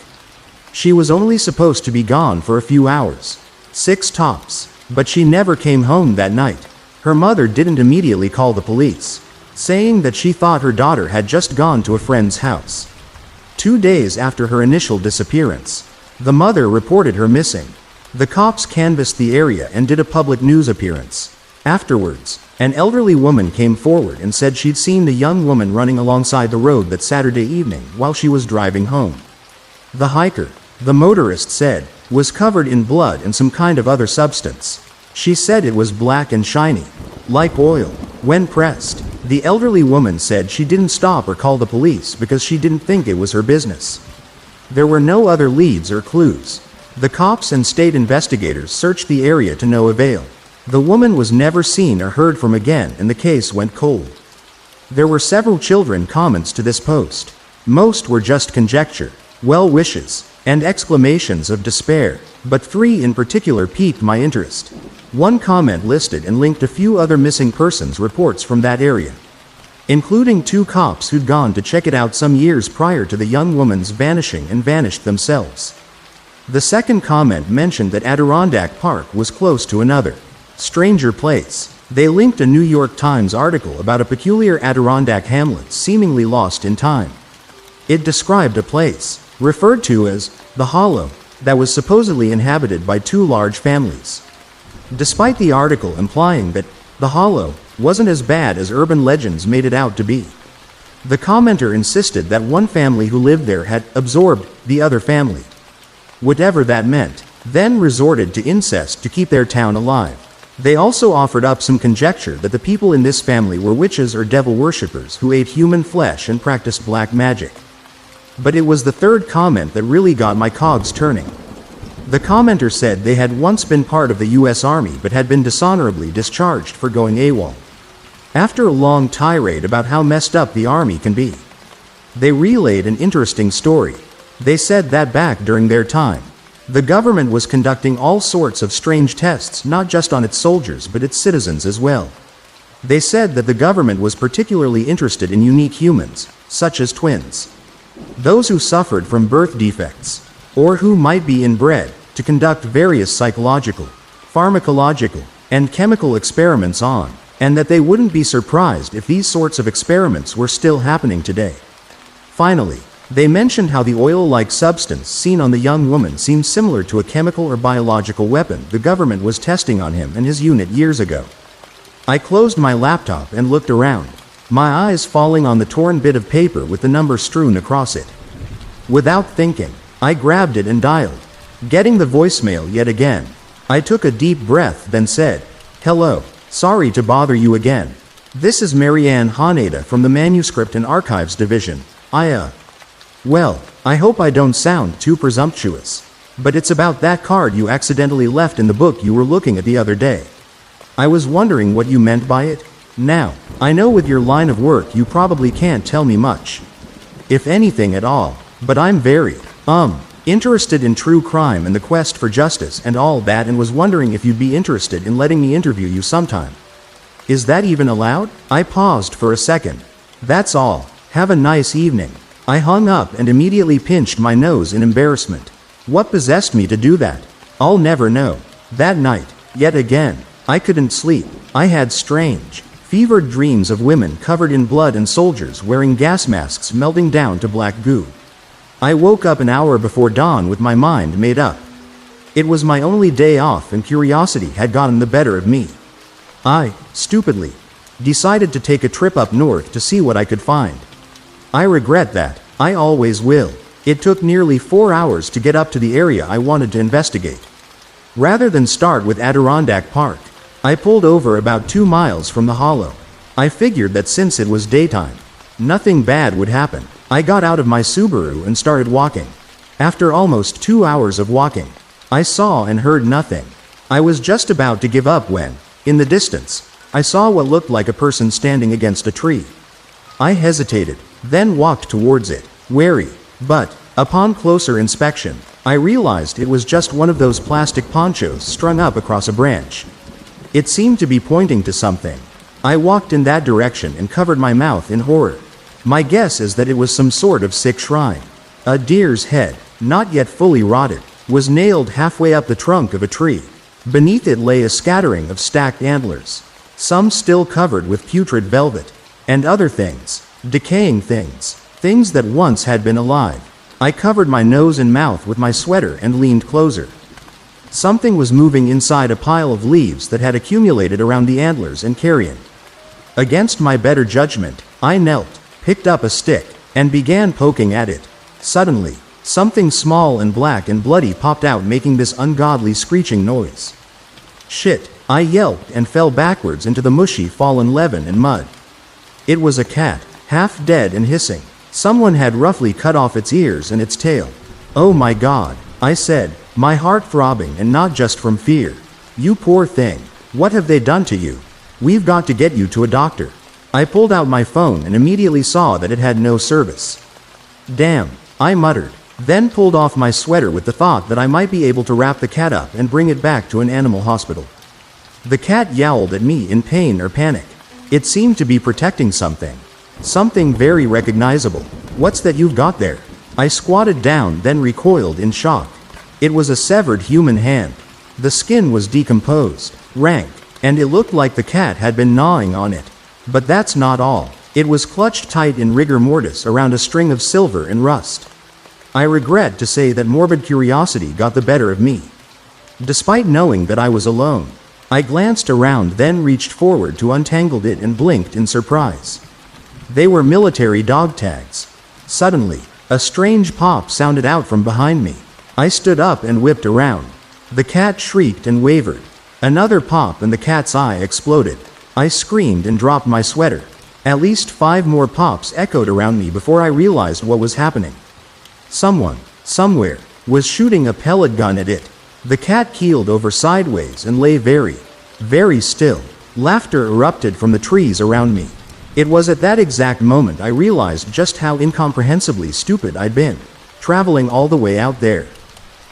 She was only supposed to be gone for a few hours, 6 tops, but she never came home that night. Her mother didn't immediately call the police, saying that she thought her daughter had just gone to a friend's house. 2 days after her initial disappearance, the mother reported her missing. The cops canvassed the area and did a public news appearance. Afterwards, an elderly woman came forward and said she'd seen the young woman running alongside the road that Saturday evening while she was driving home. The hiker, the motorist said, was covered in blood and some kind of other substance. She said it was black and shiny, like oil, when pressed. The elderly woman said she didn't stop or call the police because she didn't think it was her business. There were no other leads or clues. The cops and state investigators searched the area to no avail. The woman was never seen or heard from again and the case went cold. There were several children comments to this post. Most were just conjecture, well wishes, and exclamations of despair, but 3 in particular piqued my interest. One comment listed and linked a few other missing persons reports from that area, including 2 cops who'd gone to check it out some years prior to the young woman's vanishing and vanished themselves. The second comment mentioned that Adirondack Park was close to another, stranger place. They linked a New York Times article about a peculiar Adirondack hamlet seemingly lost in time. It described a place, referred to as the Hollow, that was supposedly inhabited by 2 large families. Despite the article implying that the Hollow wasn't as bad as urban legends made it out to be, the commenter insisted that one family who lived there had absorbed the other family, whatever that meant, then resorted to incest to keep their town alive. They also offered up some conjecture that the people in this family were witches or devil worshippers who ate human flesh and practiced black magic. But it was the third comment that really got my cogs turning. The commenter said they had once been part of the U.S. Army but had been dishonorably discharged for going AWOL. After a long tirade about how messed up the Army can be, they relayed an interesting story. They said that back during their time, the government was conducting all sorts of strange tests not just on its soldiers but its citizens as well. They said that the government was particularly interested in unique humans, such as twins, those who suffered from birth defects, or who might be inbred, to conduct various psychological, pharmacological, and chemical experiments on, and that they wouldn't be surprised if these sorts of experiments were still happening today. Finally, they mentioned how the oil-like substance seen on the young woman seemed similar to a chemical or biological weapon the government was testing on him and his unit years ago. I closed my laptop and looked around, my eyes falling on the torn bit of paper with the number strewn across it. Without thinking, I grabbed it and dialed, getting the voicemail yet again. I took a deep breath, then said, "Hello, sorry to bother you again. This is Marianne Haneda from the Manuscript and Archives Division. Well, I hope I don't sound too presumptuous, but it's about that card you accidentally left in the book you were looking at the other day. I was wondering what you meant by it. Now, I know with your line of work you probably can't tell me much, if anything at all, but I'm very, interested in true crime and the quest for justice and all that, and was wondering if you'd be interested in letting me interview you sometime. Is that even allowed?" I paused for a second. "That's all. Have a nice evening." I hung up and immediately pinched my nose in embarrassment. What possessed me to do that? I'll never know. That night, yet again, I couldn't sleep. I had strange, fevered dreams of women covered in blood and soldiers wearing gas masks melting down to black goo. I woke up an hour before dawn with my mind made up. It was my only day off and curiosity had gotten the better of me. I, stupidly, decided to take a trip up north to see what I could find. I regret that. I always will. It took nearly 4 hours to get up to the area I wanted to investigate. Rather than start with Adirondack Park, I pulled over about 2 miles from the Hollow. I figured that since it was daytime, nothing bad would happen. I got out of my Subaru and started walking. After almost 2 hours of walking, I saw and heard nothing. I was just about to give up when, in the distance, I saw what looked like a person standing against a tree. I hesitated, then walked towards it, wary, but, upon closer inspection, I realized it was just one of those plastic ponchos strung up across a branch. It seemed to be pointing to something. I walked in that direction and covered my mouth in horror. My guess is that it was some sort of sick shrine. A deer's head, not yet fully rotted, was nailed halfway up the trunk of a tree. Beneath it lay a scattering of stacked antlers, some still covered with putrid velvet, and other things, decaying things, things that once had been alive. I covered my nose and mouth with my sweater and leaned closer. Something was moving inside a pile of leaves that had accumulated around the antlers and carrion. Against my better judgment, I knelt, picked up a stick, and began poking at it. Suddenly, something small and black and bloody popped out, making this ungodly screeching noise. Shit, I yelped and fell backwards into the mushy fallen leaven and mud. It was a cat, half dead and hissing. Someone had roughly cut off its ears and its tail. Oh my God, I said, my heart throbbing, and not just from fear. You poor thing, what have they done to you? We've got to get you to a doctor. I pulled out my phone and immediately saw that it had no service. Damn, I muttered, then pulled off my sweater with the thought that I might be able to wrap the cat up and bring it back to an animal hospital. The cat yowled at me in pain or panic. It seemed to be protecting something. Something very recognizable. What's that you've got there? I squatted down, then recoiled in shock. It was a severed human hand. The skin was decomposed, rank, and it looked like the cat had been gnawing on it. But that's not all. It was clutched tight in rigor mortis around a string of silver and rust. I regret to say that morbid curiosity got the better of me. Despite knowing that I was alone, I glanced around, then reached forward to untangle it and blinked in surprise. They were military dog tags. Suddenly, a strange pop sounded out from behind me. I stood up and whipped around. The cat shrieked and wavered. Another pop and the cat's eye exploded. I screamed and dropped my sweater. At least 5 more pops echoed around me before I realized what was happening. Someone, somewhere, was shooting a pellet gun at it. The cat keeled over sideways and lay very, very still. Laughter erupted from the trees around me. It was at that exact moment I realized just how incomprehensibly stupid I'd been, traveling all the way out there,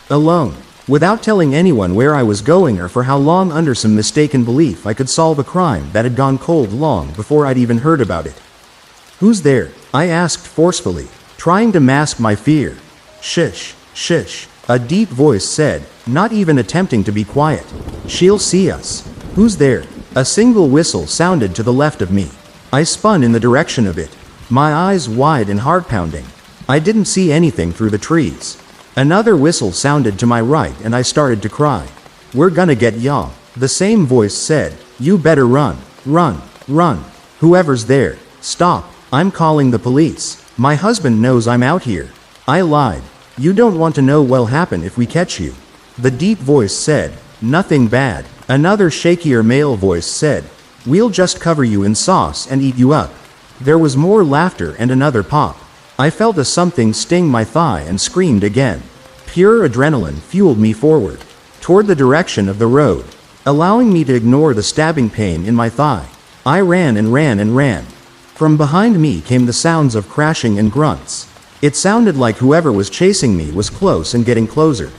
alone, without telling anyone where I was going or for how long, under some mistaken belief I could solve a crime that had gone cold long before I'd even heard about it. Who's there? I asked forcefully, trying to mask my fear. Shush, shush, a deep voice said, not even attempting to be quiet. She'll see us. Who's there? A single whistle sounded to the left of me. I spun in the direction of it, my eyes wide and heart-pounding. I didn't see anything through the trees. Another whistle sounded to my right and I started to cry. We're gonna get ya. The same voice said, you better run, run, run. Whoever's there, stop. I'm calling the police. My husband knows I'm out here. I lied. You don't want to know what'll happen if we catch you. The deep voice said, nothing bad. Another shakier male voice said, we'll just cover you in sauce and eat you up. There was more laughter and another pop. I felt a something sting my thigh and screamed again. Pure adrenaline fueled me forward, toward the direction of the road, allowing me to ignore the stabbing pain in my thigh. I ran and ran and ran. From behind me came the sounds of crashing and grunts. It sounded like whoever was chasing me was close and getting closer.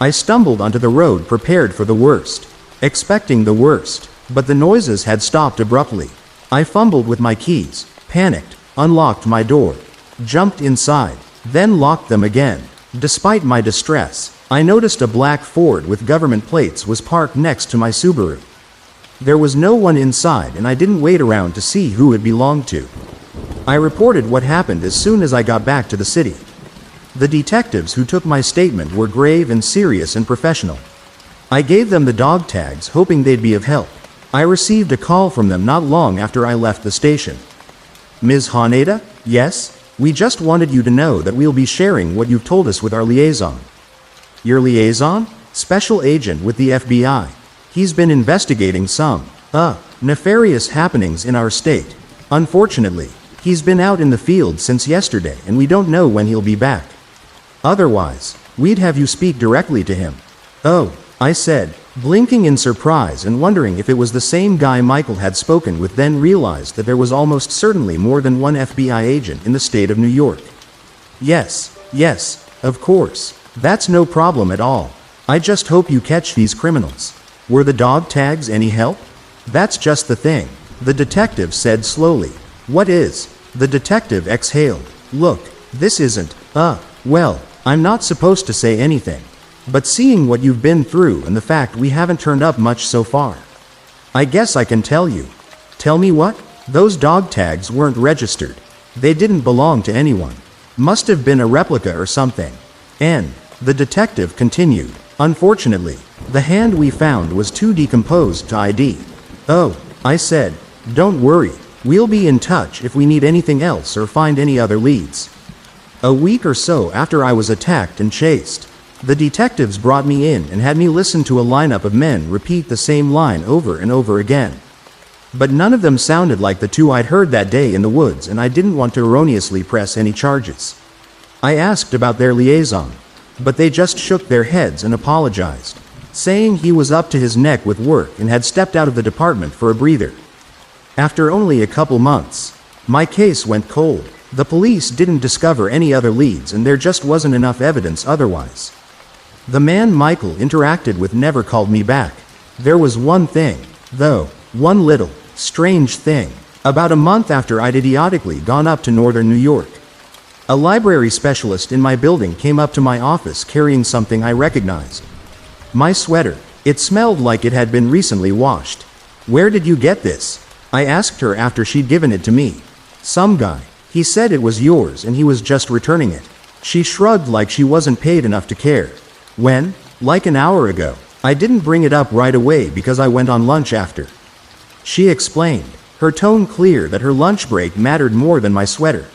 I stumbled onto the road, prepared for the worst, expecting the worst, but the noises had stopped abruptly. I fumbled with my keys, panicked, unlocked my door, jumped inside, then locked them again. Despite my distress, I noticed a black Ford with government plates was parked next to my Subaru. There was no one inside and I didn't wait around to see who it belonged to. I reported what happened as soon as I got back to the city. The detectives who took my statement were grave and serious and professional. I gave them the dog tags, hoping they'd be of help. I received a call from them not long after I left the station. Ms. Haneda? Yes? We just wanted you to know that we'll be sharing what you've told us with our liaison. Your liaison? Special agent with the FBI. He's been investigating some, nefarious happenings in our state. Unfortunately, he's been out in the field since yesterday and we don't know when he'll be back. Otherwise, we'd have you speak directly to him. Oh, I said, blinking in surprise and wondering if it was the same guy Michael had spoken with, then realized that there was almost certainly more than one FBI agent in the state of New York. Yes, of course. That's no problem at all. I just hope you catch these criminals. Were the dog tags any help? That's just the thing, the detective said slowly. What is? The detective exhaled. Look, this isn't, well, I'm not supposed to say anything. But seeing what you've been through and the fact we haven't turned up much so far, I guess I can tell you. Tell me what? Those dog tags weren't registered. They didn't belong to anyone. Must have been a replica or something. And, the detective continued, unfortunately, the hand we found was too decomposed to ID. Oh, I said, don't worry, we'll be in touch if we need anything else or find any other leads. A week or so after I was attacked and chased, the detectives brought me in and had me listen to a lineup of men repeat the same line over and over again. But none of them sounded like the two I'd heard that day in the woods, and I didn't want to erroneously press any charges. I asked about their liaison, but they just shook their heads and apologized, saying he was up to his neck with work and had stepped out of the department for a breather. After only a couple months, my case went cold. The police didn't discover any other leads, and there just wasn't enough evidence otherwise. The man Michael interacted with never called me back. There was one thing, though, one little, strange thing. About a month after I'd idiotically gone up to northern New York, a library specialist in my building came up to my office carrying something I recognized. My sweater. It smelled like it had been recently washed. Where did you get this? I asked her after she'd given it to me. Some guy. He said it was yours and he was just returning it. She shrugged like she wasn't paid enough to care. When? Like an hour ago. I didn't bring it up right away because I went on lunch after. She explained, her tone clear that her lunch break mattered more than my sweater.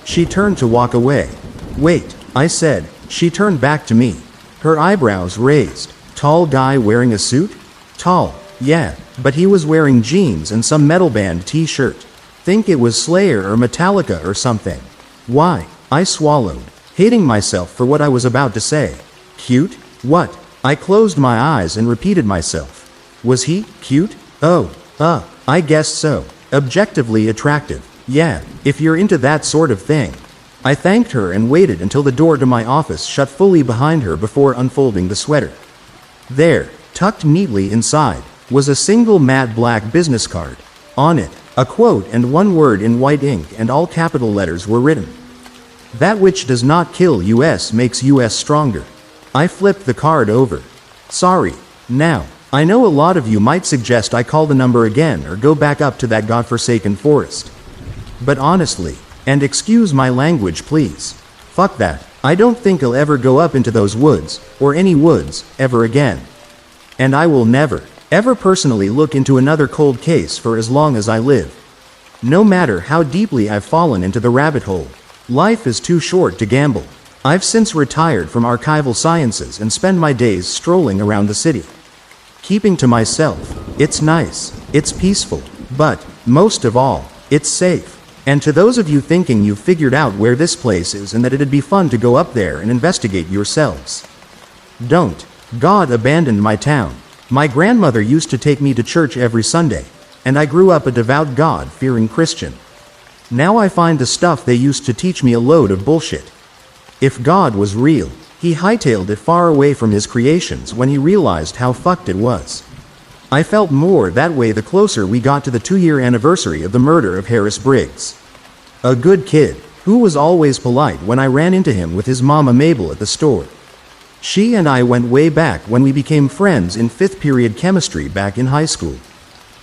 She turned to walk away. Wait, I said. She turned back to me. Her eyebrows raised. Tall guy wearing a suit? Tall, yeah, but he was wearing jeans and some metal band t-shirt. Think it was Slayer or Metallica or something. Why? I swallowed, hating myself for what I was about to say. Cute? What? I closed my eyes and repeated myself. Was he cute? Oh, I guess so. Objectively attractive. Yeah, if you're into that sort of thing. I thanked her and waited until the door to my office shut fully behind her before unfolding the sweater. There, tucked neatly inside, was a single matte black business card. On it, a quote and one word in white ink and all capital letters were written. That which does not kill US makes US stronger. I flipped the card over. Sorry. Now, I know a lot of you might suggest I call the number again or go back up to that godforsaken forest. But honestly, and excuse my language please, fuck that. I don't think I'll ever go up into those woods, or any woods, ever again. And I will never, ever personally look into another cold case for as long as I live. No matter how deeply I've fallen into the rabbit hole, life is too short to gamble. I've since retired from archival sciences and spend my days strolling around the city. Keeping to myself. It's nice, it's peaceful, but, most of all, it's safe. And to those of you thinking you've figured out where this place is and that it'd be fun to go up there and investigate yourselves, don't. God abandoned my town. My grandmother used to take me to church every Sunday, and I grew up a devout God-fearing Christian. Now I find the stuff they used to teach me a load of bullshit. If God was real, he hightailed it far away from his creations when he realized how fucked it was. I felt more that way the closer we got to the 2-year anniversary of the murder of Harris Briggs. A good kid, who was always polite when I ran into him with his mama Mabel at the store. She and I went way back when we became friends in 5th period chemistry back in high school.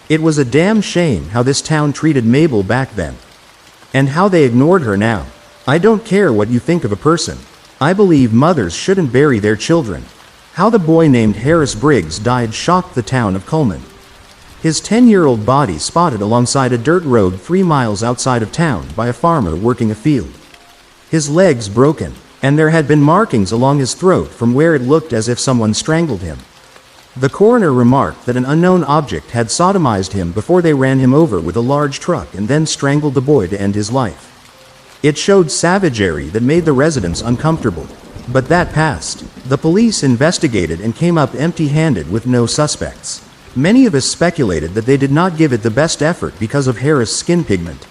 It was a damn shame how this town treated Mabel back then. And how they ignored her now. I don't care what you think of a person. I believe mothers shouldn't bury their children. How the boy named Harris Briggs died shocked the town of Coleman. His 10-year-old body spotted alongside a dirt road 3 miles outside of town by a farmer working a field. His legs broken, and there had been markings along his throat from where it looked as if someone strangled him. The coroner remarked that an unknown object had sodomized him before they ran him over with a large truck and then strangled the boy to end his life. It showed savagery that made the residents uncomfortable. But that passed. The police investigated and came up empty-handed with no suspects. Many of us speculated that they did not give it the best effort because of Harris' skin pigment.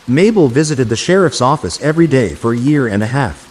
Mabel visited the sheriff's office every day for a year and a half.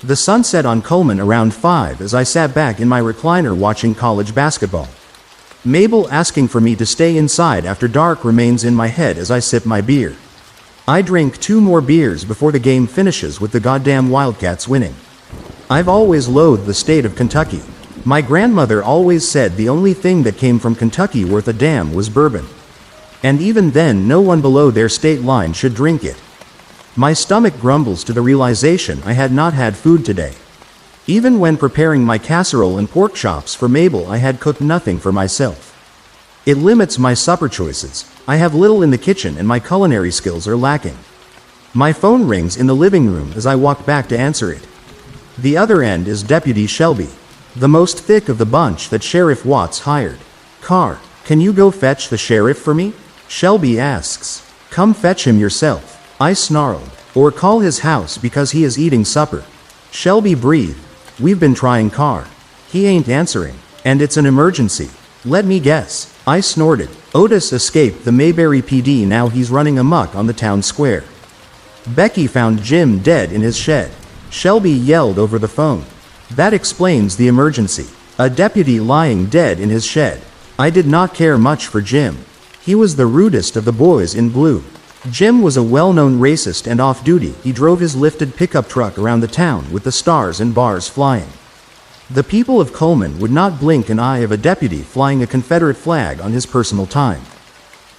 The sun set on Coleman around 5 as I sat back in my recliner watching college basketball. Mabel asking for me to stay inside after dark remains in my head as I sip my beer. I drink 2 more beers before the game finishes with the goddamn Wildcats winning. I've always loathed the state of Kentucky. My grandmother always said the only thing that came from Kentucky worth a damn was bourbon. And even then, no one below their state line should drink it. My stomach grumbles to the realization I had not had food today. Even when preparing my casserole and pork chops for Mabel, I had cooked nothing for myself. It limits my supper choices. I have little in the kitchen and my culinary skills are lacking. My phone rings in the living room as I walk back to answer it. The other end is Deputy Shelby, the most thick of the bunch that Sheriff Watts hired. "Carr, can you go fetch the sheriff for me?" Shelby asks. "Come fetch him yourself," I snarled. "Or call his house because he is eating supper." Shelby breathed. "We've been trying Carr. He ain't answering. And it's an emergency." "Let me guess," I snorted. "Otis escaped the Mayberry PD, now he's running amok on the town square." "Becky found Jim dead in his shed," Shelby yelled over the phone. "That explains the emergency. A deputy lying dead in his shed." I did not care much for Jim. He was the rudest of the boys in blue. Jim was a well-known racist and off-duty. He drove his lifted pickup truck around the town with the stars and bars flying. The people of Coleman would not blink an eye of a deputy flying a Confederate flag on his personal time.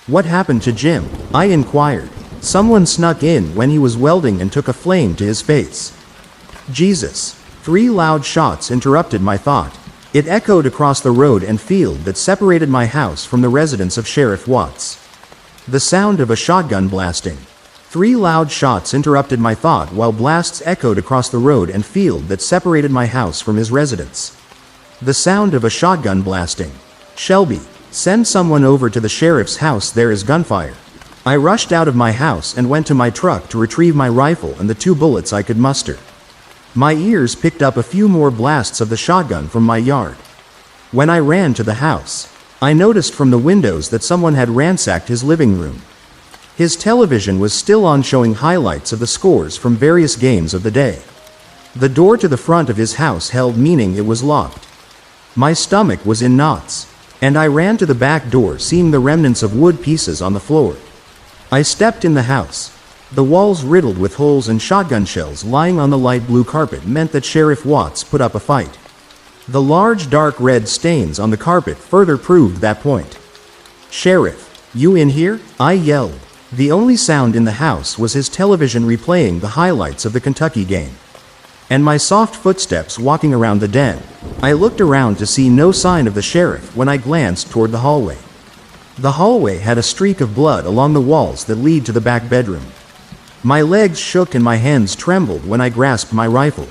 "What happened to Jim?" I inquired. "Someone snuck in when he was welding and took a flame to his face." Jesus. 3 loud shots interrupted my thought. It echoed across the road and field that separated my house from the residence of Sheriff Watts. The sound of a shotgun blasting. 3 loud shots interrupted my thought while blasts echoed across the road and field that separated my house from his residence. The sound of a shotgun blasting. "Shelby, send someone over to the sheriff's house, there is gunfire." I rushed out of my house and went to my truck to retrieve my rifle and the 2 bullets I could muster. My ears picked up a few more blasts of the shotgun from my yard. When I ran to the house, I noticed from the windows that someone had ransacked his living room. His television was still on, showing highlights of the scores from various games of the day. The door to the front of his house held, meaning it was locked. My stomach was in knots, and I ran to the back door, seeing the remnants of wood pieces on the floor. I stepped in the house. The walls riddled with holes and shotgun shells lying on the light blue carpet meant that Sheriff Watts put up a fight. The large dark red stains on the carpet further proved that point. "Sheriff, you in here?" I yelled. The only sound in the house was his television replaying the highlights of the Kentucky game, and my soft footsteps walking around the den. I looked around to see no sign of the sheriff when I glanced toward the hallway. The hallway had a streak of blood along the walls that lead to the back bedroom. My legs shook and my hands trembled when I grasped my rifle.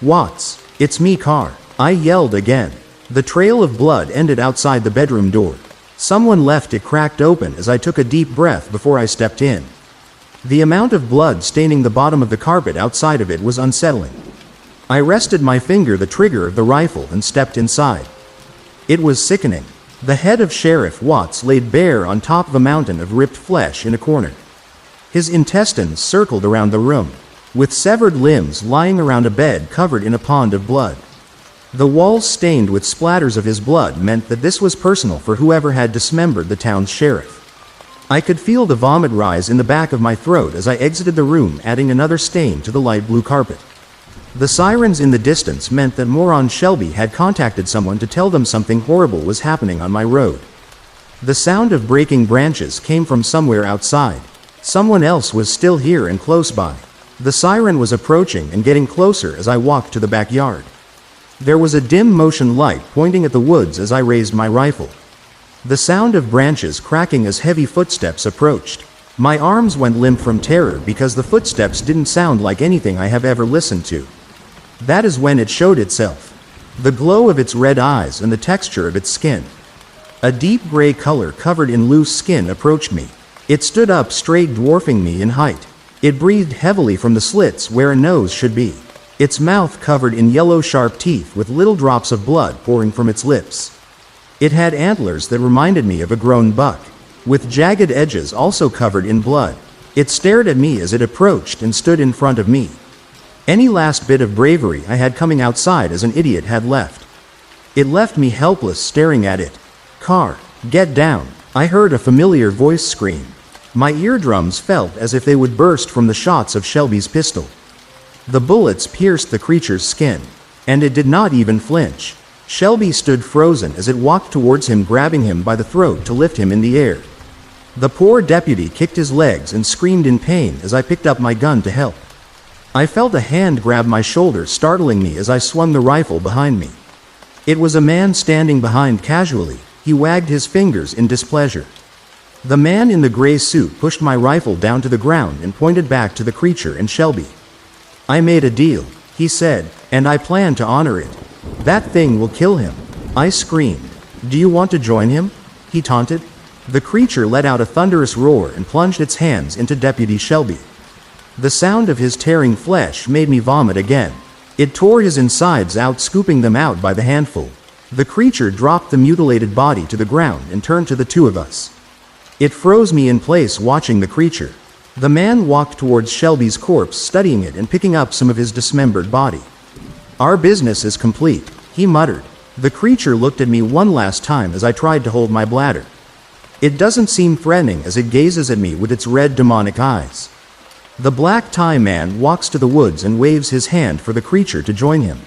"Watts, it's me, Carr," I yelled again. The trail of blood ended outside the bedroom door. Someone left it cracked open as I took a deep breath before I stepped in. The amount of blood staining the bottom of the carpet outside of it was unsettling. I rested my finger the trigger of the rifle and stepped inside. It was sickening. The head of Sheriff Watts laid bare on top of a mountain of ripped flesh in a corner. His intestines circled around the room, with severed limbs lying around a bed covered in a pond of blood. The walls stained with splatters of his blood meant that this was personal for whoever had dismembered the town's sheriff. I could feel the vomit rise in the back of my throat as I exited the room, adding another stain to the light blue carpet. The sirens in the distance meant that Moron Shelby had contacted someone to tell them something horrible was happening on my road. The sound of breaking branches came from somewhere outside. Someone else was still here and close by. The siren was approaching and getting closer as I walked to the backyard. There was a dim motion light pointing at the woods as I raised my rifle. The sound of branches cracking as heavy footsteps approached. My arms went limp from terror because the footsteps didn't sound like anything I have ever listened to. That is when it showed itself. The glow of its red eyes and the texture of its skin. A deep gray color covered in loose skin approached me. It stood up straight, dwarfing me in height. It breathed heavily from the slits where a nose should be. Its mouth covered in yellow sharp teeth with little drops of blood pouring from its lips. It had antlers that reminded me of a grown buck, with jagged edges also covered in blood. It stared at me as it approached and stood in front of me. Any last bit of bravery I had coming outside as an idiot had left. It left me helpless staring at it. "Car, get down," I heard a familiar voice scream. My eardrums felt as if they would burst from the shots of Shelby's pistol. The bullets pierced the creature's skin, and it did not even flinch. Shelby stood frozen as it walked towards him, grabbing him by the throat to lift him in the air. The poor deputy kicked his legs and screamed in pain as I picked up my gun to help. I felt a hand grab my shoulder, startling me as I swung the rifle behind me. It was a man standing behind casually. He wagged his fingers in displeasure. The man in the gray suit pushed my rifle down to the ground and pointed back to the creature and Shelby. "I made a deal," he said, "and I plan to honor it. That thing will kill him." I screamed. "Do you want to join him?" he taunted. The creature let out a thunderous roar and plunged its hands into Deputy Shelby. The sound of his tearing flesh made me vomit again. It tore his insides out, scooping them out by the handful. The creature dropped the mutilated body to the ground and turned to the two of us. It froze me in place watching the creature. The man walked towards Shelby's corpse, studying it and picking up some of his dismembered body. "Our business is complete," he muttered. The creature looked at me one last time as I tried to hold my bladder. It doesn't seem threatening as it gazes at me with its red demonic eyes. The black tie man walks to the woods and waves his hand for the creature to join him.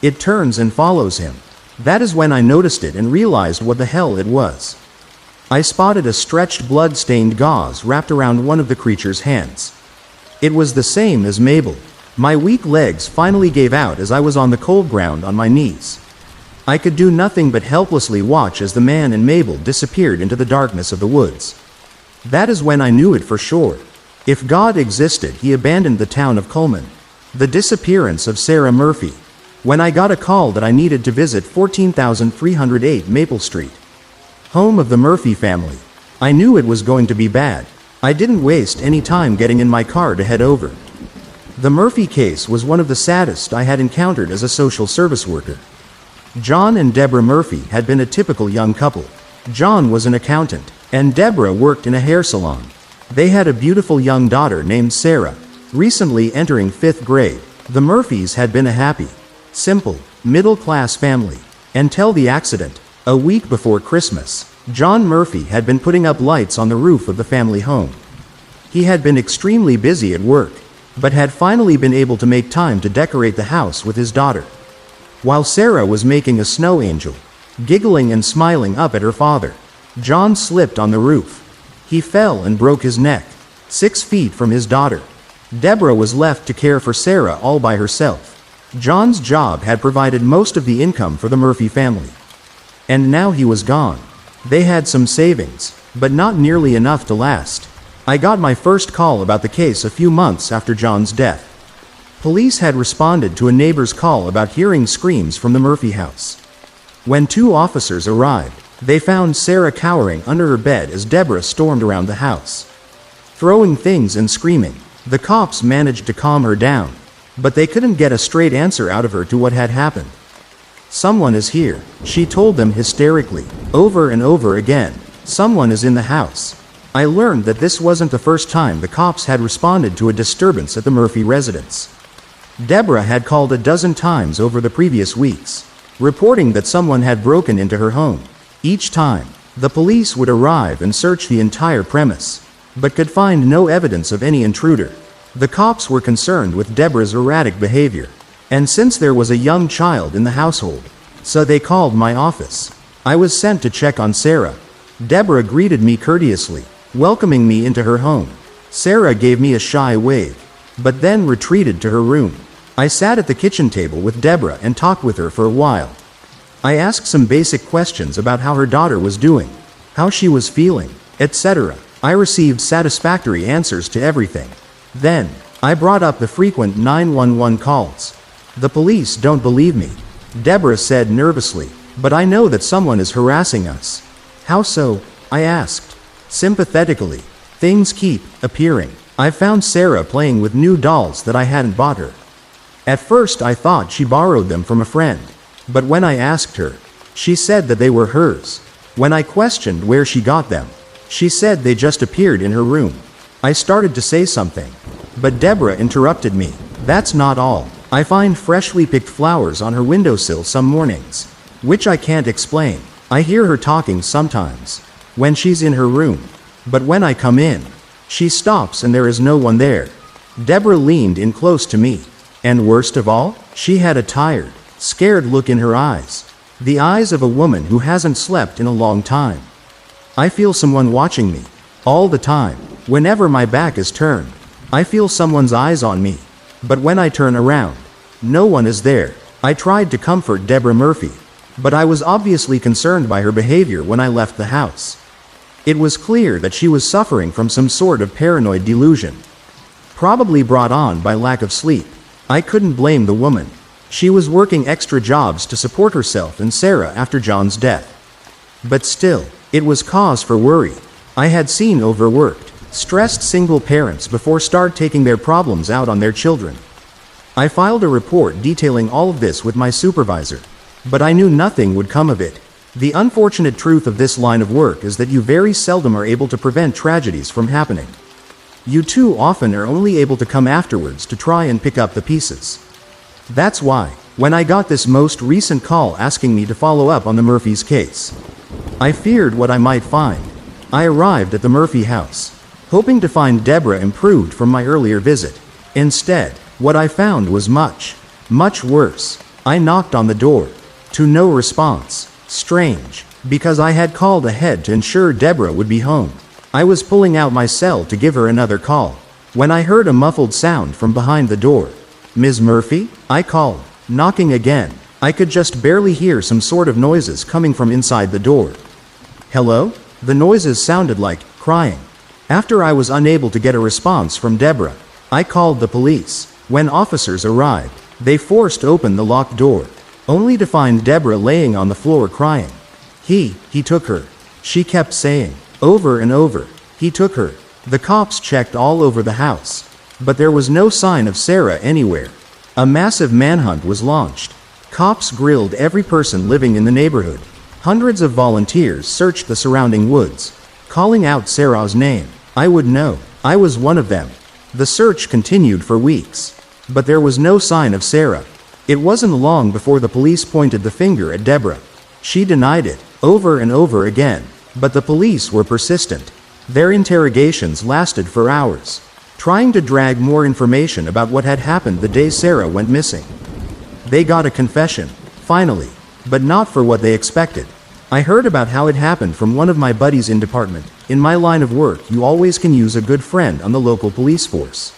It turns and follows him. That is when I noticed it and realized what the hell it was. I spotted a stretched blood-stained gauze wrapped around one of the creature's hands. It was the same as Mabel. My weak legs finally gave out as I was on the cold ground on my knees. I could do nothing but helplessly watch as the man and Mabel disappeared into the darkness of the woods. That is when I knew it for sure. If God existed, he abandoned the town of Coleman. The disappearance of Sarah Murphy. When I got a call that I needed to visit 14,308 Maple Street, home of the Murphy family, I knew it was going to be bad. I didn't waste any time getting in my car to head over. The Murphy case was one of the saddest I had encountered as a social service worker. John and Deborah Murphy had been a typical young couple. John was an accountant, and Deborah worked in a hair salon. They had a beautiful young daughter named Sarah, recently entering 5th grade. The Murphys had been a happy, simple, middle-class family, until the accident. A week before Christmas, John Murphy had been putting up lights on the roof of the family home. He had been extremely busy at work, but had finally been able to make time to decorate the house with his daughter. While Sarah was making a snow angel, giggling and smiling up at her father, John slipped on the roof. He fell and broke his neck, 6 feet from his daughter. Deborah was left to care for Sarah all by herself. John's job had provided most of the income for the Murphy family. And now he was gone. They had some savings, but not nearly enough to last. I got my first call about the case a few months after John's death. Police had responded to a neighbor's call about hearing screams from the Murphy house. When 2 officers arrived, they found Sarah cowering under her bed as Deborah stormed around the house, throwing things and screaming. The cops managed to calm her down, but they couldn't get a straight answer out of her to what had happened. "Someone is here," she told them hysterically, over and over again. "Someone is in the house." I learned that this wasn't the first time the cops had responded to a disturbance at the Murphy residence. Deborah had called a dozen times over the previous weeks, reporting that someone had broken into her home. Each time, the police would arrive and search the entire premise, but could find no evidence of any intruder. The cops were concerned with Deborah's erratic behavior, and since there was a young child in the household, so they called my office. I was sent to check on Sarah. Deborah greeted me courteously, welcoming me into her home. Sarah gave me a shy wave, but then retreated to her room. I sat at the kitchen table with Deborah and talked with her for a while. I asked some basic questions about how her daughter was doing, how she was feeling, etc. I received satisfactory answers to everything. Then, I brought up the frequent 911 calls. "The police don't believe me," Deborah said nervously, "but I know that someone is harassing us." "How so?" I asked, sympathetically. "Things keep appearing. I found Sarah playing with new dolls that I hadn't bought her. At first I thought she borrowed them from a friend, but when I asked her, she said that they were hers. When I questioned where she got them, she said they just appeared in her room." I started to say something, but Deborah interrupted me. That's not all. I find freshly picked flowers on her windowsill some mornings, which I can't explain. I hear her talking sometimes, when she's in her room. But when I come in, she stops and there is no one there. Deborah leaned in close to me. And worst of all, she had a tired, scared look in her eyes. The eyes of a woman who hasn't slept in a long time. I feel someone watching me. All the time. Whenever my back is turned, I feel someone's eyes on me. But when I turn around, no one is there. I tried to comfort Deborah Murphy, but I was obviously concerned by her behavior when I left the house. It was clear that she was suffering from some sort of paranoid delusion, probably brought on by lack of sleep. I couldn't blame the woman. She was working extra jobs to support herself and Sarah after John's death. But still, it was cause for worry. I had seen overworked, stressed single parents before start taking their problems out on their children. I filed a report detailing all of this with my supervisor, but I knew nothing would come of it. The unfortunate truth of this line of work is that you very seldom are able to prevent tragedies from happening. You too often are only able to come afterwards to try and pick up the pieces. That's why, when I got this most recent call asking me to follow up on the Murphy's case, I feared what I might find. I arrived at the Murphy house, hoping to find Deborah improved from my earlier visit. Instead, what I found was much, much worse. I knocked on the door. To no response. Strange, because I had called ahead to ensure Deborah would be home. I was pulling out my cell to give her another call, when I heard a muffled sound from behind the door. "Ms. Murphy?" I called, knocking again. I could just barely hear some sort of noises coming from inside the door. "Hello?" The noises sounded like crying. After I was unable to get a response from Deborah, I called the police. When officers arrived, they forced open the locked door, only to find Deborah laying on the floor crying. He took her. She kept saying, over and over, he took her. The cops checked all over the house, but there was no sign of Sarah anywhere. A massive manhunt was launched. Cops grilled every person living in the neighborhood. Hundreds of volunteers searched the surrounding woods, calling out Sarah's name. I would know. I was one of them. The search continued for weeks, but there was no sign of Sarah. It wasn't long before the police pointed the finger at Deborah. She denied it, over and over again, but the police were persistent. Their interrogations lasted for hours, trying to drag more information about what had happened the day Sarah went missing. They got a confession, finally, but not for what they expected. I heard about how it happened from one of my buddies in department. In my line of work, you always can use a good friend on the local police force.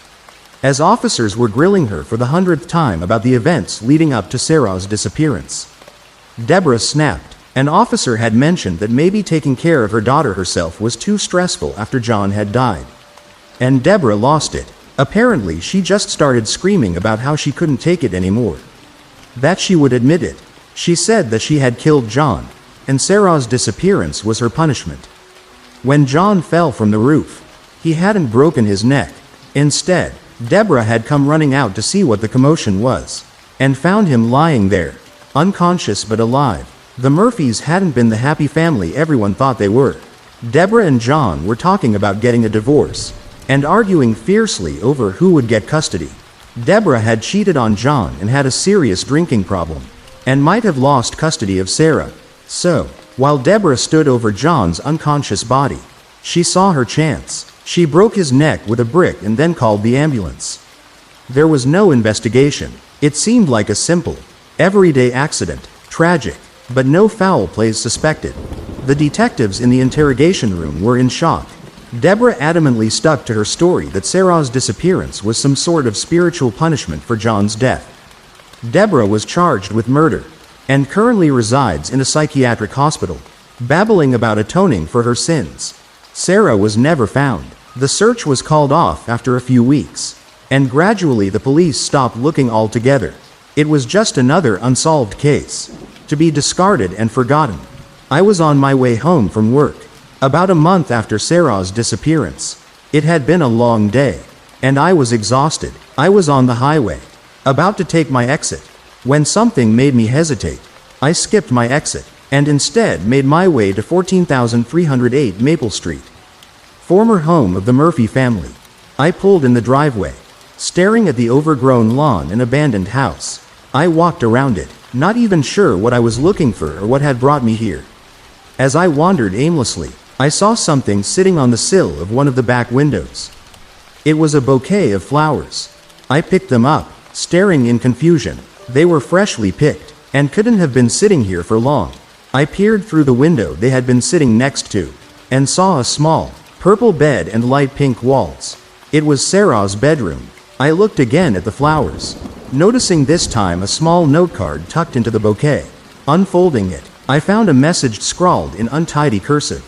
As officers were grilling her for the 100th time about the events leading up to Sarah's disappearance, Deborah snapped. An officer had mentioned that maybe taking care of her daughter herself was too stressful after John had died. And Deborah lost it. Apparently, she just started screaming about how she couldn't take it anymore. That she would admit it. She said that she had killed John, and Sarah's disappearance was her punishment. When John fell from the roof, he hadn't broken his neck. Instead, Deborah had come running out to see what the commotion was, and found him lying there, unconscious but alive. The Murphys hadn't been the happy family everyone thought they were. Deborah and John were talking about getting a divorce, and arguing fiercely over who would get custody. Deborah had cheated on John and had a serious drinking problem, and might have lost custody of Sarah. So, while Deborah stood over John's unconscious body, she saw her chance. She broke his neck with a brick and then called the ambulance. There was no investigation. It seemed like a simple, everyday accident, tragic, but no foul play suspected. The detectives in the interrogation room were in shock. Deborah adamantly stuck to her story that Sarah's disappearance was some sort of spiritual punishment for John's death. Deborah was charged with murder, and currently resides in a psychiatric hospital, babbling about atoning for her sins. Sarah was never found. The search was called off after a few weeks, and gradually the police stopped looking altogether. It was just another unsolved case, to be discarded and forgotten. I was on my way home from work, about a month after Sarah's disappearance. It had been a long day, and I was exhausted. I was on the highway, about to take my exit, when something made me hesitate. I skipped my exit, and instead made my way to 14,308 Maple Street, former home of the Murphy family. I pulled in the driveway, staring at the overgrown lawn and abandoned house. I walked around it, not even sure what I was looking for or what had brought me here. As I wandered aimlessly, I saw something sitting on the sill of one of the back windows. It was a bouquet of flowers. I picked them up, staring in confusion. They were freshly picked, and couldn't have been sitting here for long. I peered through the window they had been sitting next to, and saw a small, purple bed and light pink walls. It was Sarah's bedroom. I looked again at the flowers, noticing this time a small note card tucked into the bouquet. Unfolding it, I found a message scrawled in untidy cursive.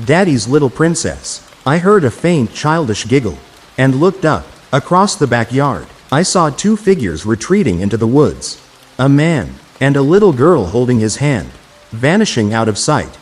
"Daddy's little princess." I heard a faint childish giggle, and looked up. Across the backyard, I saw two figures retreating into the woods. A man, and a little girl holding his hand, vanishing out of sight.